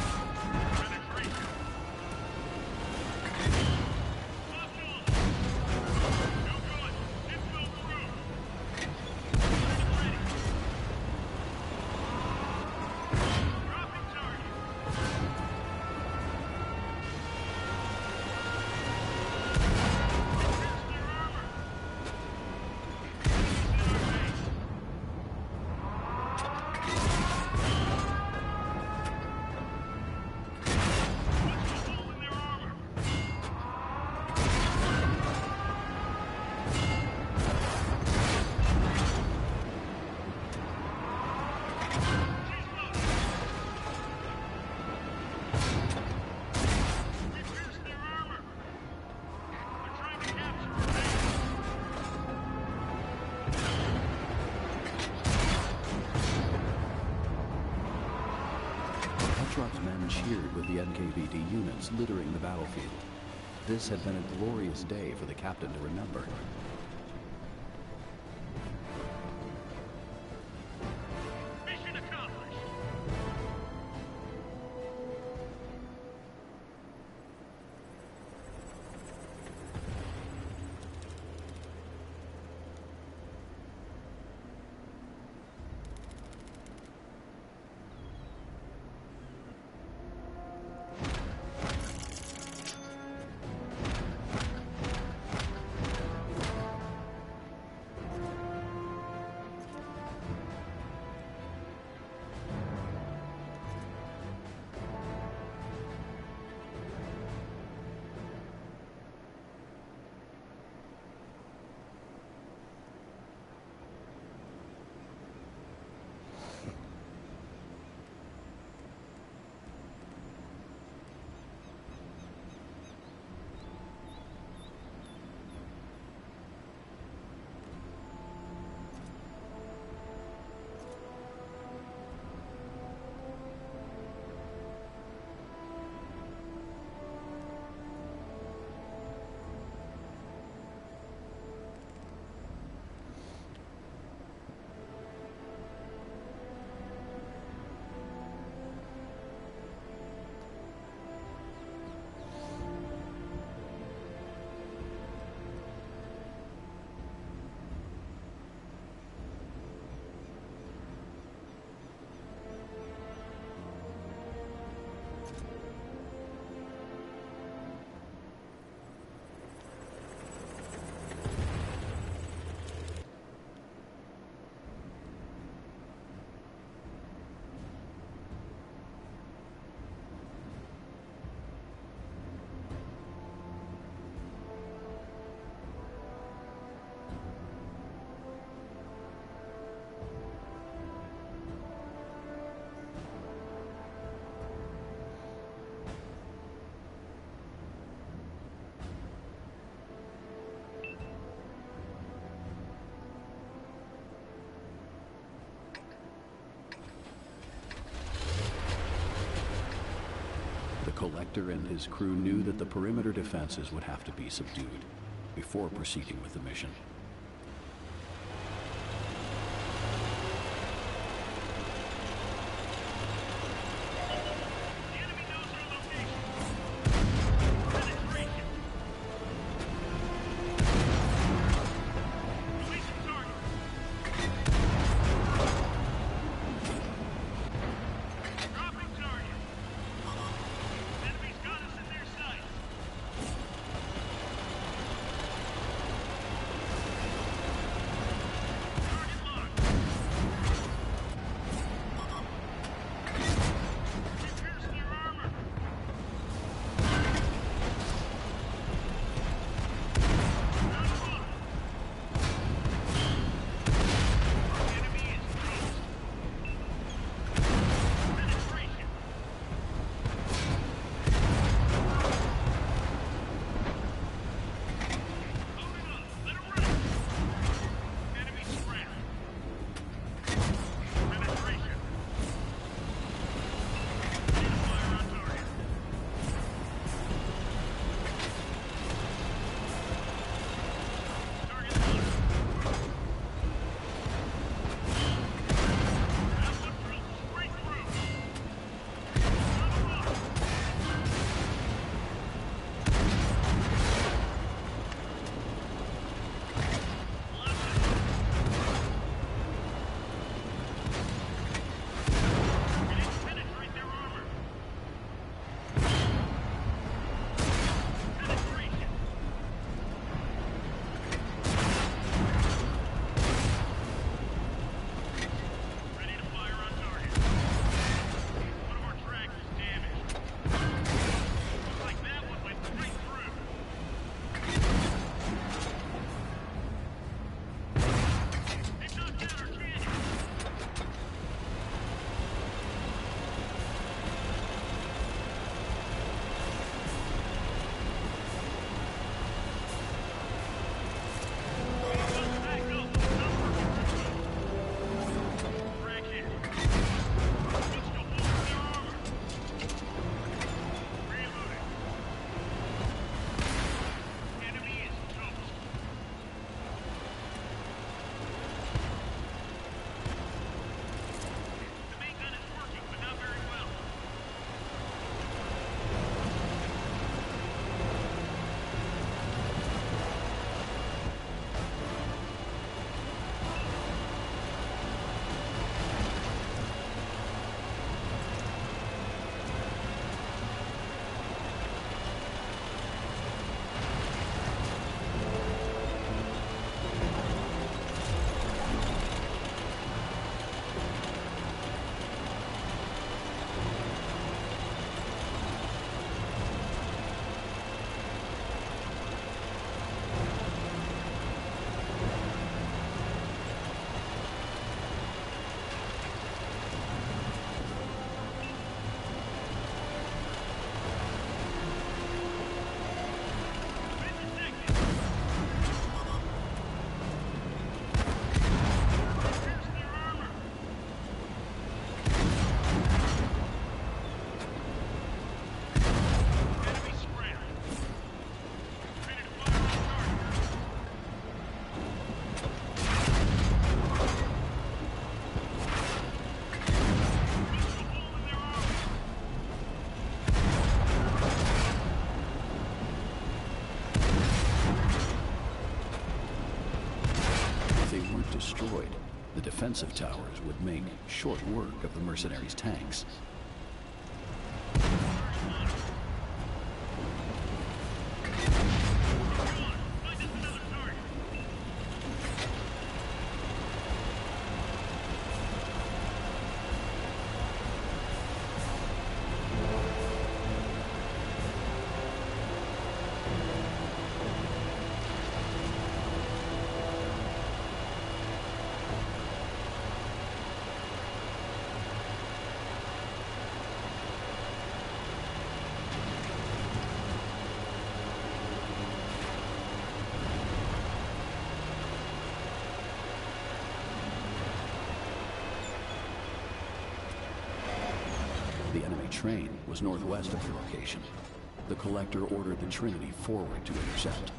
cheered with the NKVD units littering the battlefield. This had been a glorious day for the captain to remember. Mission accomplished. The Collector and his crew knew that the perimeter defenses would have to be subdued before proceeding with the mission. The enemy knows our location. Penetration. Releasing target. Dropping target. Enemy's got us in their sights. defensive towers would make short work of the mercenaries' tanks. The enemy train was northwest of the location. The Collector ordered the Trinity forward to intercept.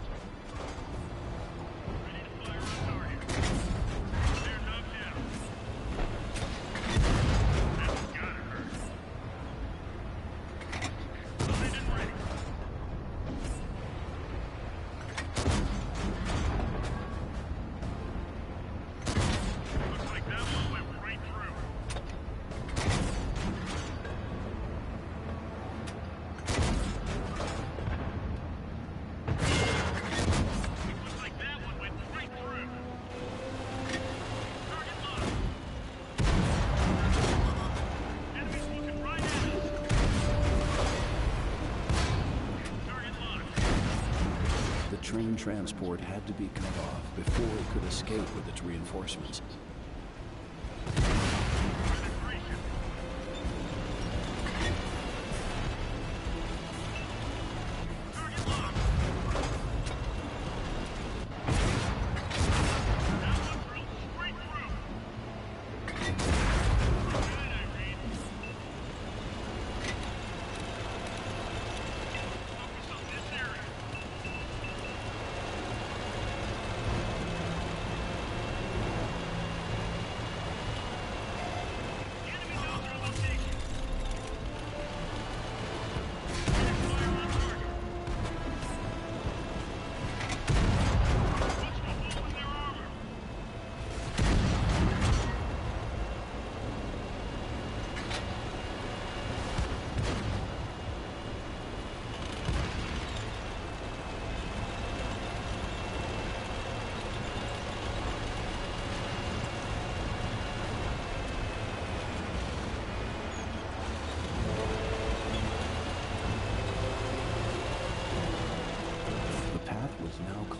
Train transport had to be cut off before it could escape with its reinforcements.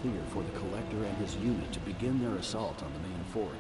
Clear for the Collector and his unit to begin their assault on the main fort.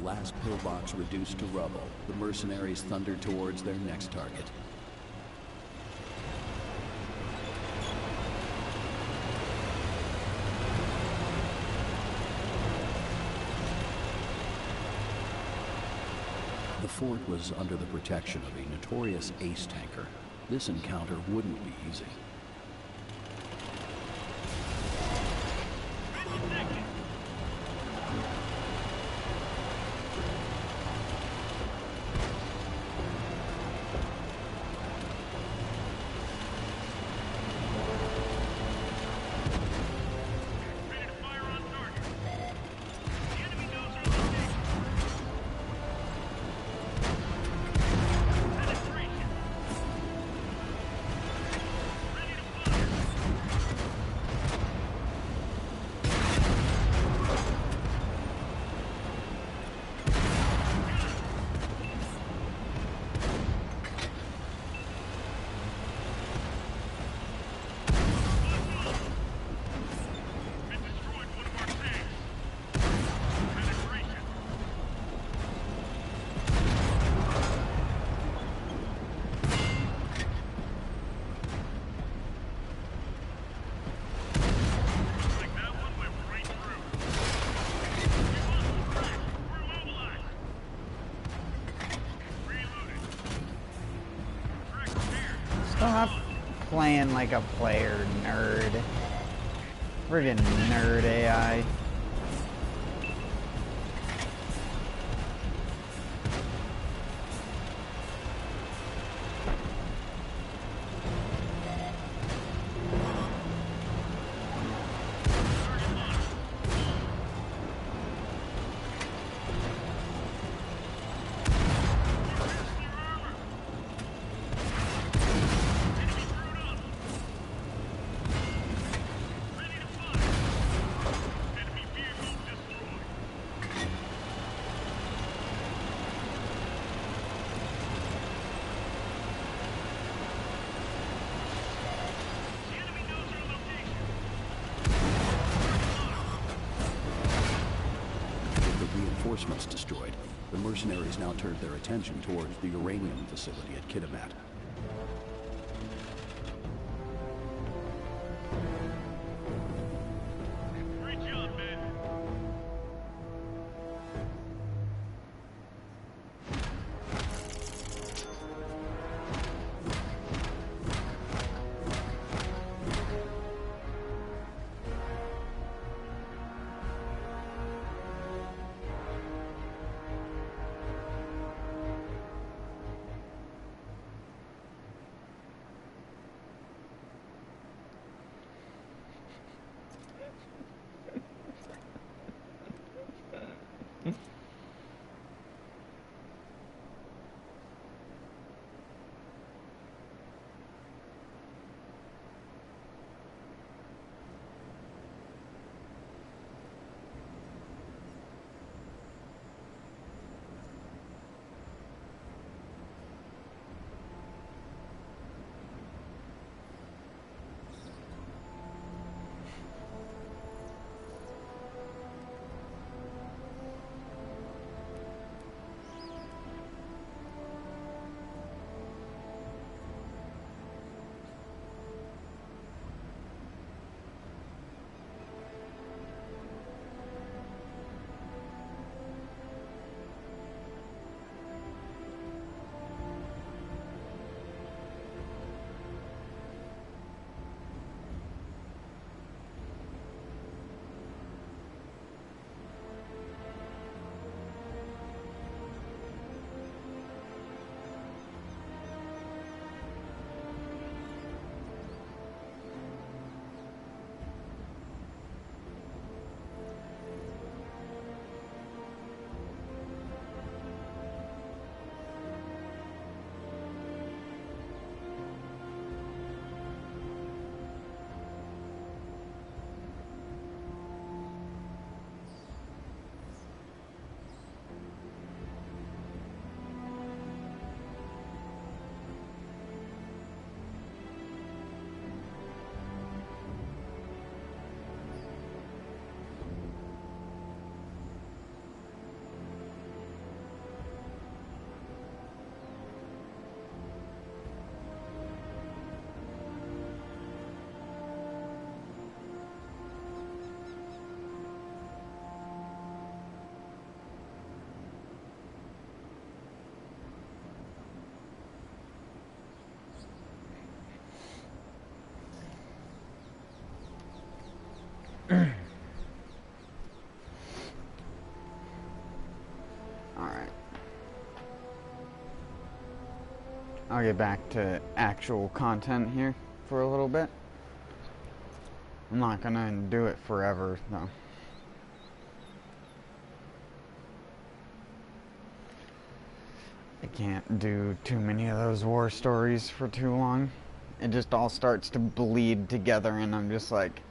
last pillbox reduced to rubble, the mercenaries thundered towards their next target. The fort was under the protection of a notorious ace tanker. This encounter wouldn't be easy. Stop playing like a player, nerd. Friggin' nerd AI. Reinforcements destroyed, the mercenaries now turned their attention towards the uranium facility at Kitimat. Great job, man. I'll get back to actual content here for a little bit. I'm not gonna do it forever, though. I can't do too many of those war stories for too long. It just all starts to bleed together, and I'm just like,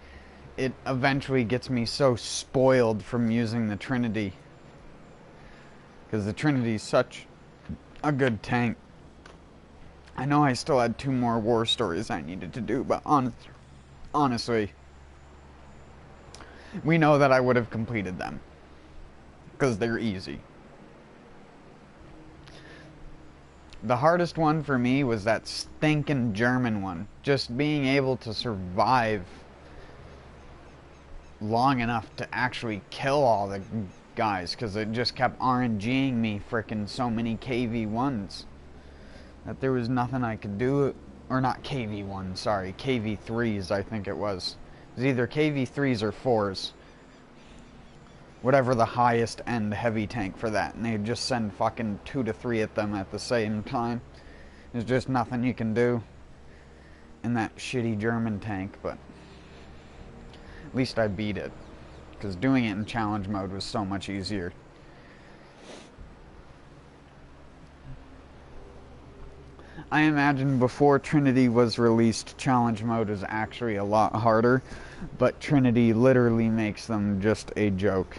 it eventually gets me so spoiled from using the Trinity. Because the Trinity's such a good tank. I know I still had 2 more war stories I needed to do, but honestly, we know that I would have completed them. Because they're easy. The hardest one for me was that stinking German one. Just being able to survive long enough to actually kill all the guys, because it just kept RNGing me frickin' so many KV1s that there was nothing I could do. Or not KV1, sorry, KV3s I think it was. It was either KV3s or 4s. Whatever the highest end heavy tank for that, and they'd just send fucking 2 to 3 at them at the same time. There's just nothing you can do in that shitty German tank, but at least I beat it, because doing it in challenge mode was so much easier. I imagine before Trinity was released, challenge mode was actually a lot harder, but Trinity literally makes them just a joke.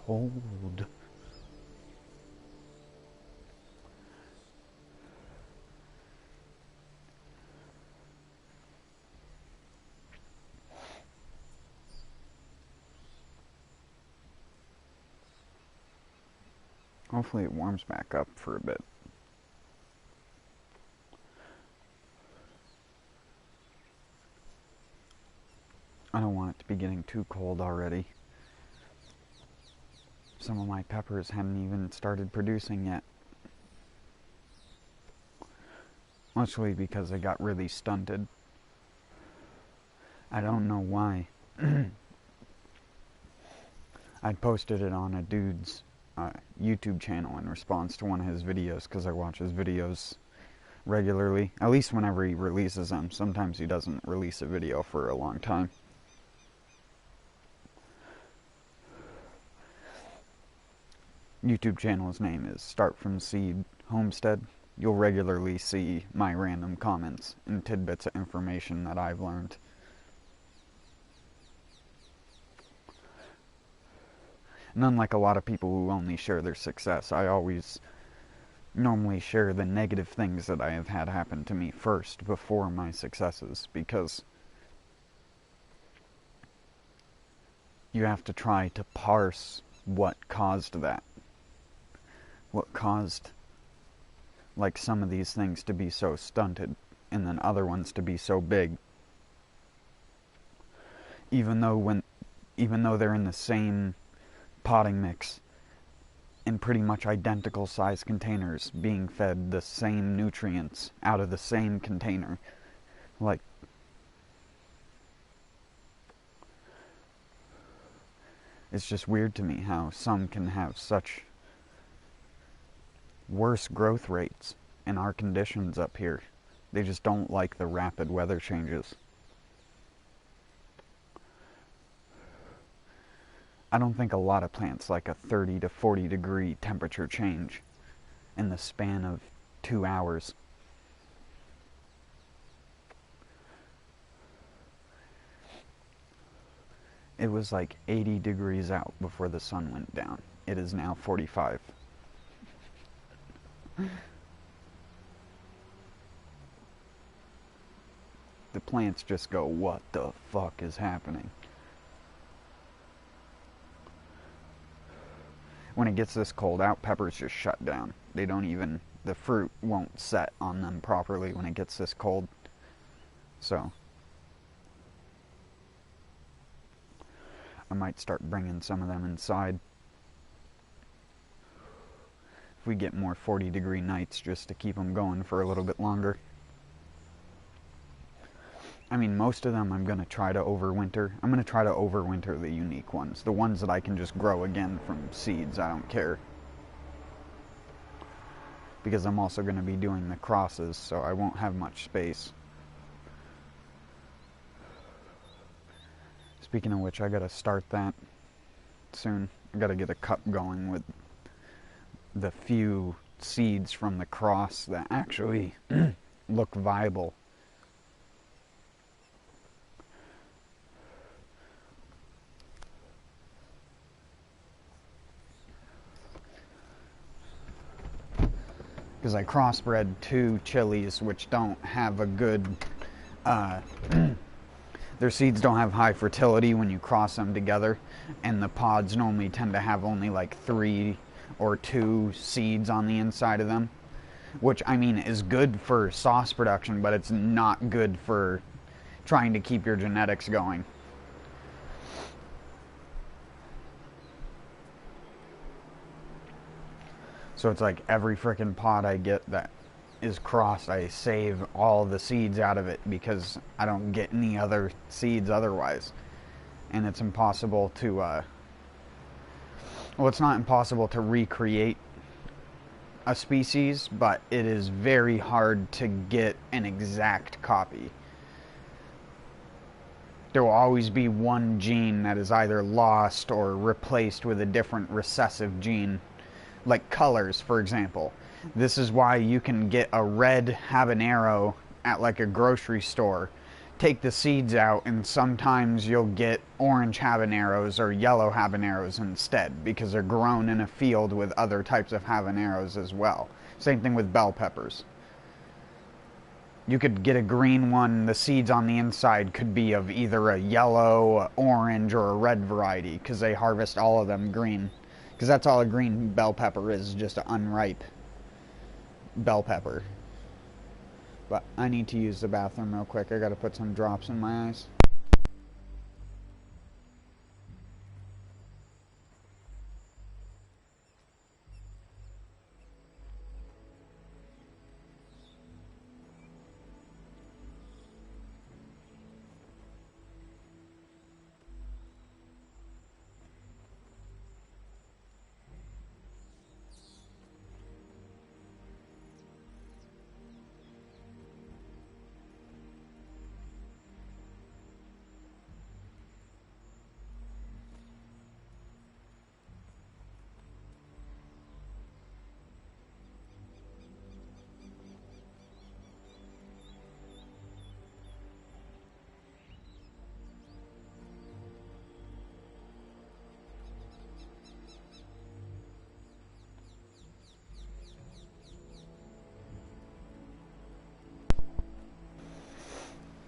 Cold. Hopefully it warms back up for a bit. I don't want it to be getting too cold already. Some of my peppers hadn't even started producing yet. Mostly because they got really stunted. I don't know why. I posted it on a dude's YouTube channel in response to one of his videos, because I watch his videos regularly. At least whenever he releases them. Sometimes he doesn't release a video for a long time. YouTube channel's name is Start From Seed Homestead. You'll regularly see my random comments and tidbits of information that I've learned. And unlike a lot of people who only share their success, I always normally share the negative things that I have had happen to me first before my successes, because you have to try to parse what caused that. What caused, like, some of these things to be so stunted, and then other ones to be so big. Even though they're in the same potting mix, in pretty much identical size containers, being fed the same nutrients out of the same container. Like, it's just weird to me how some can have such worse growth rates in our conditions up here. They just don't like the rapid weather changes. I don't think a lot of plants like a 30 to 40 degree temperature change in the span of 2 hours. It was like 80 degrees out before the sun went down. It is now 45. The plants just go, what the fuck is happening? when it gets this cold out, peppers just shut down. They don't even, the fruit won't set on them properly when it gets this cold. So I might start bringing some of them inside if we get more 40-degree nights, just to keep them going for a little bit longer. I mean, most of them I'm going to try to overwinter. I'm going to try to overwinter the unique ones. The ones that I can just grow again from seeds, I don't care. Because I'm also going to be doing the crosses, so I won't have much space. Speaking of which, I got to start that soon. I got to get a cup going with the few seeds from the cross that actually look viable. Because I crossbred 2 chilies which don't have a good, their seeds don't have high fertility when you cross them together, and the pods normally tend to have only like 3 or 2 seeds on the inside of them, which, I mean, is good for sauce production, but it's not good for trying to keep your genetics going. So it's like every frickin' pod I get that is crossed, I save all the seeds out of it because I don't get any other seeds otherwise. And it's impossible to, well, it's not impossible to recreate a species, but it is very hard to get an exact copy. There will always be one gene that is either lost or replaced with a different recessive gene. Like colors, for example. This is why you can get a red habanero at like a grocery store. Take the seeds out, and sometimes you'll get orange habaneros or yellow habaneros instead, because they're grown in a field with other types of habaneros as well. Same thing with bell peppers. You could get a green one, the seeds on the inside could be of either a yellow, orange, or a red variety, because they harvest all of them green. Because that's all a green bell pepper is, just an unripe bell pepper. But I need to use the bathroom real quick. I gotta put some drops in my eyes.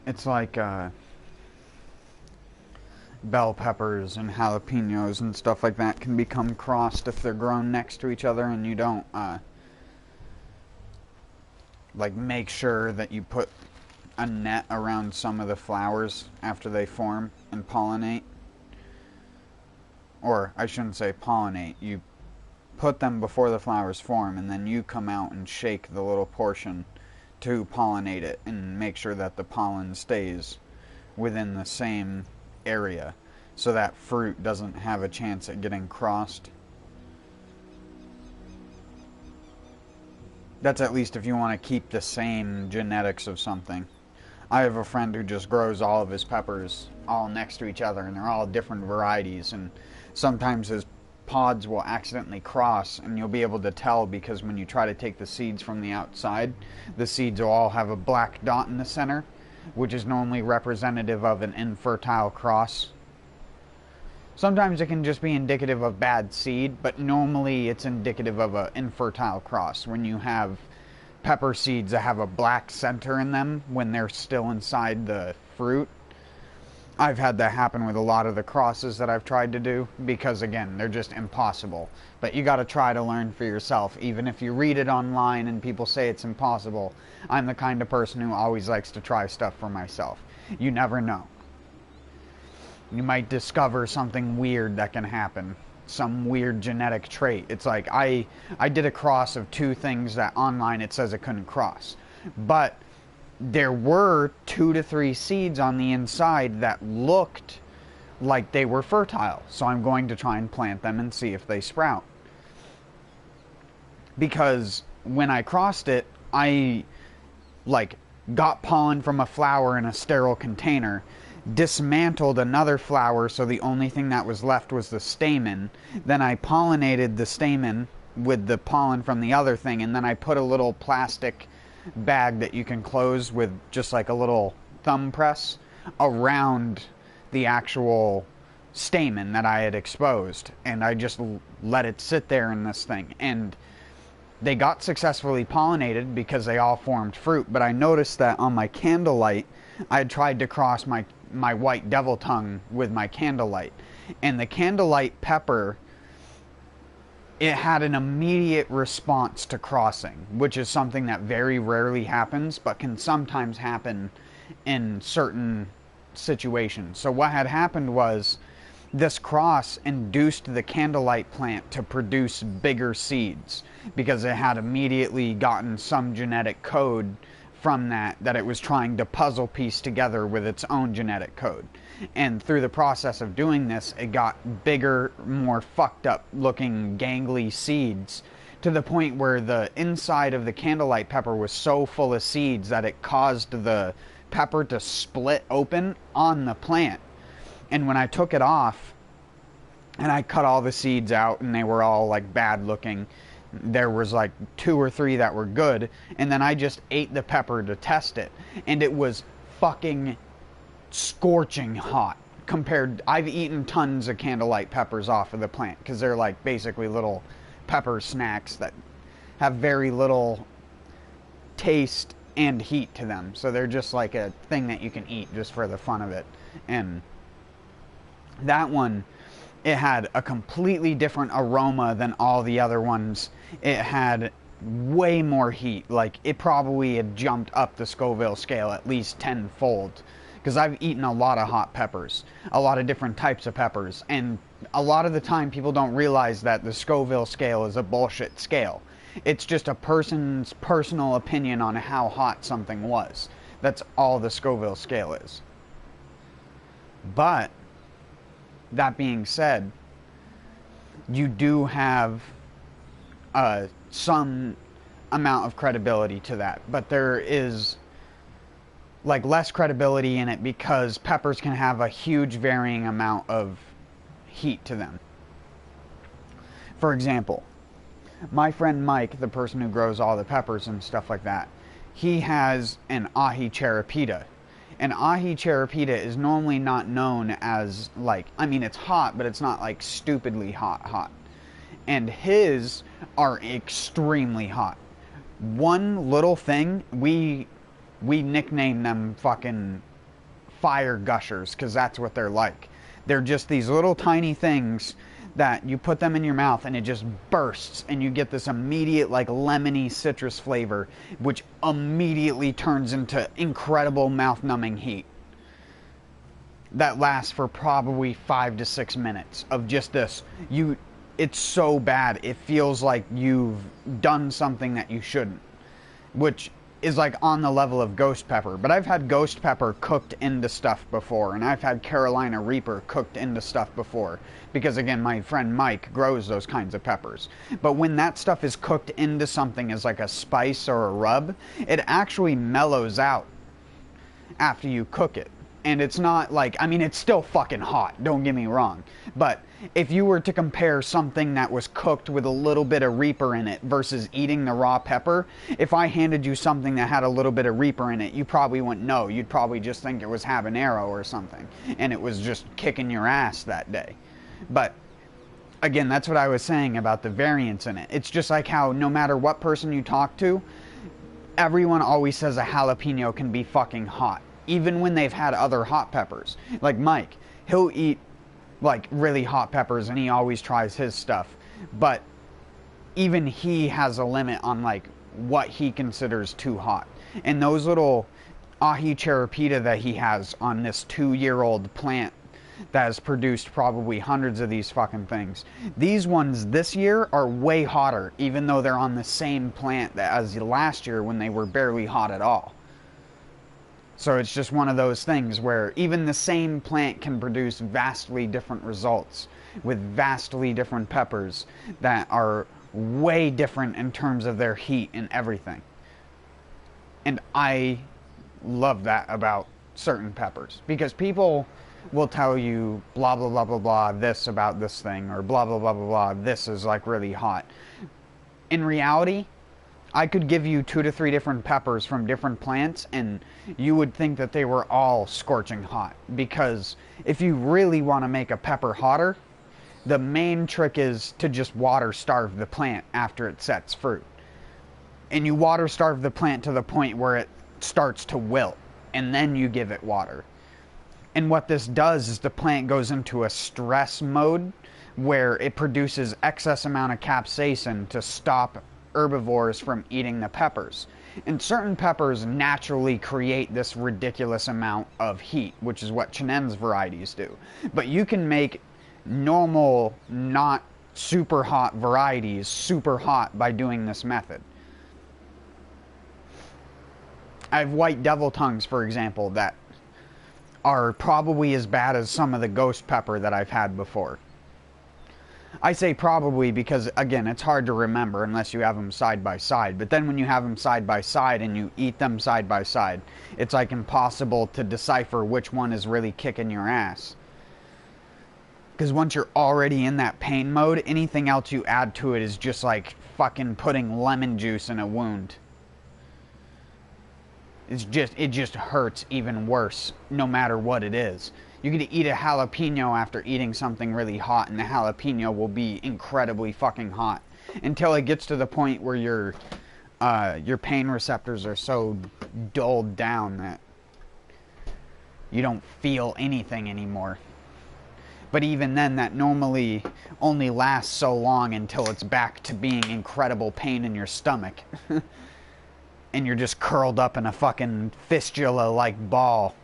It's like bell peppers and jalapenos and stuff like that can become crossed if they're grown next to each other and you don't like make sure that you put a net around some of the flowers after they form and pollinate. Or I shouldn't say pollinate, you put them before the flowers form, and then you come out and shake the little portion to pollinate it and make sure that the pollen stays within the same area so that fruit doesn't have a chance at getting crossed. That's at least if you want to keep the same genetics of something. I have a friend who just grows all of his peppers all next to each other, and they're all different varieties, and sometimes his pods will accidentally cross, and you'll be able to tell because when you try to take the seeds from the outside, the seeds will all have a black dot in the center, which is normally representative of an infertile cross. Sometimes it can just be indicative of bad seed, but normally it's indicative of an infertile cross. When you have pepper seeds that have a black center in them when they're still inside the fruit, I've had that happen with a lot of the crosses that I've tried to do, because again, they're just impossible. But you gotta try to learn for yourself, even if you read it online and people say it's impossible. I'm the kind of person who always likes to try stuff for myself. You never know. You might discover something weird that can happen. Some weird genetic trait. It's like, I did a cross of two things that online it says it couldn't cross. But there were 2 to 3 seeds on the inside that looked like they were fertile. So I'm going to try and plant them and see if they sprout. Because when I crossed it, I got pollen from a flower in a sterile container, dismantled another flower so the only thing that was left was the stamen. Then I pollinated the stamen with the pollen from the other thing, and then I put a little plastic bag that you can close with just like a little thumb press around the actual stamen that I had exposed, and I just let it sit there in this thing, and they got successfully pollinated because they all formed fruit. But I noticed that on my candlelight, I had tried to cross my white devil tongue with my candlelight, and the candlelight pepper, it had an immediate response to crossing, which is something that very rarely happens, but can sometimes happen in certain situations. So what had happened was, this cross induced the candlelight plant to produce bigger seeds, because it had immediately gotten some genetic code from that it was trying to puzzle piece together with its own genetic code. And through the process of doing this, it got bigger, more fucked up looking gangly seeds, to the point where the inside of the candlelight pepper was so full of seeds that it caused the pepper to split open on the plant. And when I took it off and I cut all the seeds out and they were all like bad looking, there was like 2 or 3 that were good, and then I just ate the pepper to test it, and it was fucking scorching hot. I've eaten tons of candlelight peppers off of the plant, because they're like basically little pepper snacks that have very little taste and heat to them, so they're just like a thing that you can eat just for the fun of it. And that one, it had a completely different aroma than all the other ones. It had way more heat. Like, it probably had jumped up the Scoville scale at least 10-fold. Because I've eaten a lot of hot peppers, a lot of different types of peppers, and a lot of the time people don't realize that the Scoville scale is a bullshit scale. It's just a person's personal opinion on how hot something was. That's all the Scoville scale is. But that being said, you do have some amount of credibility to that, but there is like less credibility in it because peppers can have a huge varying amount of heat to them. For example, my friend Mike, the person who grows all the peppers and stuff like that, he has an ahi cheripita. And ahi cheripita is normally not known as, like, I mean, it's hot, but it's not like stupidly hot. And his are extremely hot. One little thing, we nickname them fucking fire gushers, because that's what they're like. They're just these little tiny things that you put them in your mouth and it just bursts, and you get this immediate like lemony citrus flavor, which immediately turns into incredible mouth-numbing heat that lasts for probably 5 to 6 minutes of just this. It's so bad, it feels like you've done something that you shouldn't, which is like on the level of ghost pepper. But I've had ghost pepper cooked into stuff before, and I've had Carolina Reaper cooked into stuff before, because again, my friend Mike grows those kinds of peppers. But when that stuff is cooked into something as like a spice or a rub, it actually mellows out after you cook it. And it's not like, I mean, it's still fucking hot, don't get me wrong, but if you were to compare something that was cooked with a little bit of Reaper in it versus eating the raw pepper, if I handed you something that had a little bit of Reaper in it, you probably wouldn't know. You'd probably just think it was habanero or something, and it was just kicking your ass that day. But again, that's what I was saying about the variance in it. It's just like how no matter what person you talk to, everyone always says a jalapeno can be fucking hot. even when they've had other hot peppers. Like Mike, he'll eat like really hot peppers and he always tries his stuff. But even he has a limit on like what he considers too hot. And those little ahi cherapita that he has on this 2-year-old plant that has produced probably hundreds of these fucking things. These ones this year are way hotter, even though they're on the same plant as last year when they were barely hot at all. So it's just one of those things where even the same plant can produce vastly different results with vastly different peppers that are way different in terms of their heat and everything. And I love that about certain peppers, because people will tell you blah blah blah blah blah this about this thing, or blah blah blah blah blah this is like really hot. In reality, I could give you 2 to 3 different peppers from different plants and you would think that they were all scorching hot. Because if you really want to make a pepper hotter, the main trick is to just water starve the plant after it sets fruit. And you water starve the plant to the point where it starts to wilt, and then you give it water. And what this does is the plant goes into a stress mode where it produces excess amount of capsaicin to stop herbivores from eating the peppers. And certain peppers naturally create this ridiculous amount of heat, which is what Chinen's varieties do. But you can make normal, not super hot varieties super hot by doing this method. I have white devil tongues, for example, that are probably as bad as some of the ghost pepper that I've had before. I say probably because, again, it's hard to remember unless you have them side by side. But then when you have them side by side and you eat them side by side, it's like impossible to decipher which one is really kicking your ass. Because once you're already in that pain mode, anything else you add to it is just like fucking putting lemon juice in a wound. It just hurts even worse, no matter what it is. You can eat a jalapeno after eating something really hot, and the jalapeno will be incredibly fucking hot until it gets to the point where your pain receptors are so dulled down that you don't feel anything anymore. But even then, that normally only lasts so long until it's back to being incredible pain in your stomach. And you're just curled up in a fucking fistula-like ball.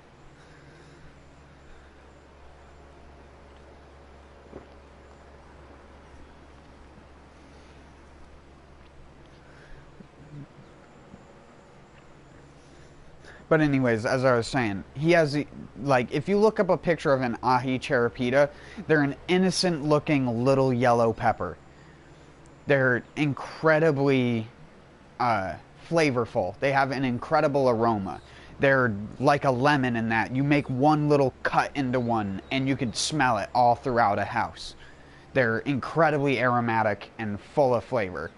But anyways, as I was saying, he has, like, if you look up a picture of an ahi cherapita, they're an innocent-looking little yellow pepper. They're incredibly flavorful. They have an incredible aroma. They're like a lemon in that you make one little cut into one and you can smell it all throughout a house. They're incredibly aromatic and full of flavor.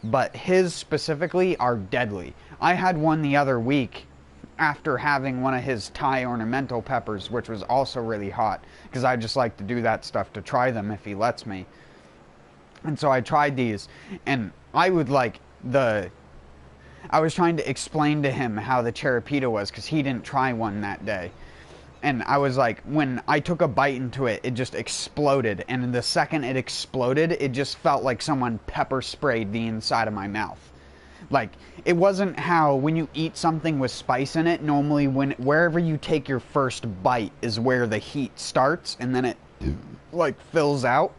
But his specifically are deadly. I had one the other week after having one of his Thai ornamental peppers, which was also really hot, because I just like to do that stuff to try them if he lets me. And so I tried these, and I was trying to explain to him how the cherapita was, because he didn't try one that day. And I was like, when I took a bite into it, it just exploded. And the second it exploded, it just felt like someone pepper sprayed the inside of my mouth. Like, it wasn't how when you eat something with spice in it, normally wherever you take your first bite is where the heat starts, and then it like fills out.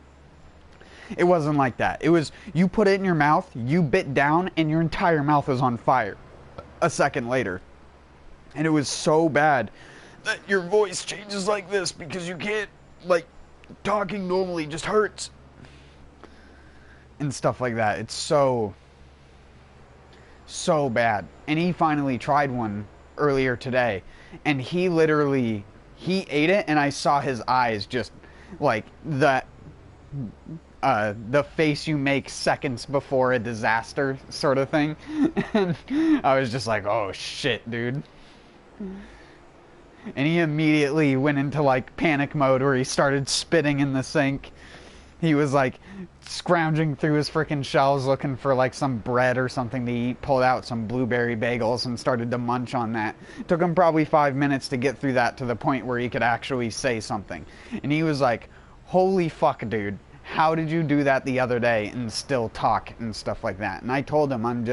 It wasn't like that. It was, you put it in your mouth, you bit down, and your entire mouth was on fire a second later. And it was so bad that your voice changes like this because you can't, like, talking normally just hurts. And stuff like that. It's so bad. And he finally tried one earlier today. And he ate it, and I saw his eyes just, like, the face you make seconds before a disaster sort of thing. And I was just like, oh shit, dude. And he immediately went into like panic mode where he started spitting in the sink. He was like scrounging through his freaking shelves looking for like some bread or something to eat, pulled out some blueberry bagels and started to munch on that. Took him probably 5 minutes to get through that to the point where he could actually say something. And he was like, holy fuck, dude, how did you do that the other day and still talk and stuff like that? And I told him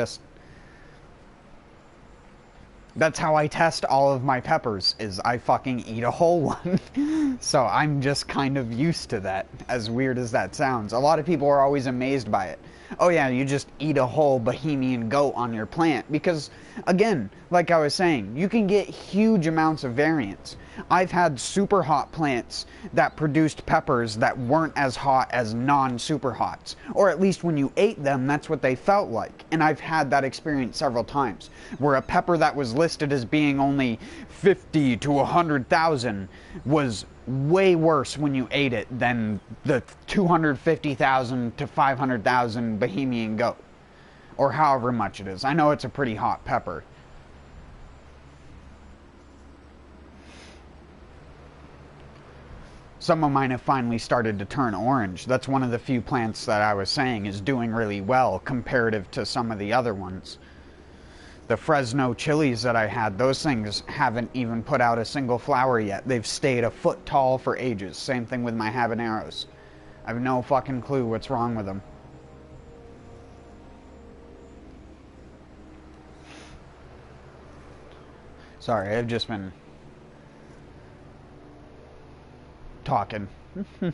that's how I test all of my peppers, is I fucking eat a whole one. So I'm just kind of used to that, as weird as that sounds. A lot of people are always amazed by it. Oh yeah, you just eat a whole Bohemian goat on your plant. Because, again, like I was saying, you can get huge amounts of variance. I've had super hot plants that produced peppers that weren't as hot as non-super hots. Or at least when you ate them, that's what they felt like. And I've had that experience several times, where a pepper that was listed as being only 50 to 100,000 was way worse when you ate it than the 250,000 to 500,000 Bohemian goat. Or however much it is. I know it's a pretty hot pepper. Some of mine have finally started to turn orange. That's one of the few plants that I was saying is doing really well comparative to some of the other ones. The Fresno chilies that I had, those things haven't even put out a single flower yet. They've stayed a foot tall for ages. Same thing with my habaneros. I have no fucking clue what's wrong with them. Sorry, I've just been talking. We've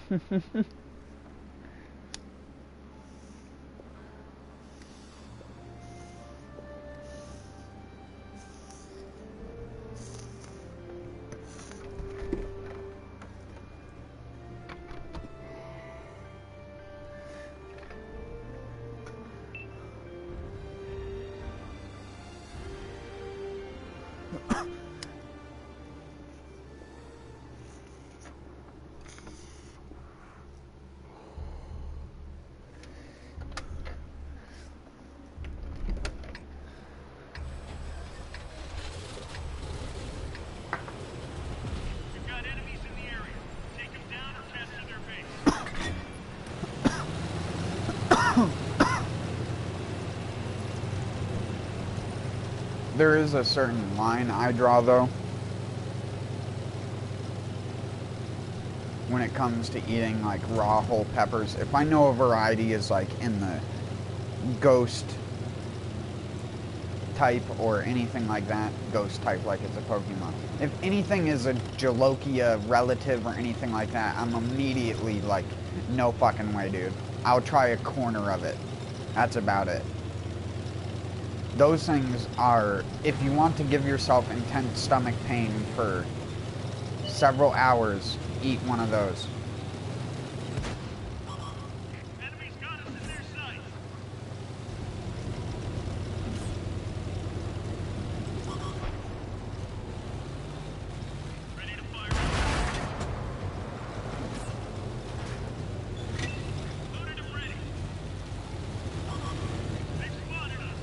got enemies in the area. Take them down or capture their base. There is a certain line I draw, though, when it comes to eating like raw whole peppers. If I know a variety is like in the ghost type or anything like that, ghost type like it's a Pokemon. If anything is a Jalokia relative or anything like that, I'm immediately like, no fucking way, dude. I'll try a corner of it. That's about it. Those things are, if you want to give yourself intense stomach pain for several hours, eat one of those. Enemies got us in their sight. Ready to fire. Loaded and ready. They've spotted us.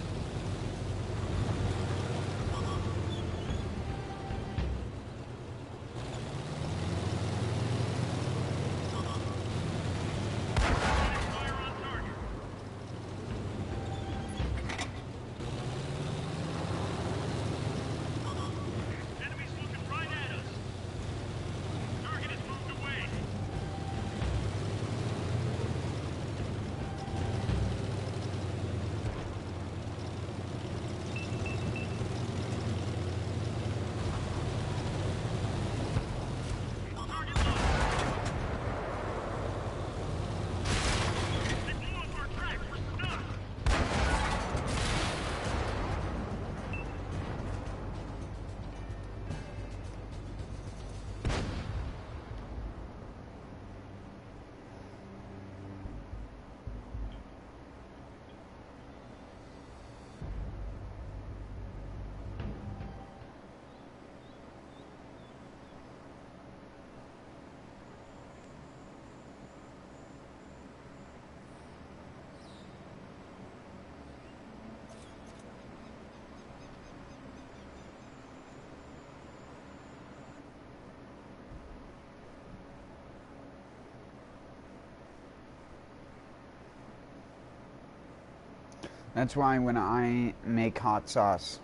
That's why when I make hot sauce,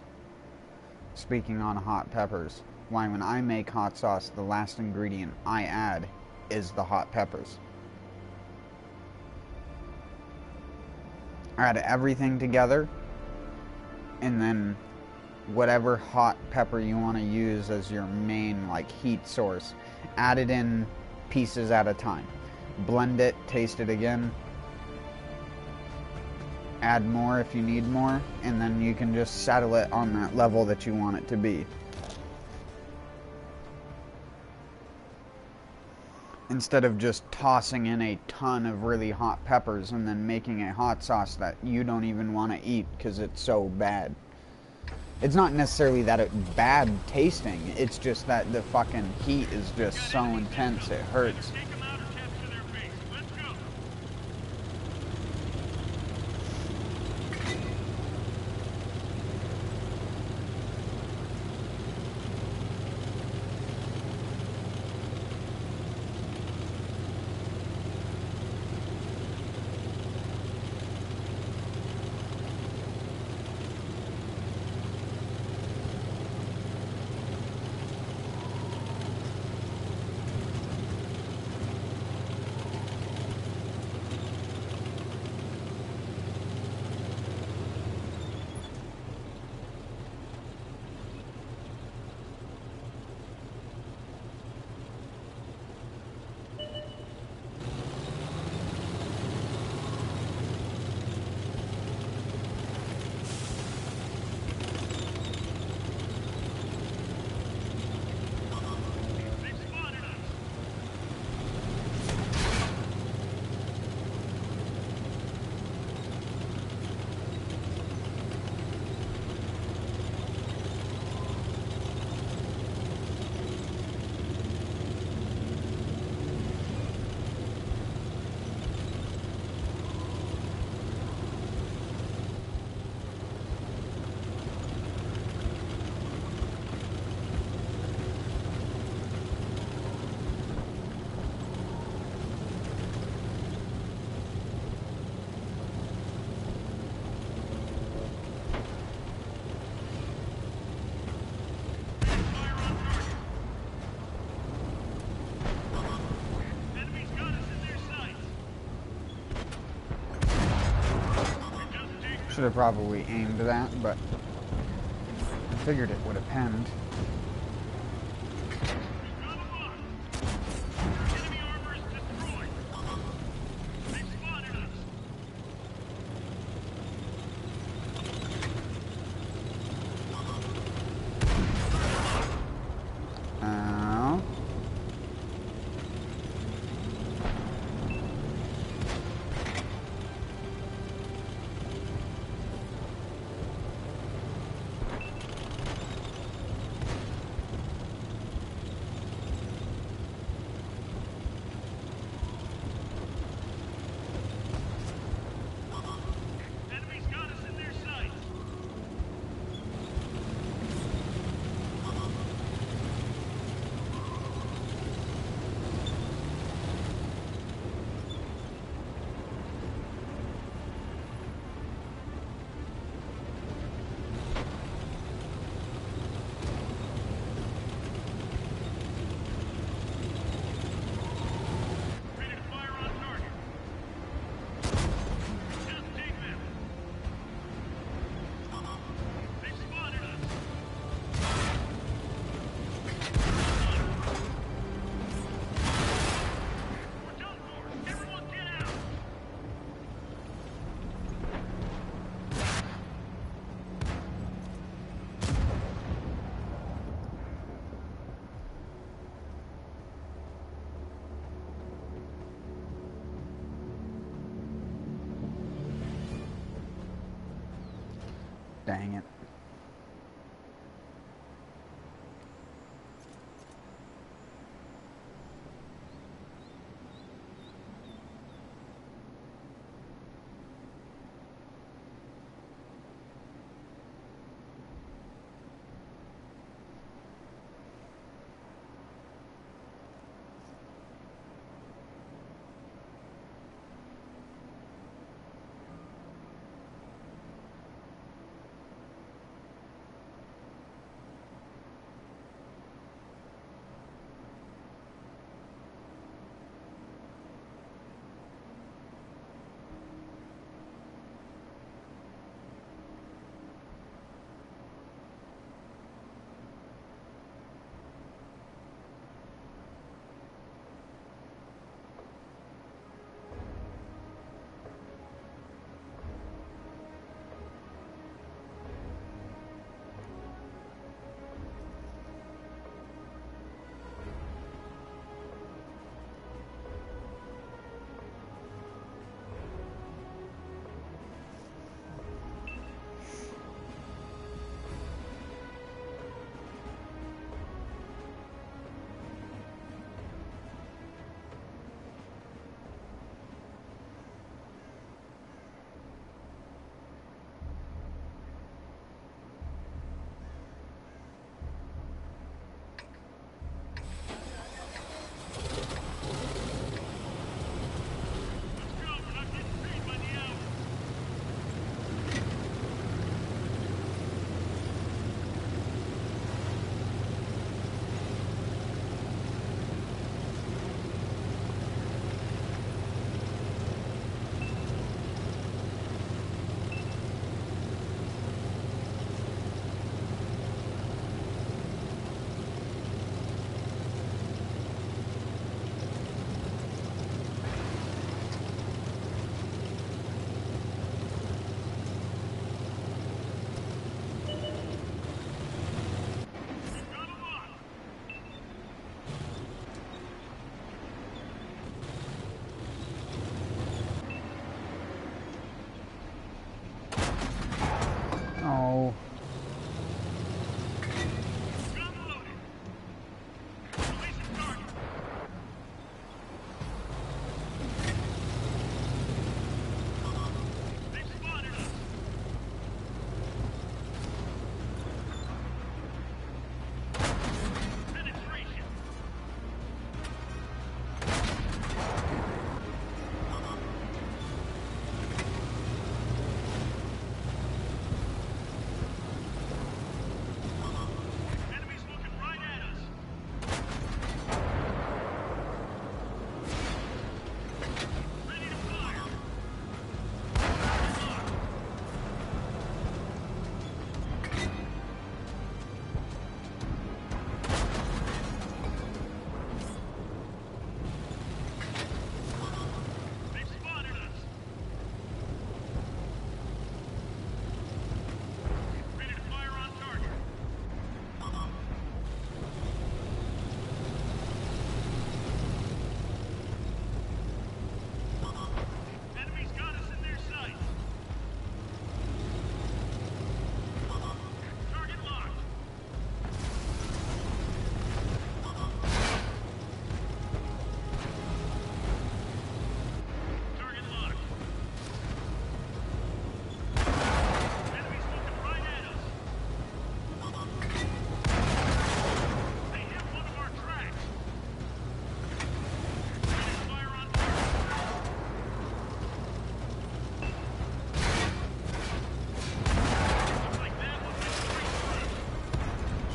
speaking on hot peppers, why when I make hot sauce, the last ingredient I add is the hot peppers. I add everything together, and then whatever hot pepper you want to use as your main like heat source, add it in pieces at a time. Blend it, taste it again, add more if you need more, and then you can just settle it on that level that you want it to be. Instead of just tossing in a ton of really hot peppers and then making a hot sauce that you don't even want to eat because it's so bad. It's not necessarily that it's bad tasting, it's just that the fucking heat is just so intense it hurts. Take them out or capture their base. Let's go. They spotted us. Fire on target. Enemies got us in their sights. We just take Should have probably aimed that, but I figured it would have penned. got them on. Enemy armor is destroyed. They spotted us. Oh. Enemies got us in their sights. Ready to fire on target. Just take them. They spotted us. We're done for. Everyone get out. Dang it.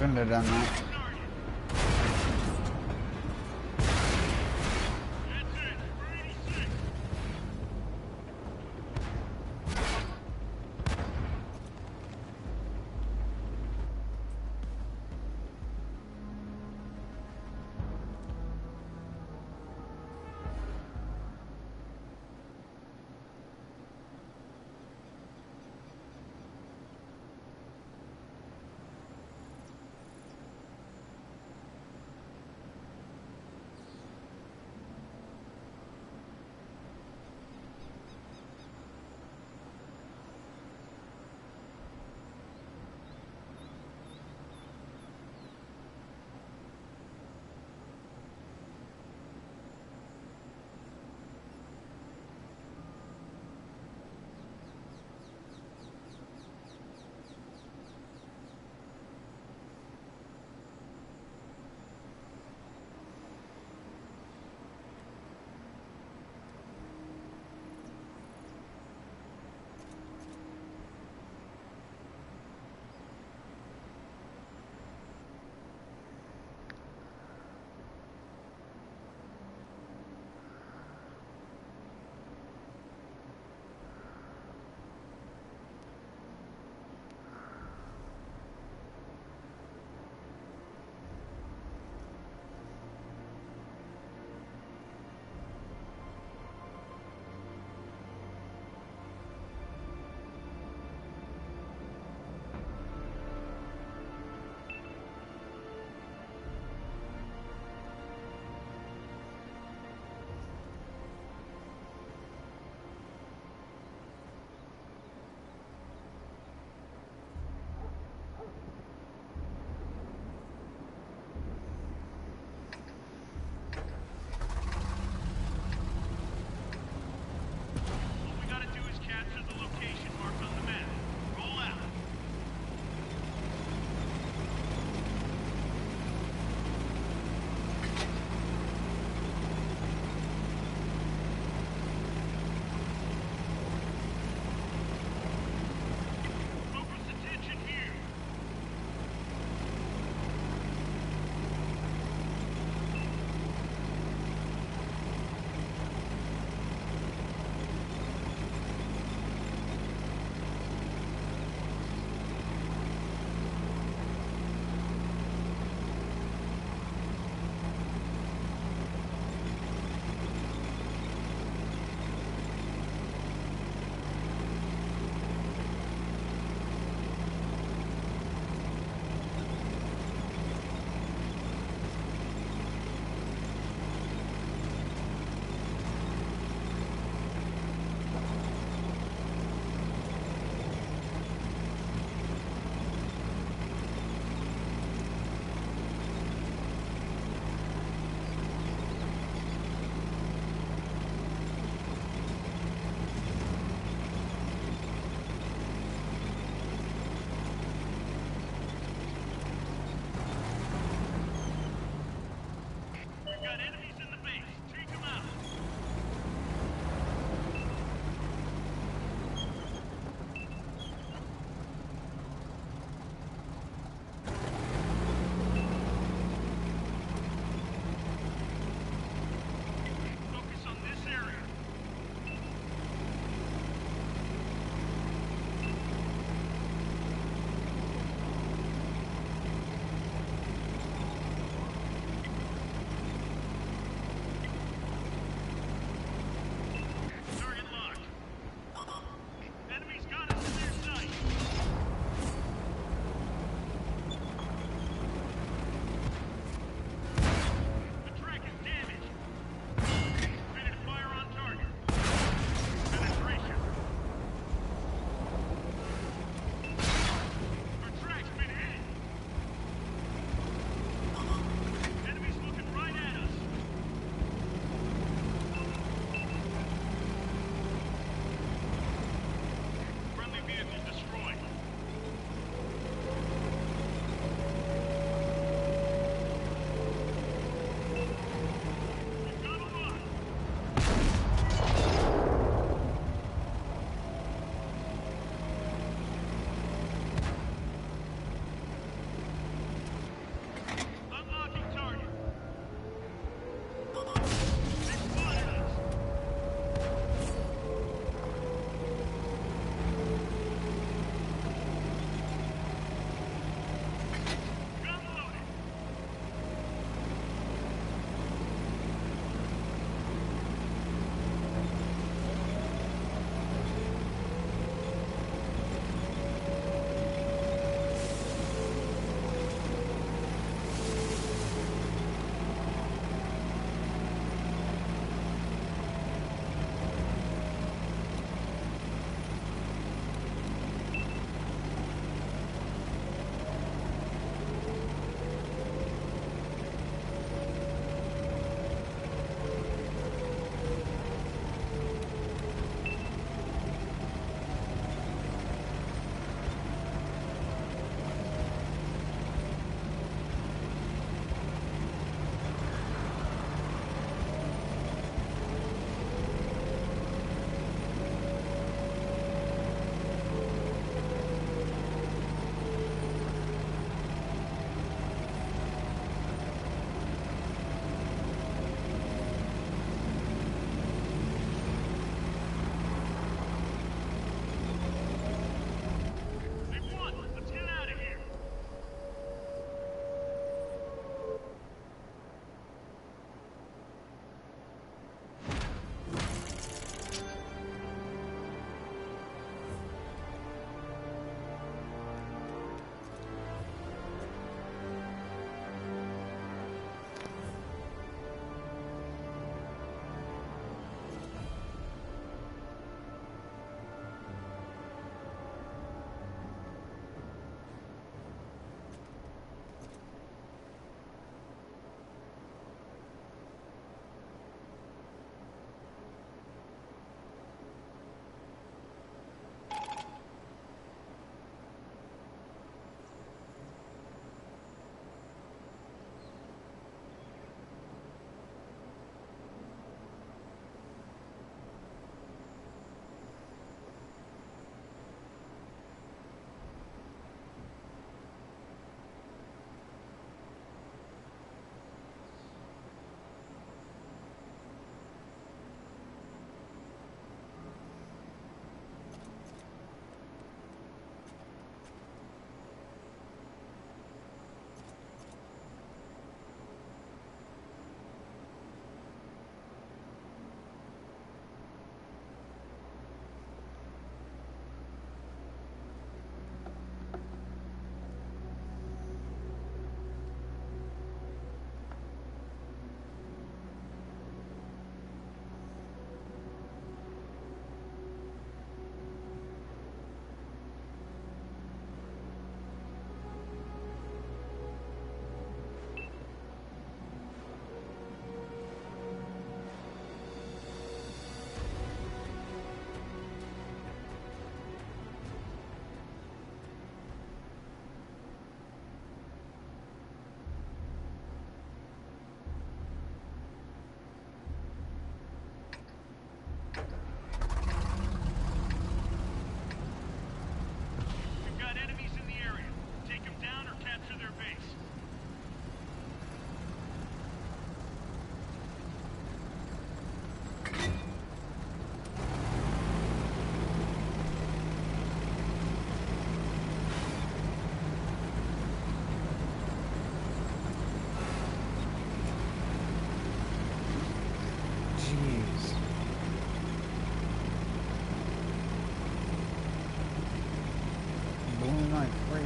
Shouldn't have done that.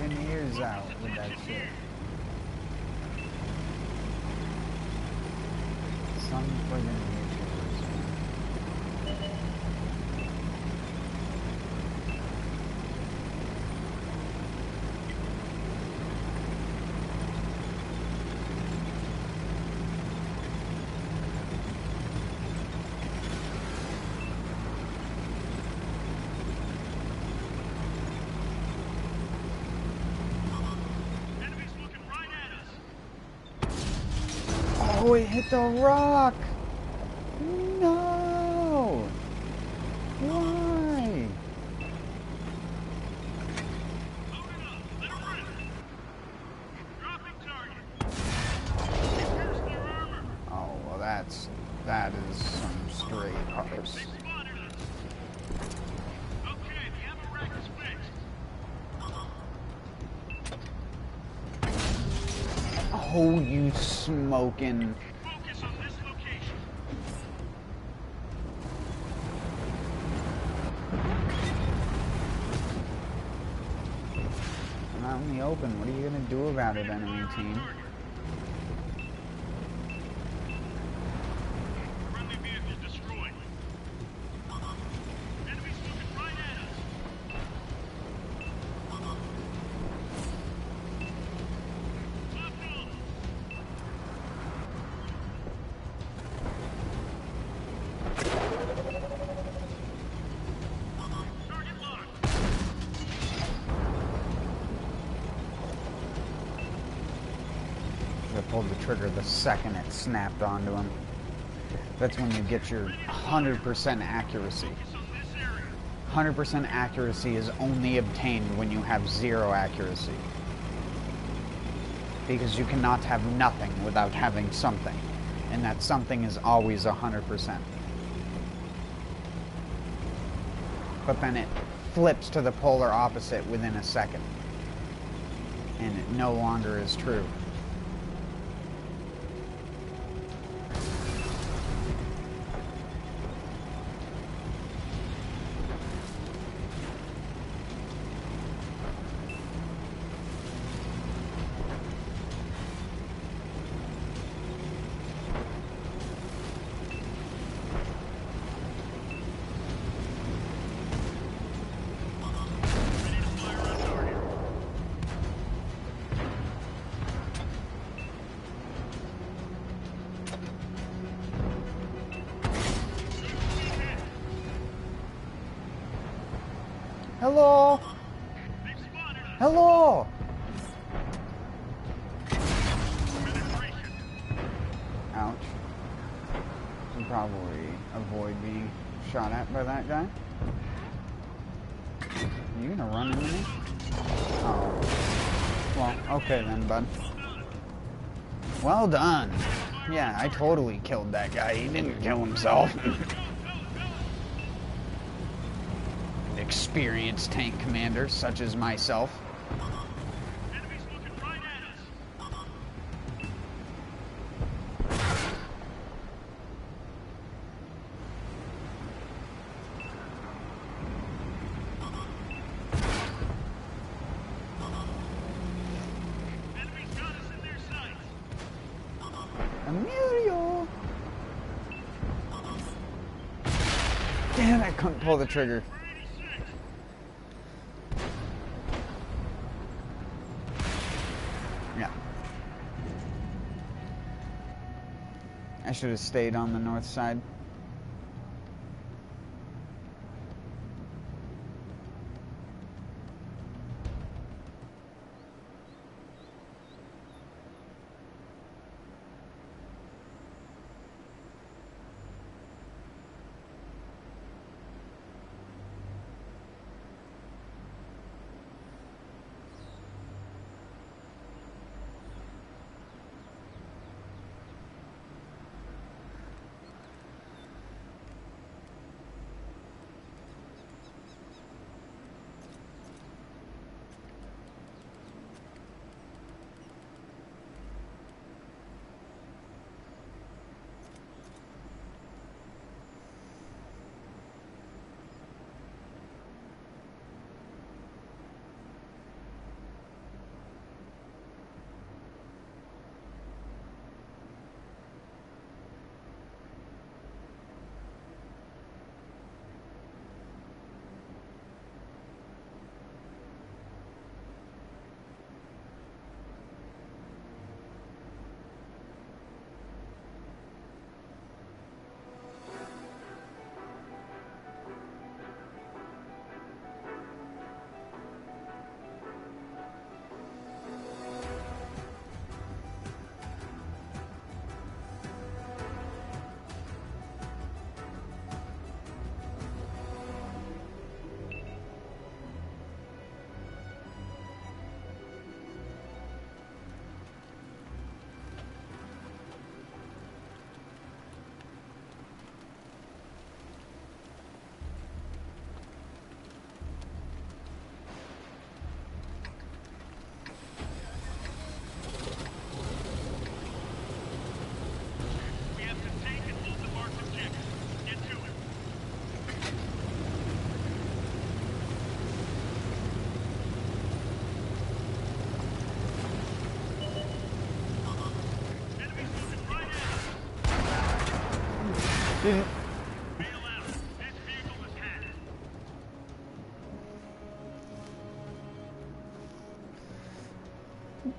friggin' ears out with that shit. Some friggin' YouTubers, man. Enemies looking right at us. Oh, it hit the rock! No! Why? Loading up. Let her rip. Dropping target. Pierce their armor. Oh, well that is some straight parse. They spotted us. Okay, the ammo rack is fixed. Oh, you smoking. Focus on this location. I'm out in the open. What are you gonna do about it, enemy team? Friendly vehicle destroyed. Enemies looking right at us. Top off. Target locked. I pulled the trigger the second it snapped onto him. That's when you get your 100% accuracy. Focus on this area. 100% accuracy is only obtained when you have 0 accuracy. Because you cannot have nothing without having something. And that something is always 100%. But then it flips to the polar opposite within a second. And it no longer is true. Ready to fire on target. Hello? They've spotted us. Hello? Penetration. Ouch. Should probably avoid being shot at by that guy. Are you gonna run into me? Oh. Well, okay then, bud. Well done. Yeah, I totally killed that guy. He didn't kill himself. Experienced tank commander such as myself. Enemies looking right at us. Enemies got us in their sights. Emilio! Damn, I couldn't pull the trigger. For 86. Yeah. I should have stayed on the north side.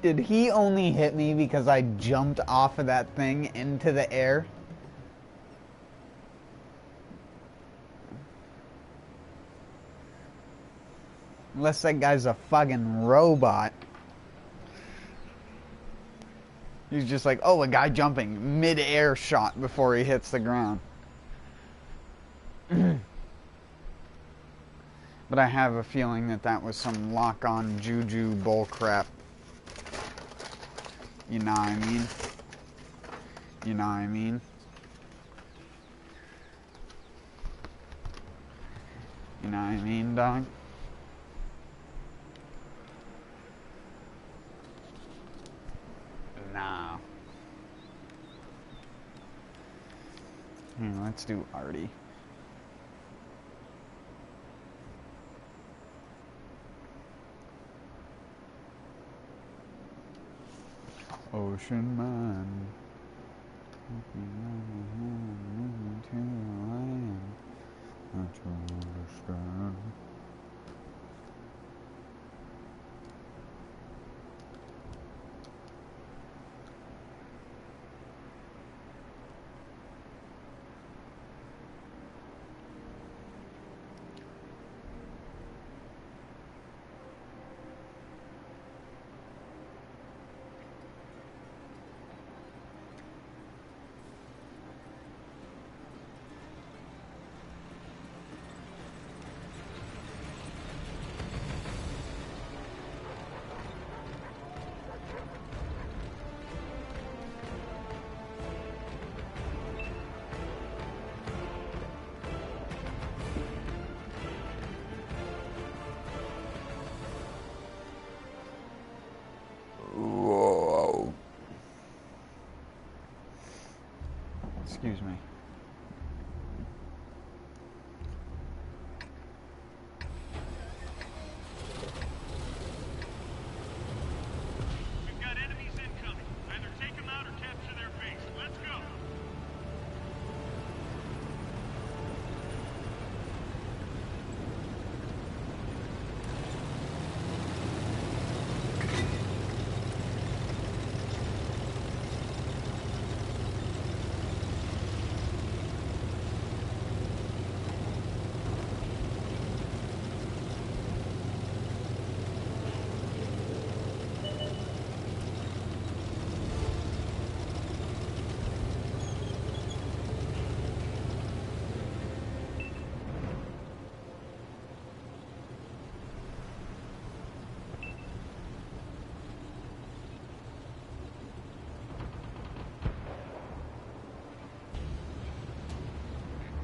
Did he only hit me because I jumped off of that thing into the air? Unless that guy's a fucking robot. He's just like, oh, a guy jumping mid-air shot before he hits the ground. But I have a feeling that that was some lock-on juju bullcrap. You know what I mean? You know what I mean? You know what I mean, dog? Nah. Let's do Artie. Ocean man, moving to land, not to understand. Excuse me. We've got enemies incoming. Either take them out or capture their base. Let's go.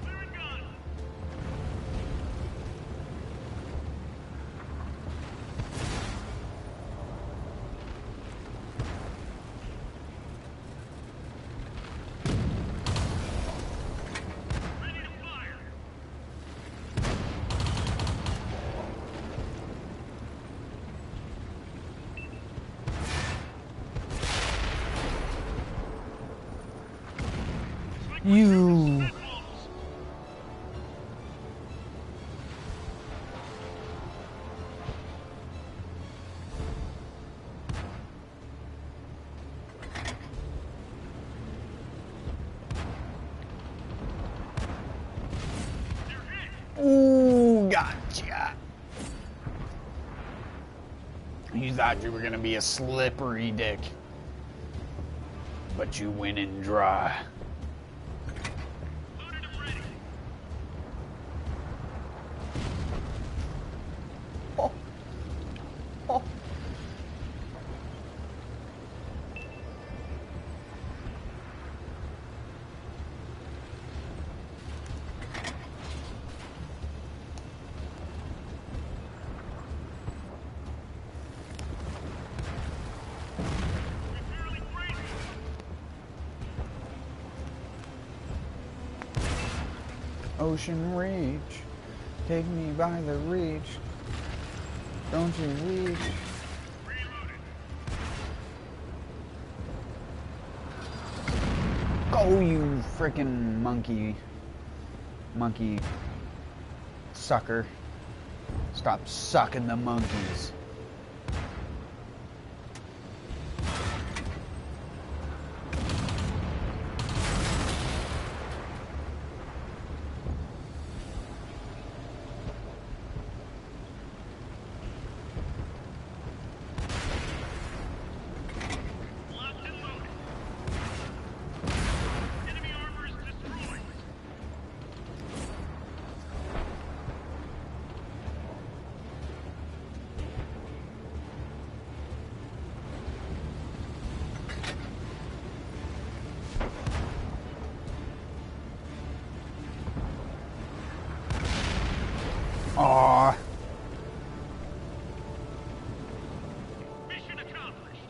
Clearing gun. Ready to fire. You. Red wolves. Ooh, gotcha. You thought you were gonna be a slippery dick, but you went in dry. Loaded and ready. Oh. Oh. Fairly crazy. Ocean reach, take me by the reach. Don't you reach? Reloaded. Go, you frickin' monkey sucker. Stop sucking the monkeys. Aw. Mission accomplished.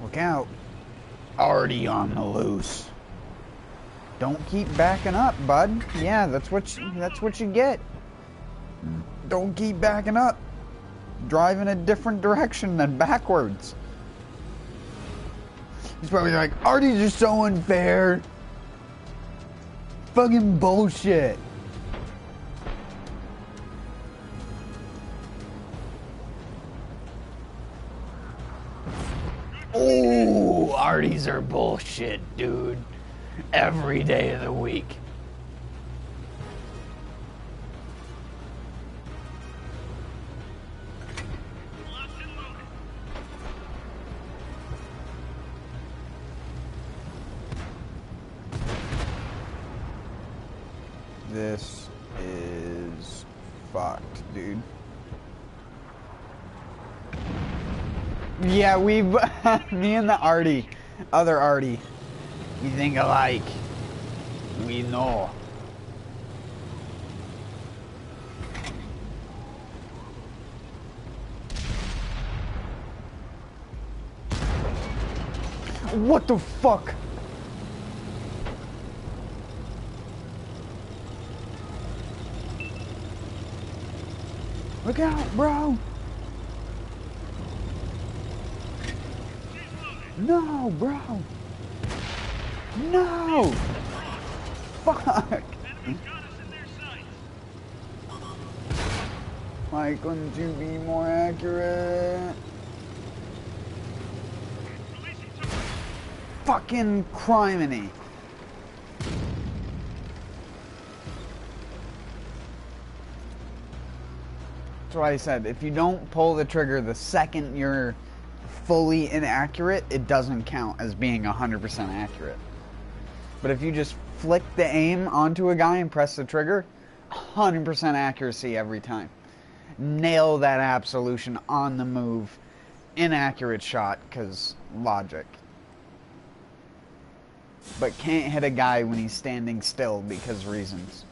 Look out. Already on the loose. Don't keep backing up, bud. Yeah, that's what you get. Don't keep backing up. Drive in a different direction than backwards. He's probably like, Artie's just so unfair. Fucking bullshit. Oh, Arties are bullshit, dude. Every day of the week. This is fucked, dude. Yeah, we've me and the Artie, other Artie, we think alike. We know. What the fuck? Look out, bro! No, bro! No! Fuck! Enemies got us in their sights. Why couldn't you be more accurate? Releasing target. Fucking criminy! That's why I said, if you don't pull the trigger the second you're fully inaccurate, it doesn't count as being 100% accurate. But if you just flick the aim onto a guy and press the trigger, 100% accuracy every time. Nail that absolution on the move. Inaccurate shot, because logic. But can't hit a guy when he's standing still because reasons.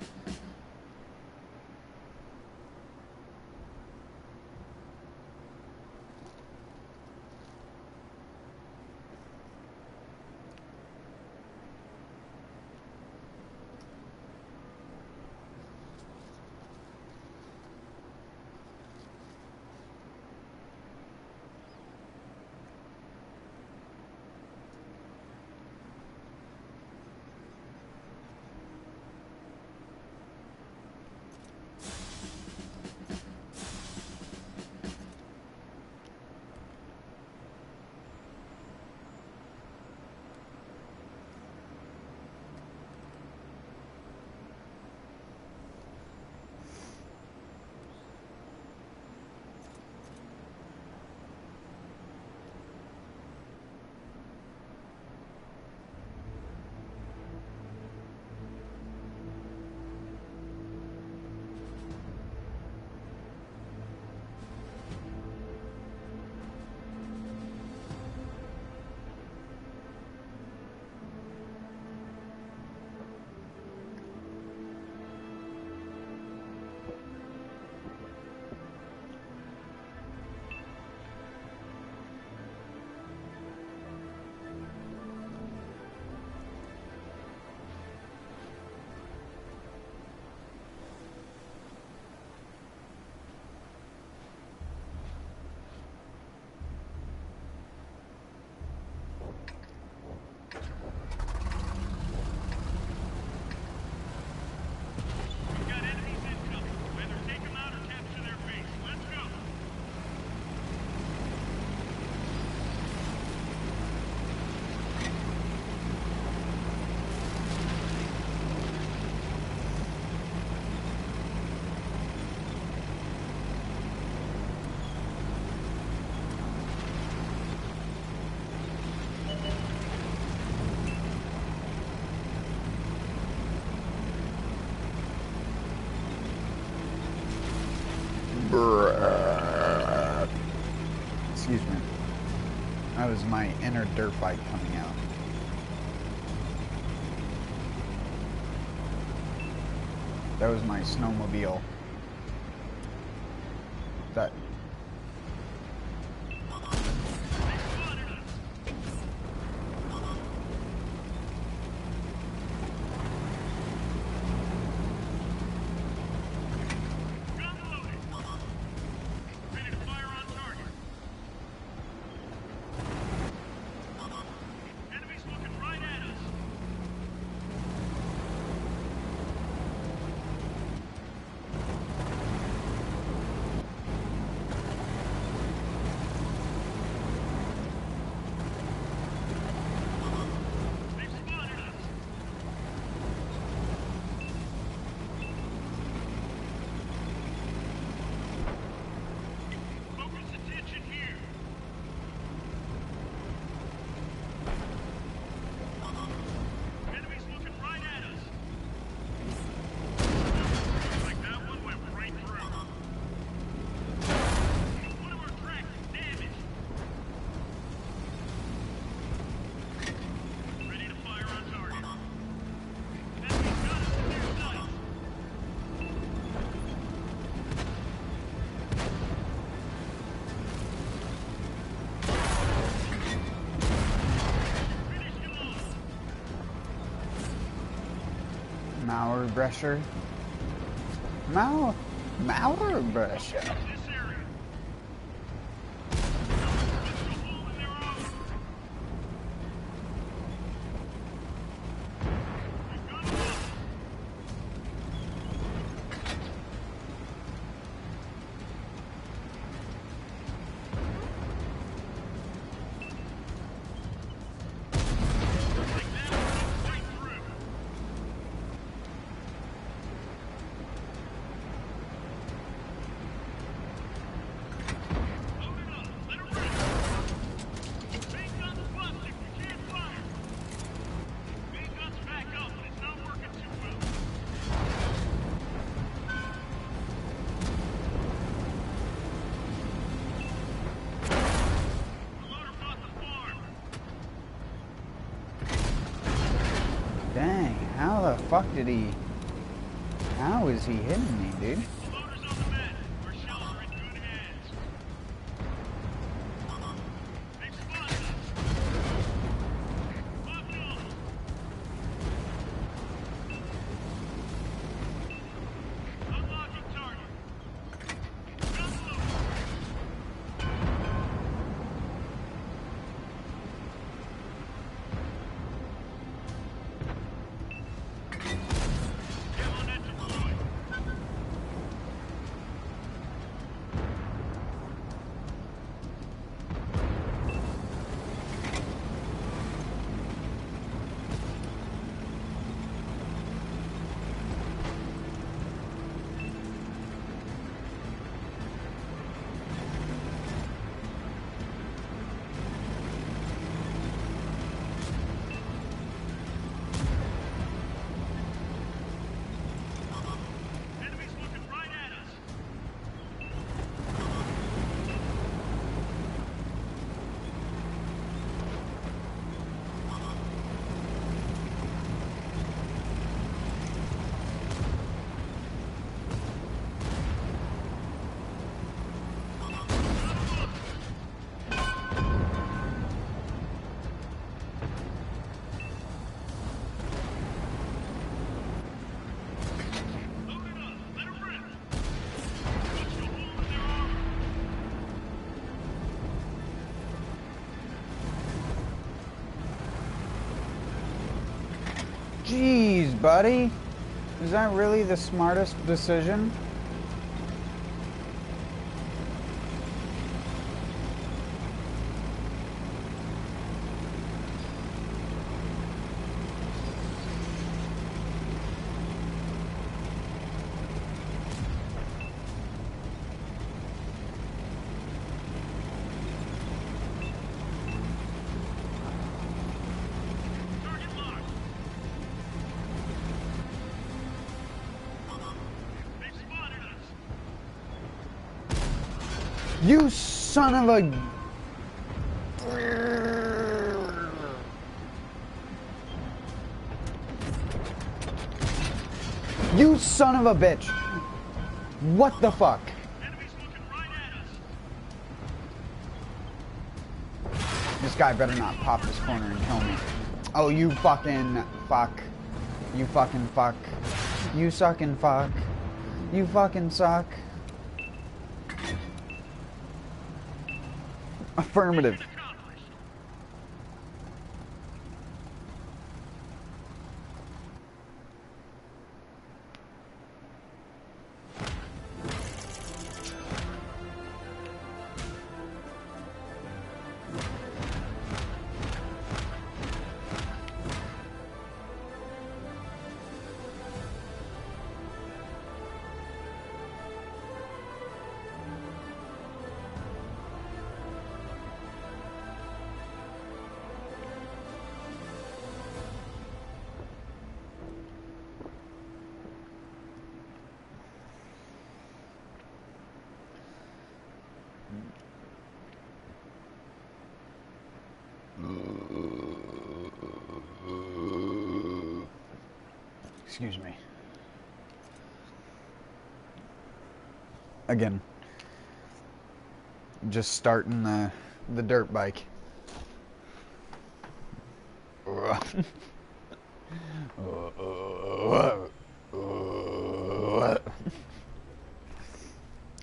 We've got enemies incoming. Either take them out or capture their base. Let's go. Excuse me. That was my inner dirt bike coming out. That was my snowmobile. That. Gun loaded. Ready to fire on target. Enemies looking right at us. They've spotted us. Focus attention here. Enemies looking right at us. Like that one went right through. One of our tracks is damaged. Ready to fire on target. Enemies got us in their sights. Finish him off. Mauerbrecher. Mauerbrecher. This area. Punch a hole in their armor. We've got them up. Dang, how the fuck did he... How is he hitting me, dude? The loader's on the mend. Our shells are in good hands. They've spotted us. Lock on. Unlocking target. Download. Get on that deploy. Enemies looking right at us. Load it up. Let 'em rip. Punch the hole in their armor. Jeez, buddy. Is that really the smartest decision? Target locked. They've spotted us. You son of a... You son of a bitch. What the fuck? Enemies looking right at us. This guy better not pop this corner and kill me. Oh, you fucking fuck. You fucking fuck. You sucking fuck. You fucking suck. Affirmative. Accomplished. Excuse me. Again. Just starting the dirt bike.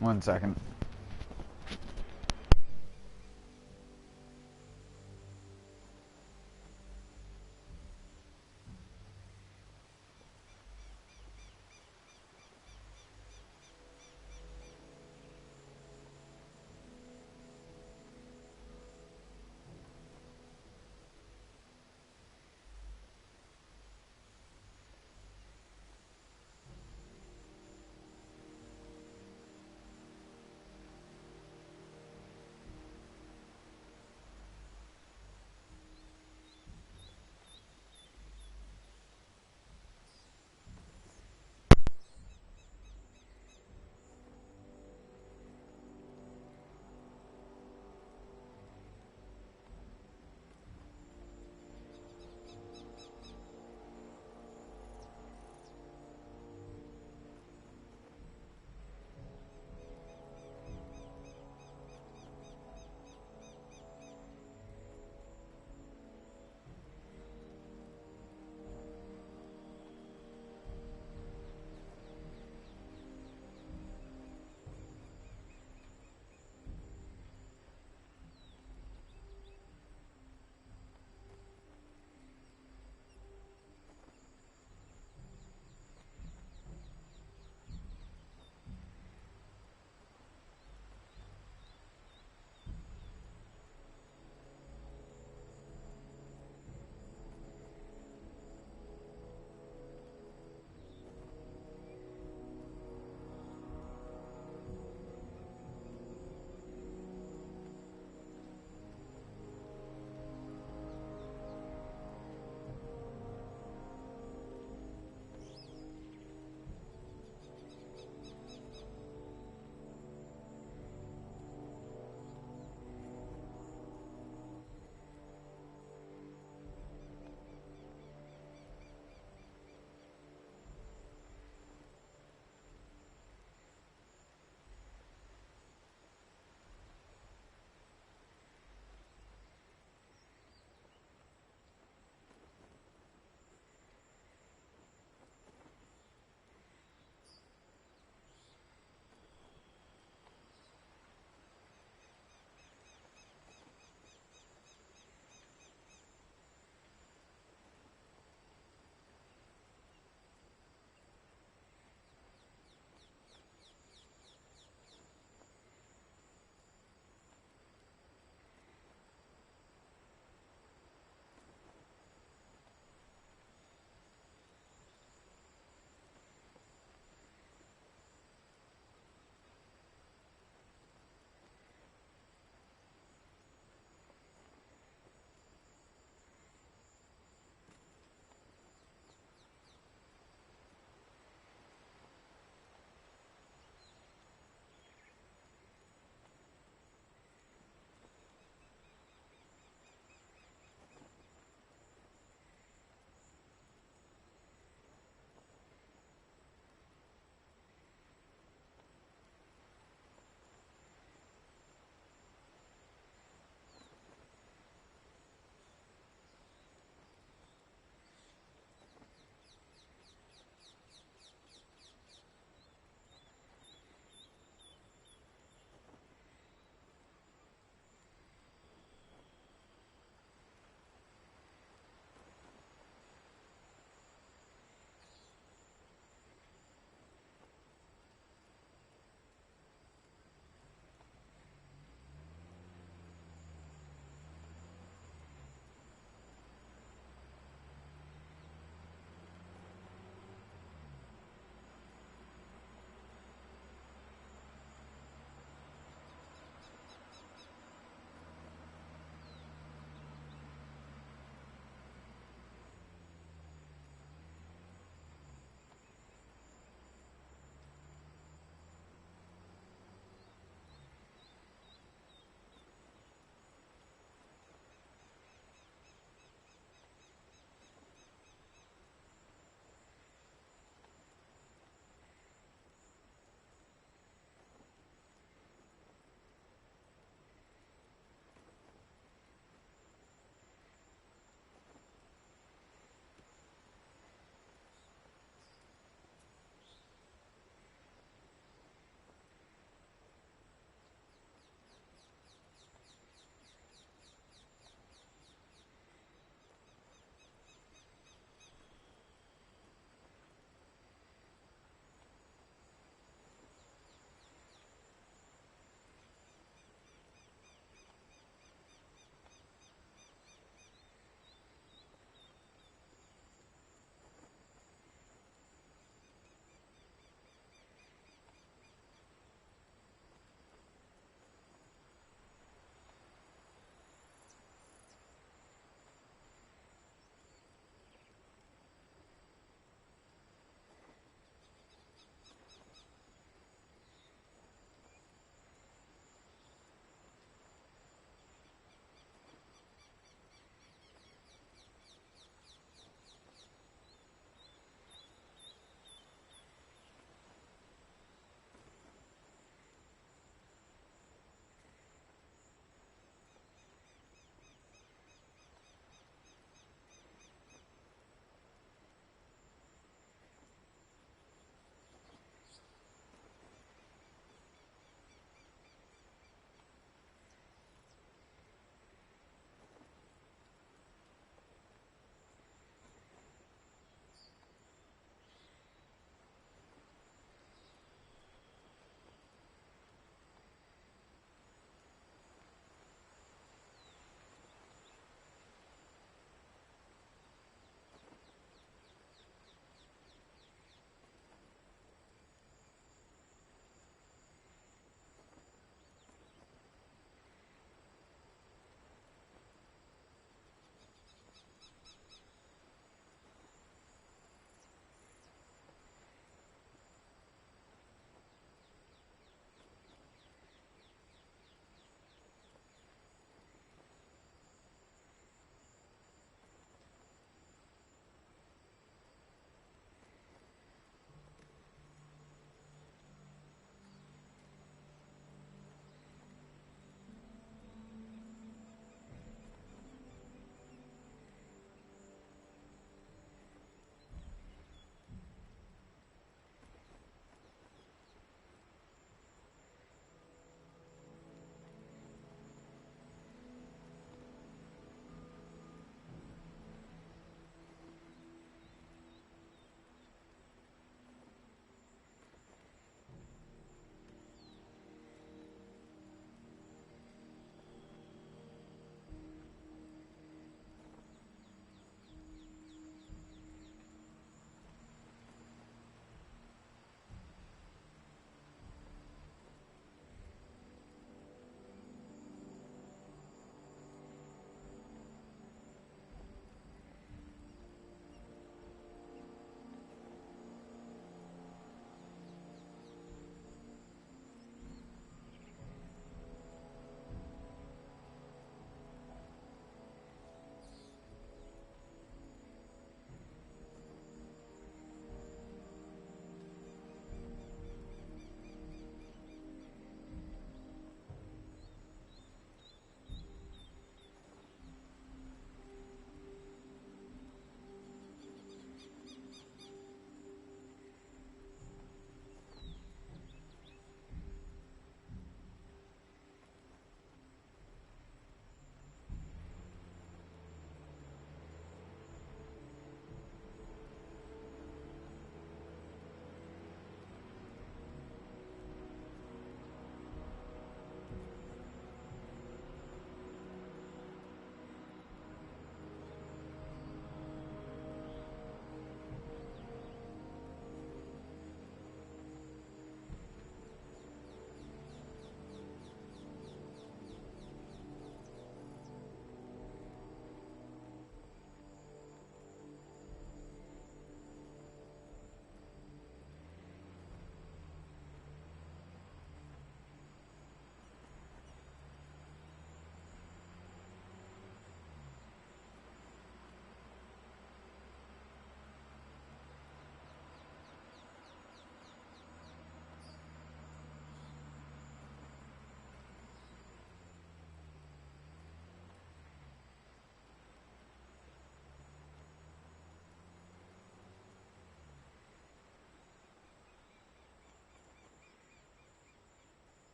One second.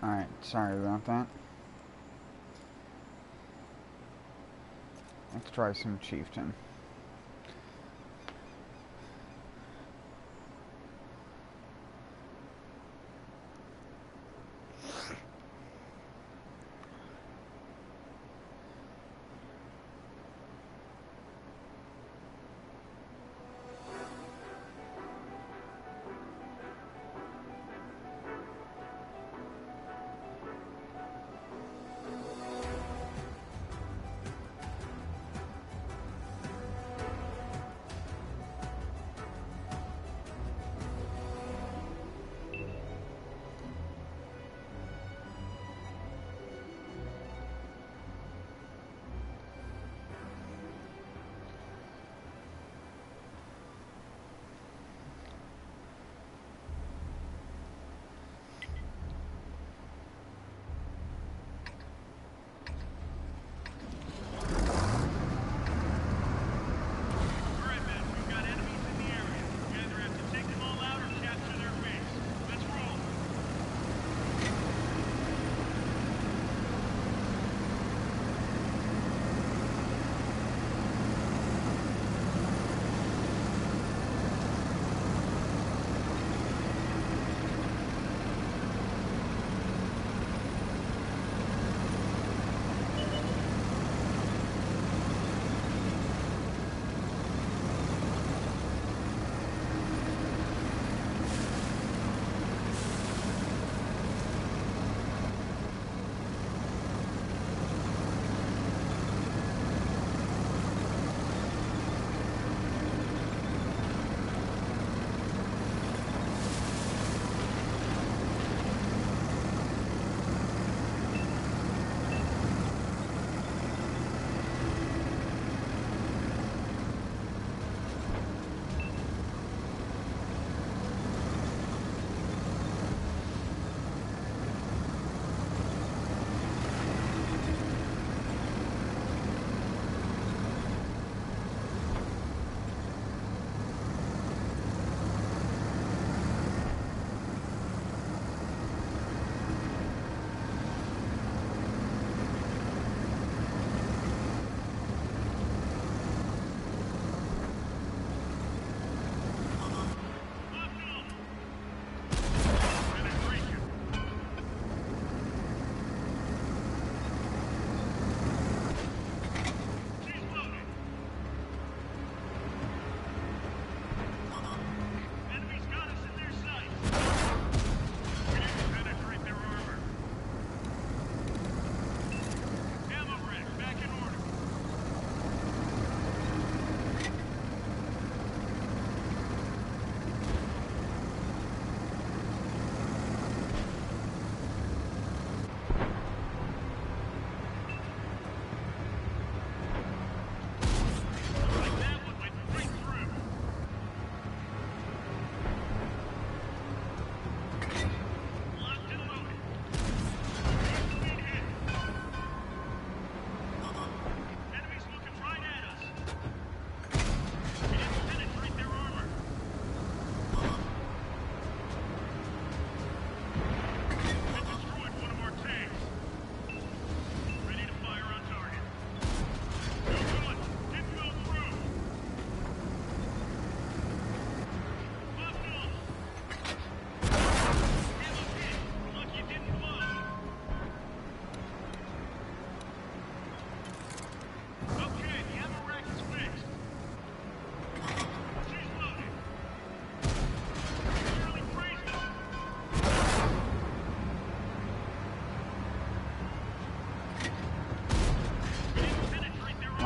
Alright, sorry about that. Let's try some chieftain.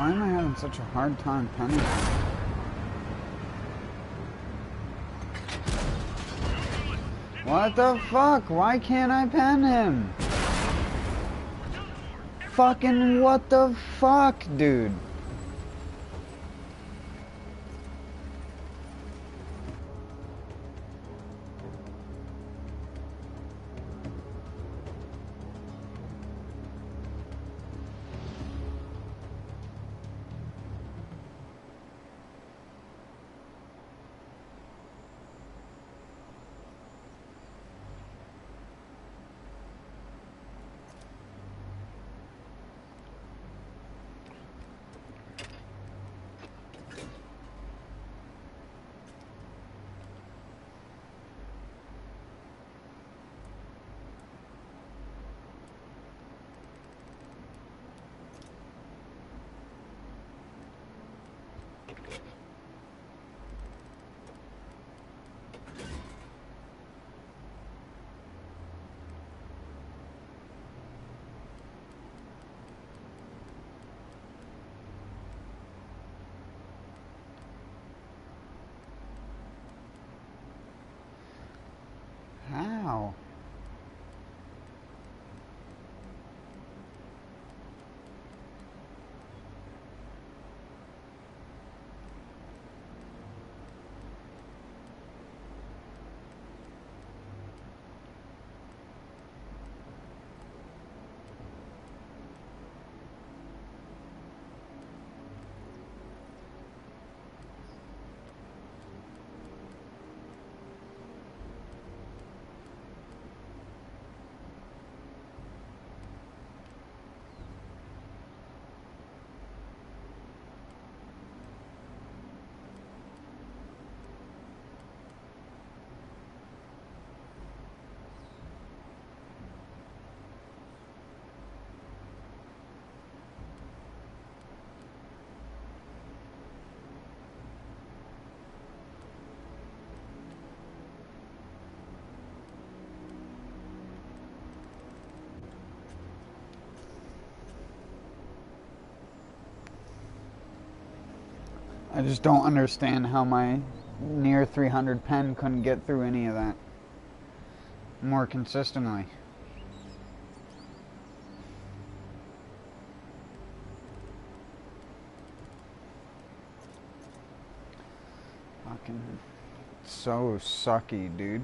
Why am I having such a hard time penning him? What the fuck? Why can't I pen him? Fucking what the fuck, dude? I just don't understand how my near 300 pen couldn't get through any of that more consistently. Fucking so sucky, dude.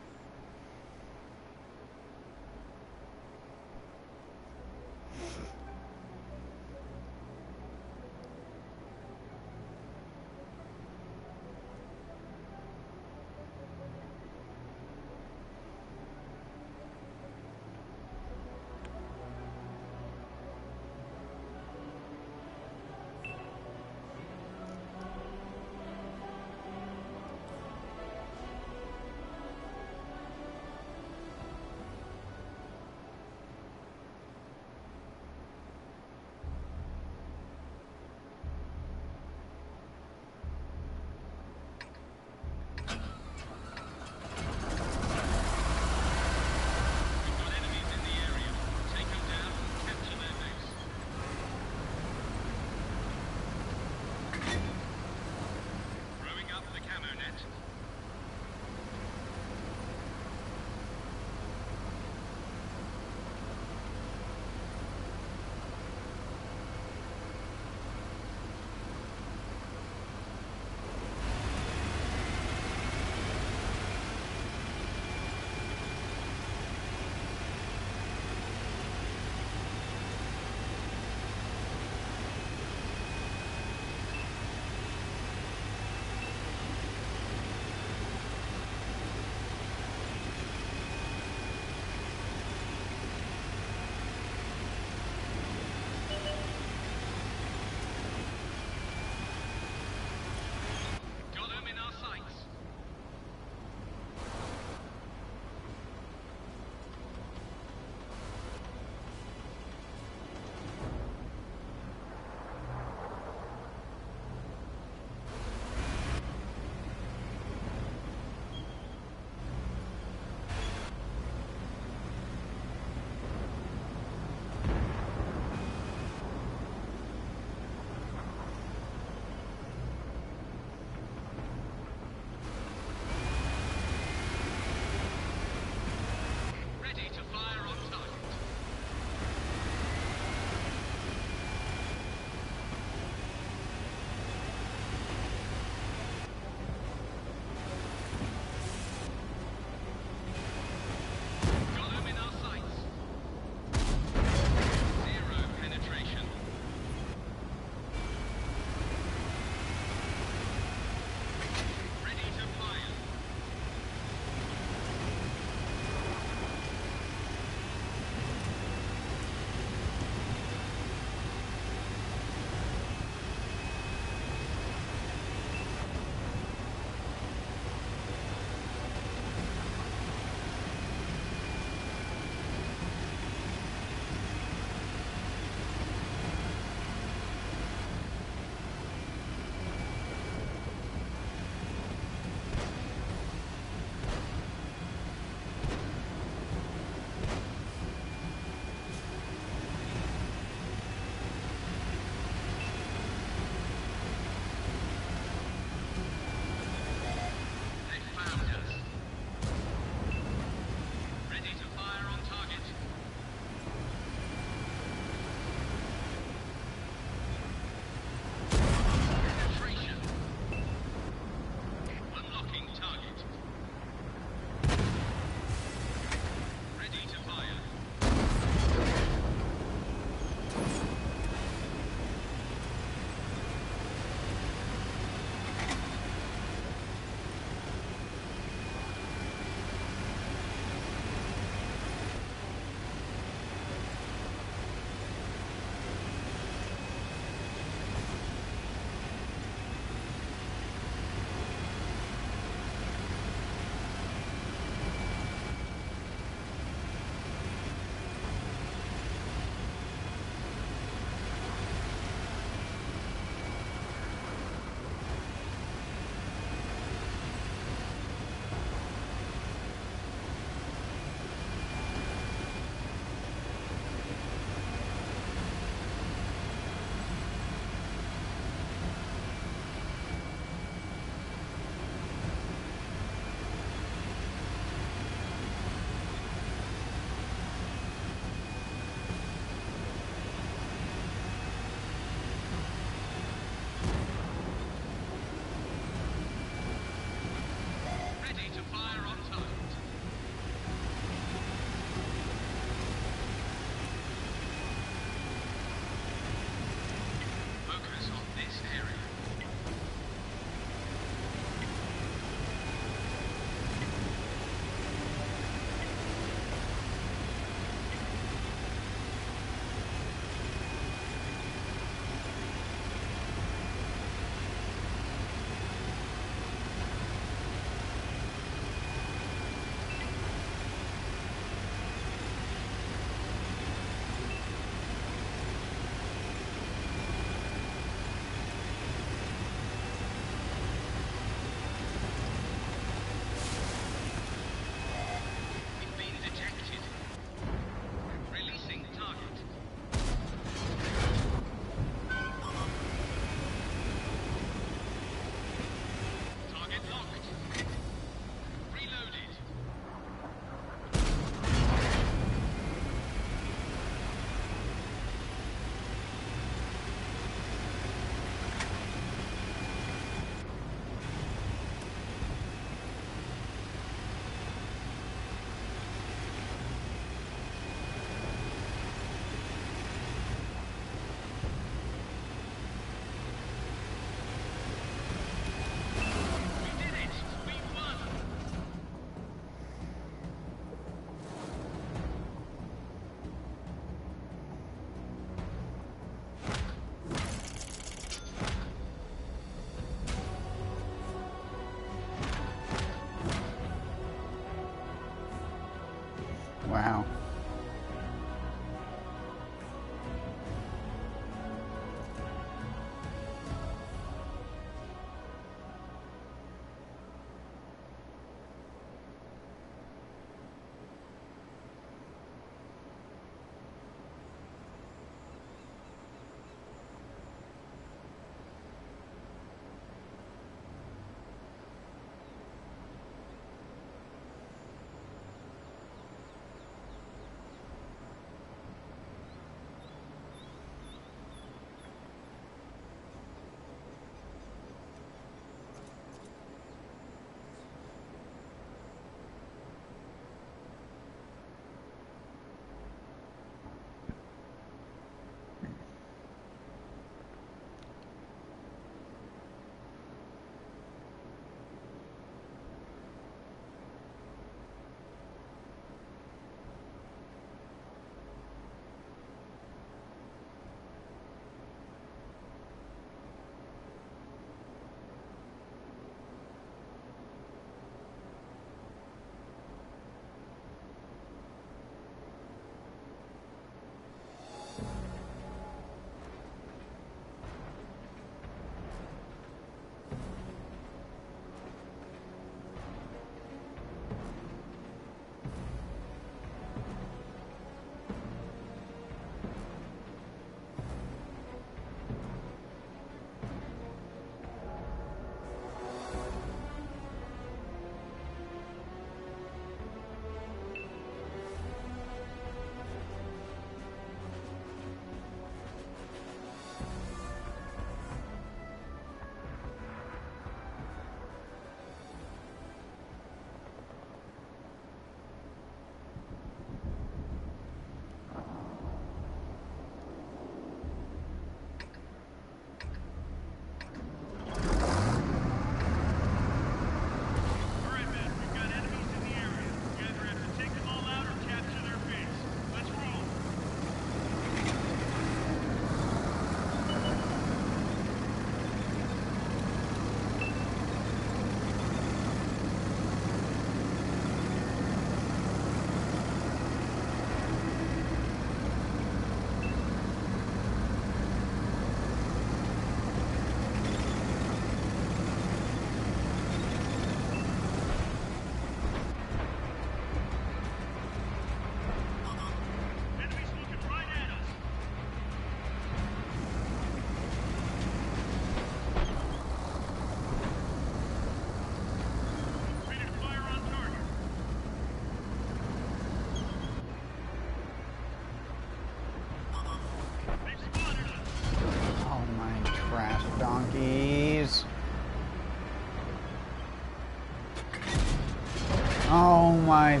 I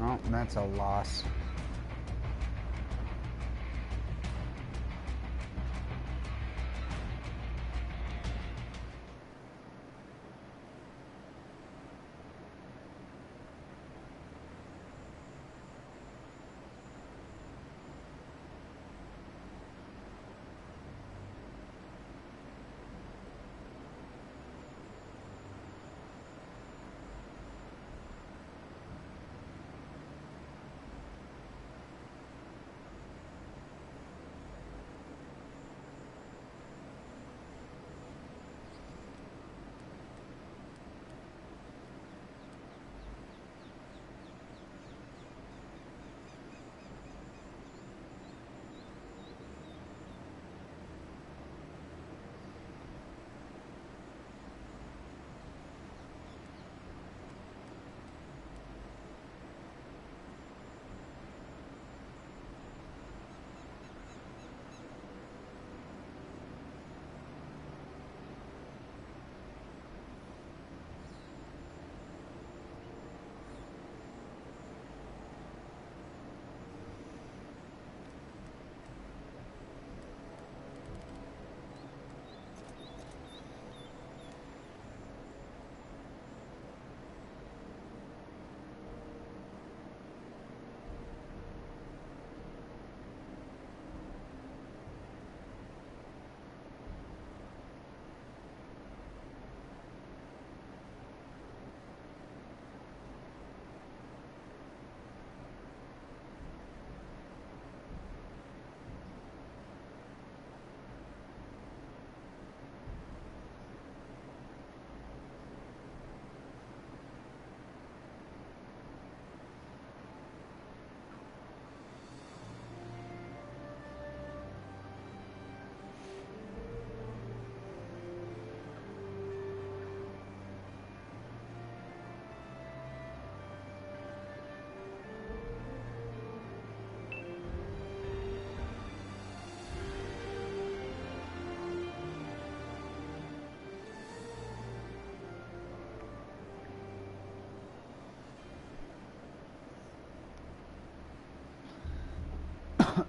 Oh, that's a loss.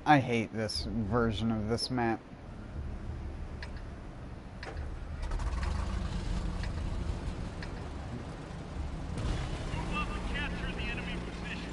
I hate this version of this map. Move up and capture the enemy position.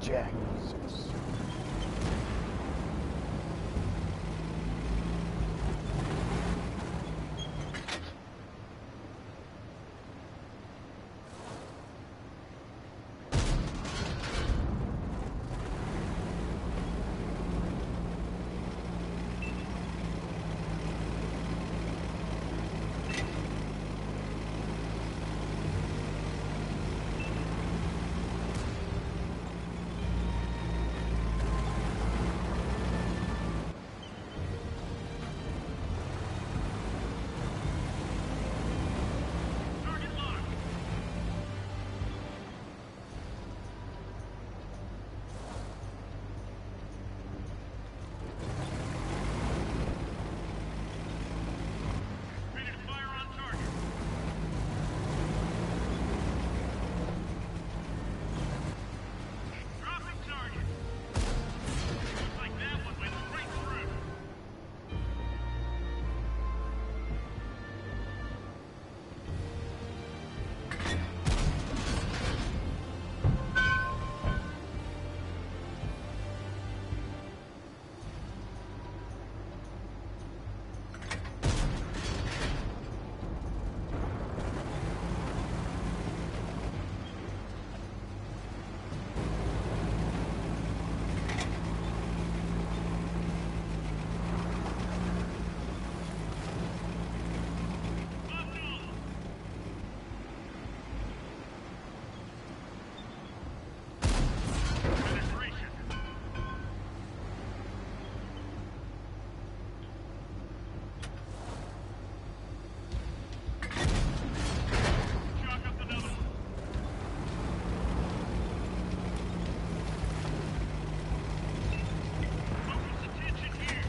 Jesus. Target locked. Ready to fire on target. Dropping target. Looks like that one went right through. Locked on. Penetration. Chalk up another one. Focus attention here.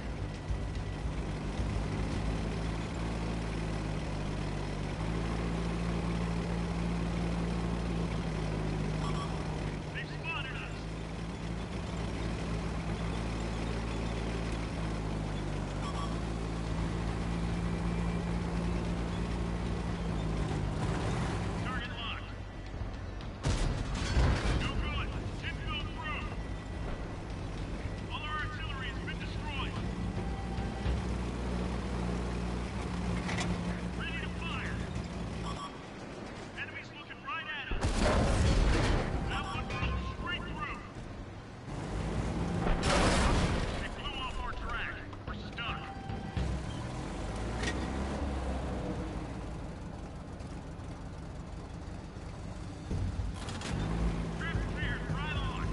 They've spotted us. Target locked. No good. Didn't go through. All our artillery has been destroyed. Ready to fire. Enemies looking right at us. That one broke straight through. They blew off our track. We're stuck. Trip cleared. Right on.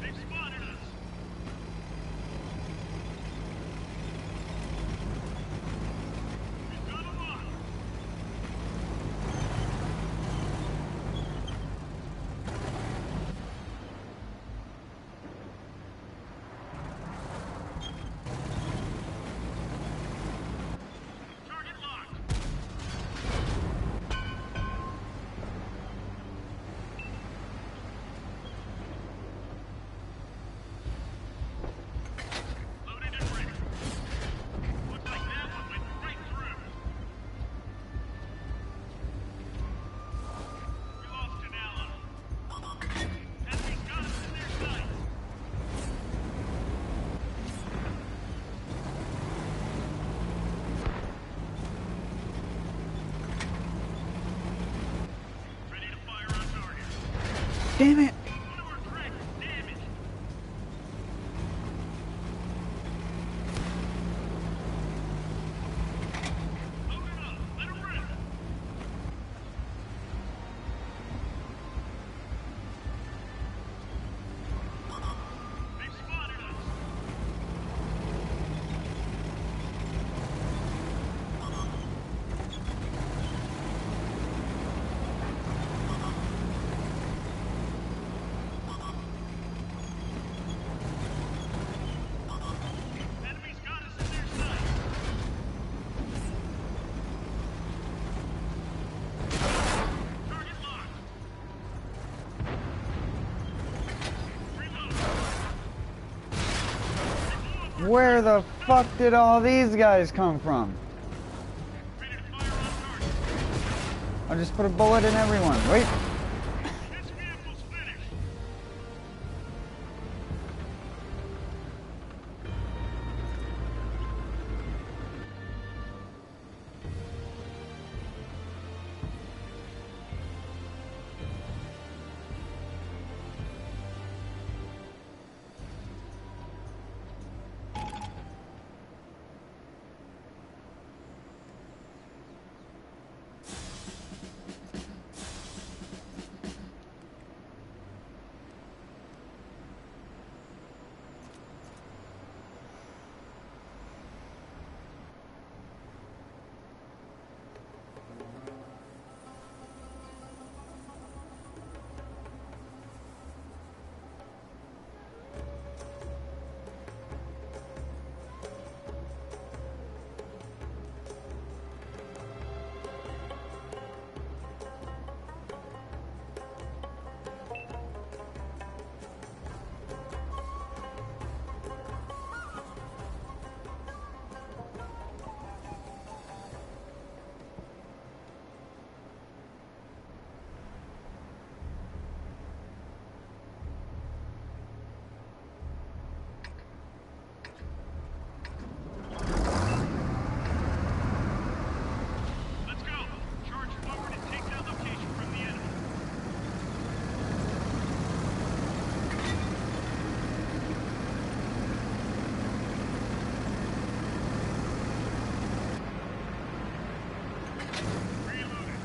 They've spotted us. We've got them on. Target locked. Loaded and ready. Looks like that one went right through. We lost an ally. Enemies got us in their sights. Ready to fire on target. Damn it! One of our tracks is damaged. Where the fuck did all these guys come from? Ready to fire on target. I just put a bullet in everyone. Wait. This vehicle's finished. Let's go. Charge forward and take that location from the enemy. Reloaded.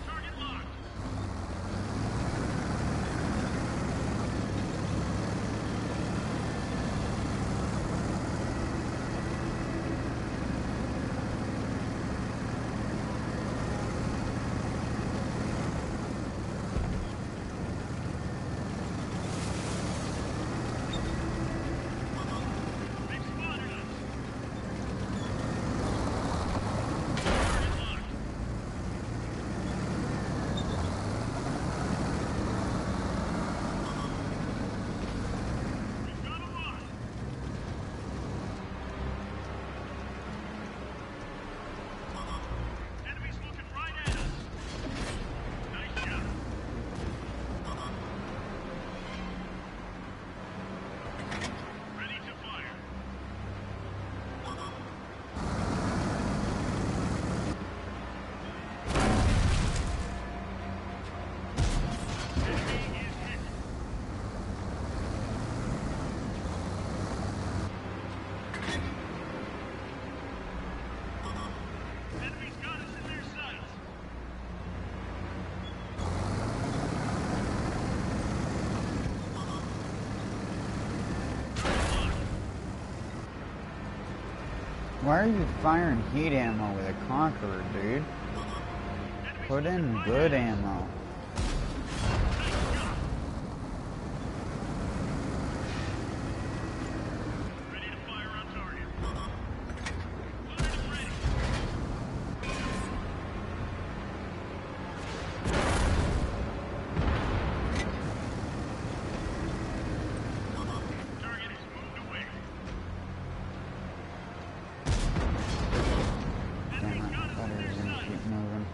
Target locked. They've spotted us. Target locked. We've got a lock. Enemies looking right at us. Nice job. Ready to fire. Enemy is hit. Enemy's got us in their sights. Why are you firing heat ammo with a Conqueror, dude? Put in good ammo. Ready to fire on target. Loaded and ready. Target is moved away. Damn Enemy's it, I got us thought in he was their gonna sights. keep moving.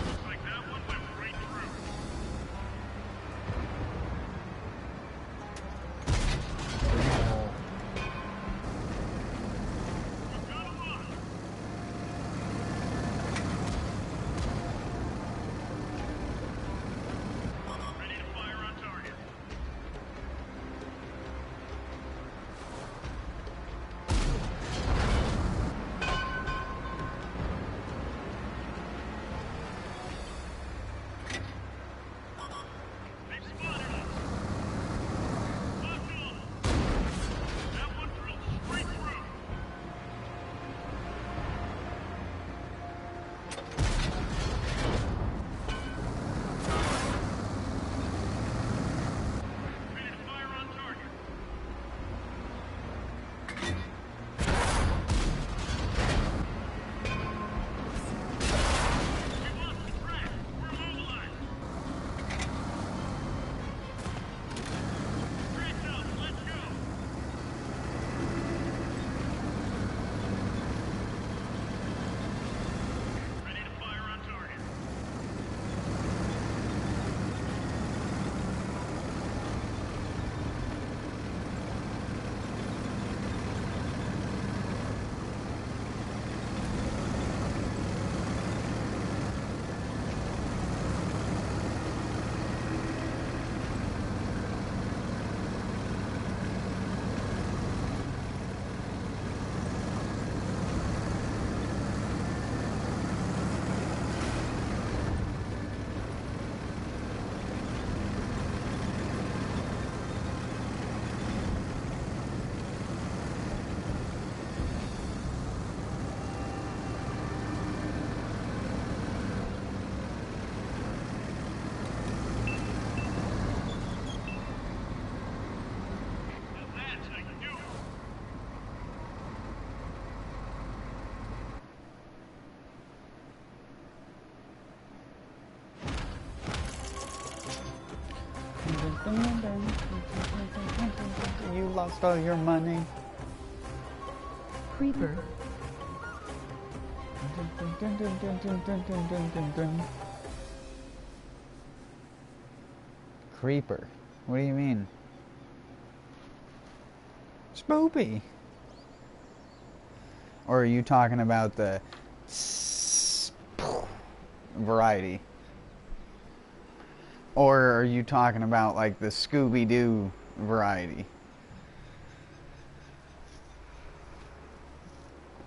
Looks like that one went right through. We've got a lock. You lost all your money. Creeper. Creeper. What do you mean? Spoopy. Or are you talking about the variety? Or are you talking about like the Scooby-Doo variety?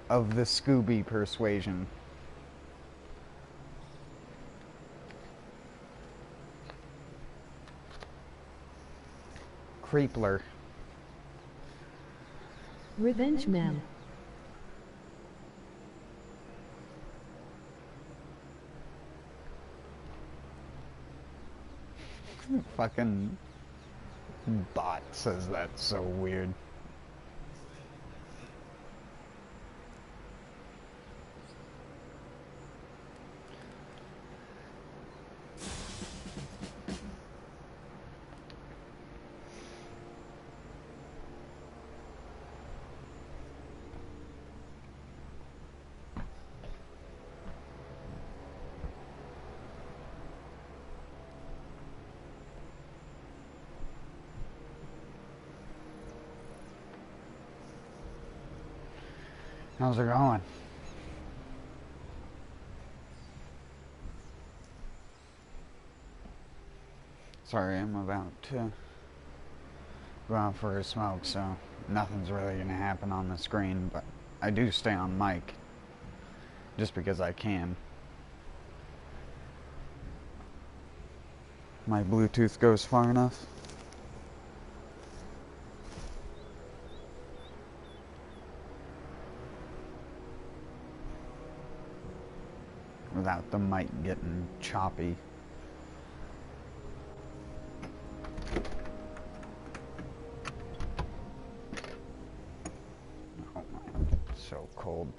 Of the Scooby persuasion. Creepler. Revenge Man. Fucking bot says that's so weird. How's it going? Sorry, I'm about to go out for a smoke, so nothing's really gonna happen on the screen, but I do stay on mic just because I can. My Bluetooth goes far enough. Without the mic getting choppy. Oh my, it's so cold.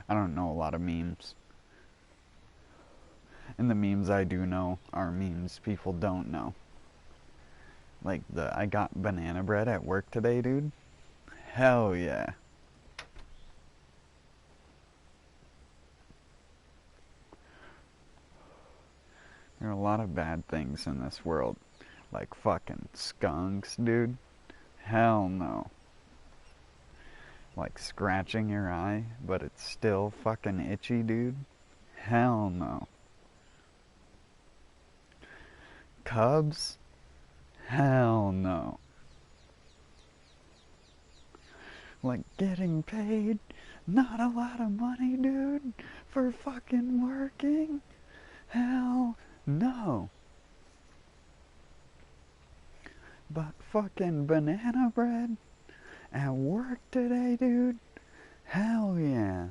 I don't know a lot of memes. And the memes I do know are memes people don't know. Like the I got banana bread at work today, dude. Hell yeah. There are a lot of bad things in this world. Like fucking skunks, dude. Hell no. Like scratching your eye, but it's still fucking itchy, dude. Hell no. Cubs? Hell no. Like getting paid not a lot of money, dude, for fucking working? Hell no. But fucking banana bread at work today, dude? Hell yeah.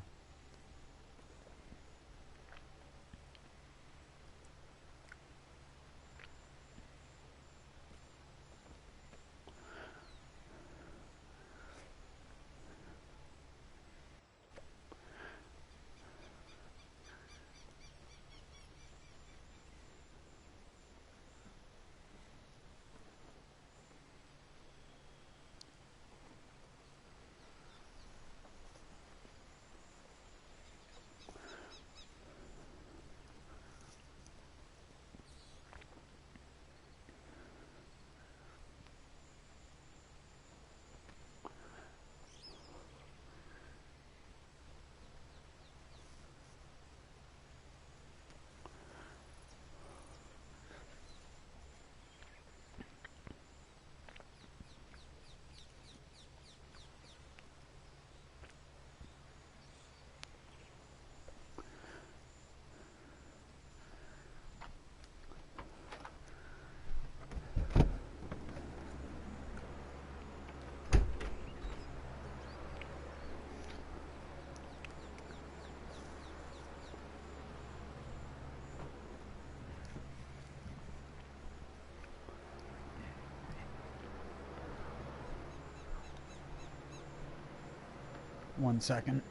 1 second.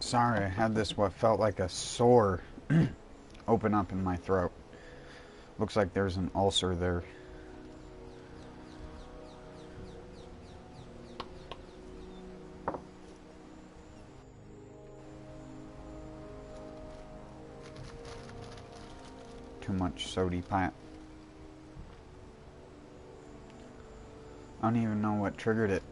Sorry, I had this what felt like a sore open up in my throat. Looks like there's an ulcer there. Too much sody pop. I don't even know what triggered it.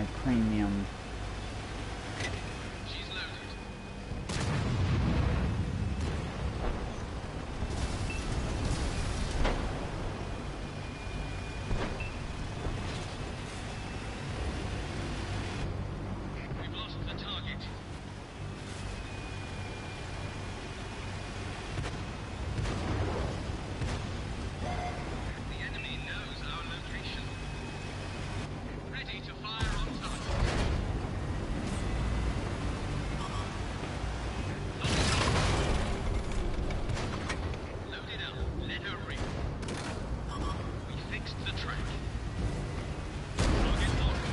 my premium. She's loaded. We've lost the target. The enemy knows our location. Ready to fire on target. Loaded up. Let her ring. We fixed the track. Target locked.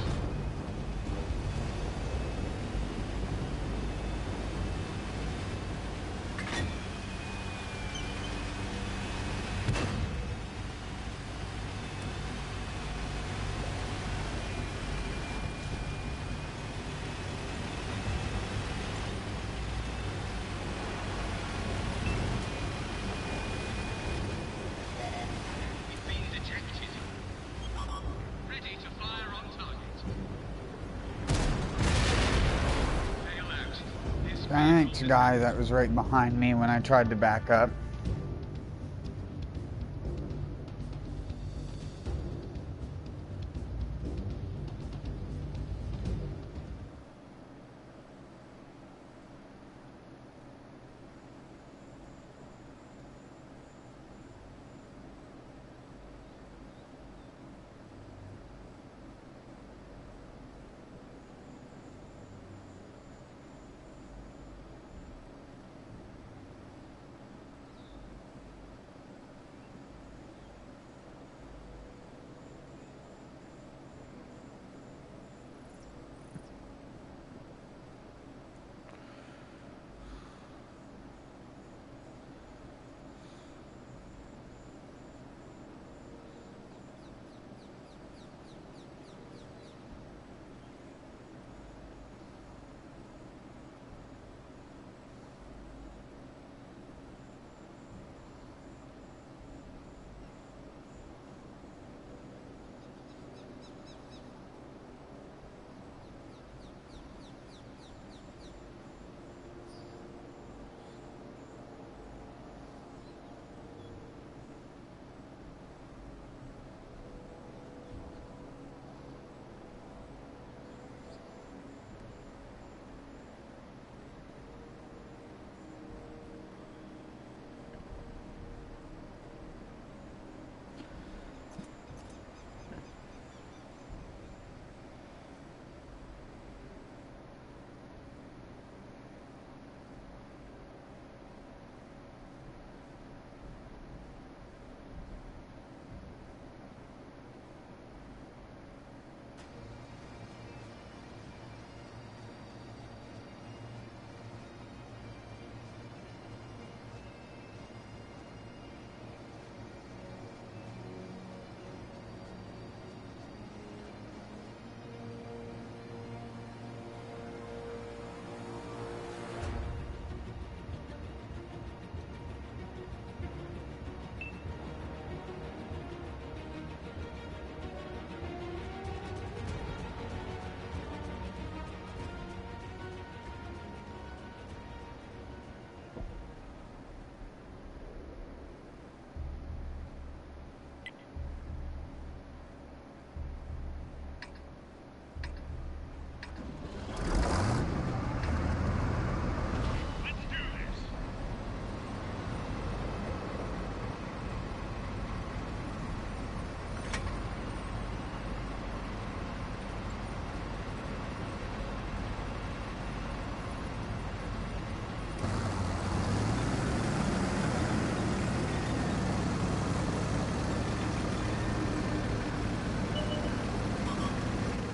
We've been detected. Ready to fire on target. Fail out. This Thanks, vehicle guy that was right behind me when I tried to back up.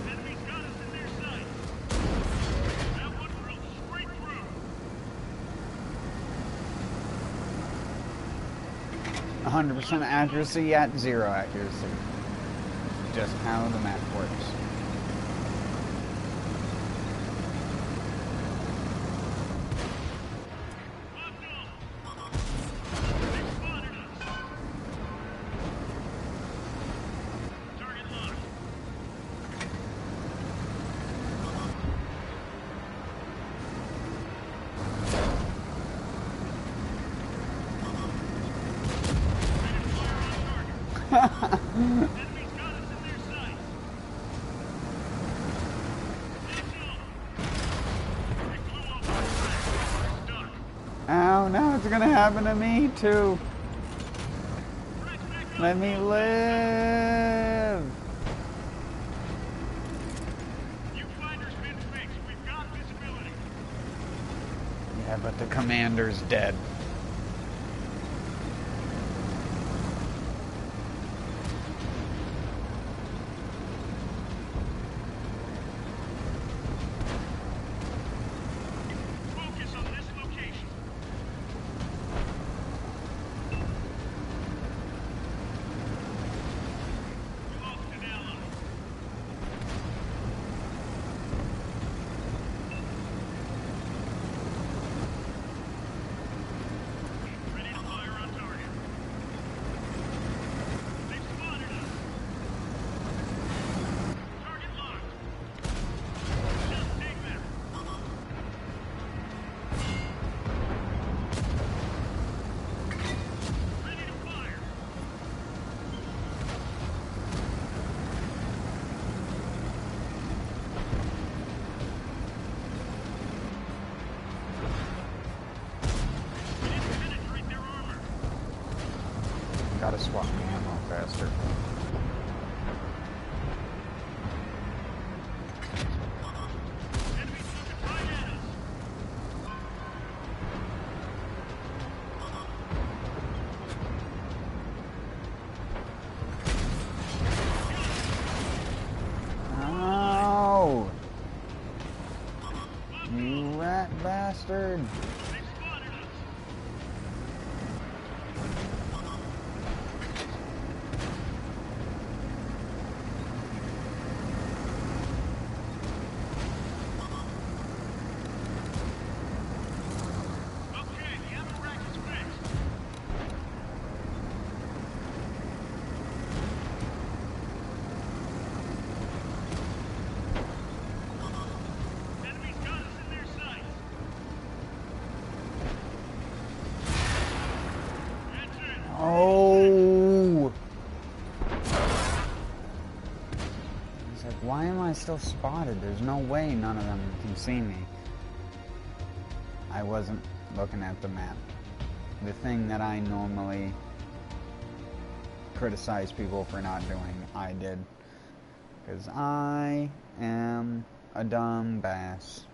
Enemy's got us in their sight. That one drilled straight through. 100% accuracy at 0 accuracy. Just how the map works. Enemies got us in their sights. They blew up our flag. We're stuck. Ow, now it's gonna happen to me too. Frags back up. Let me live. Viewfinder's been fixed. We've got visibility. Yeah, but the commander's dead. Focus on this location. We lost an ally. Ready to fire on target. They've spotted us. Target locked. Just take them. Ready to fire. We didn't penetrate their armor. Gotta swap my ammo faster. Enemies looking right at us. Ow! You rat bastard! They spotted us. Okay, the ammo rack is fixed. Enemies got us in their sights. That's it. Oh! He's like, why am I still spotted? There's no way none of them can see me. I wasn't looking at the map. The thing that I normally criticize people for not doing, I did. Because I am a dumb bass.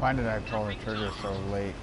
Why did I pull the trigger so late?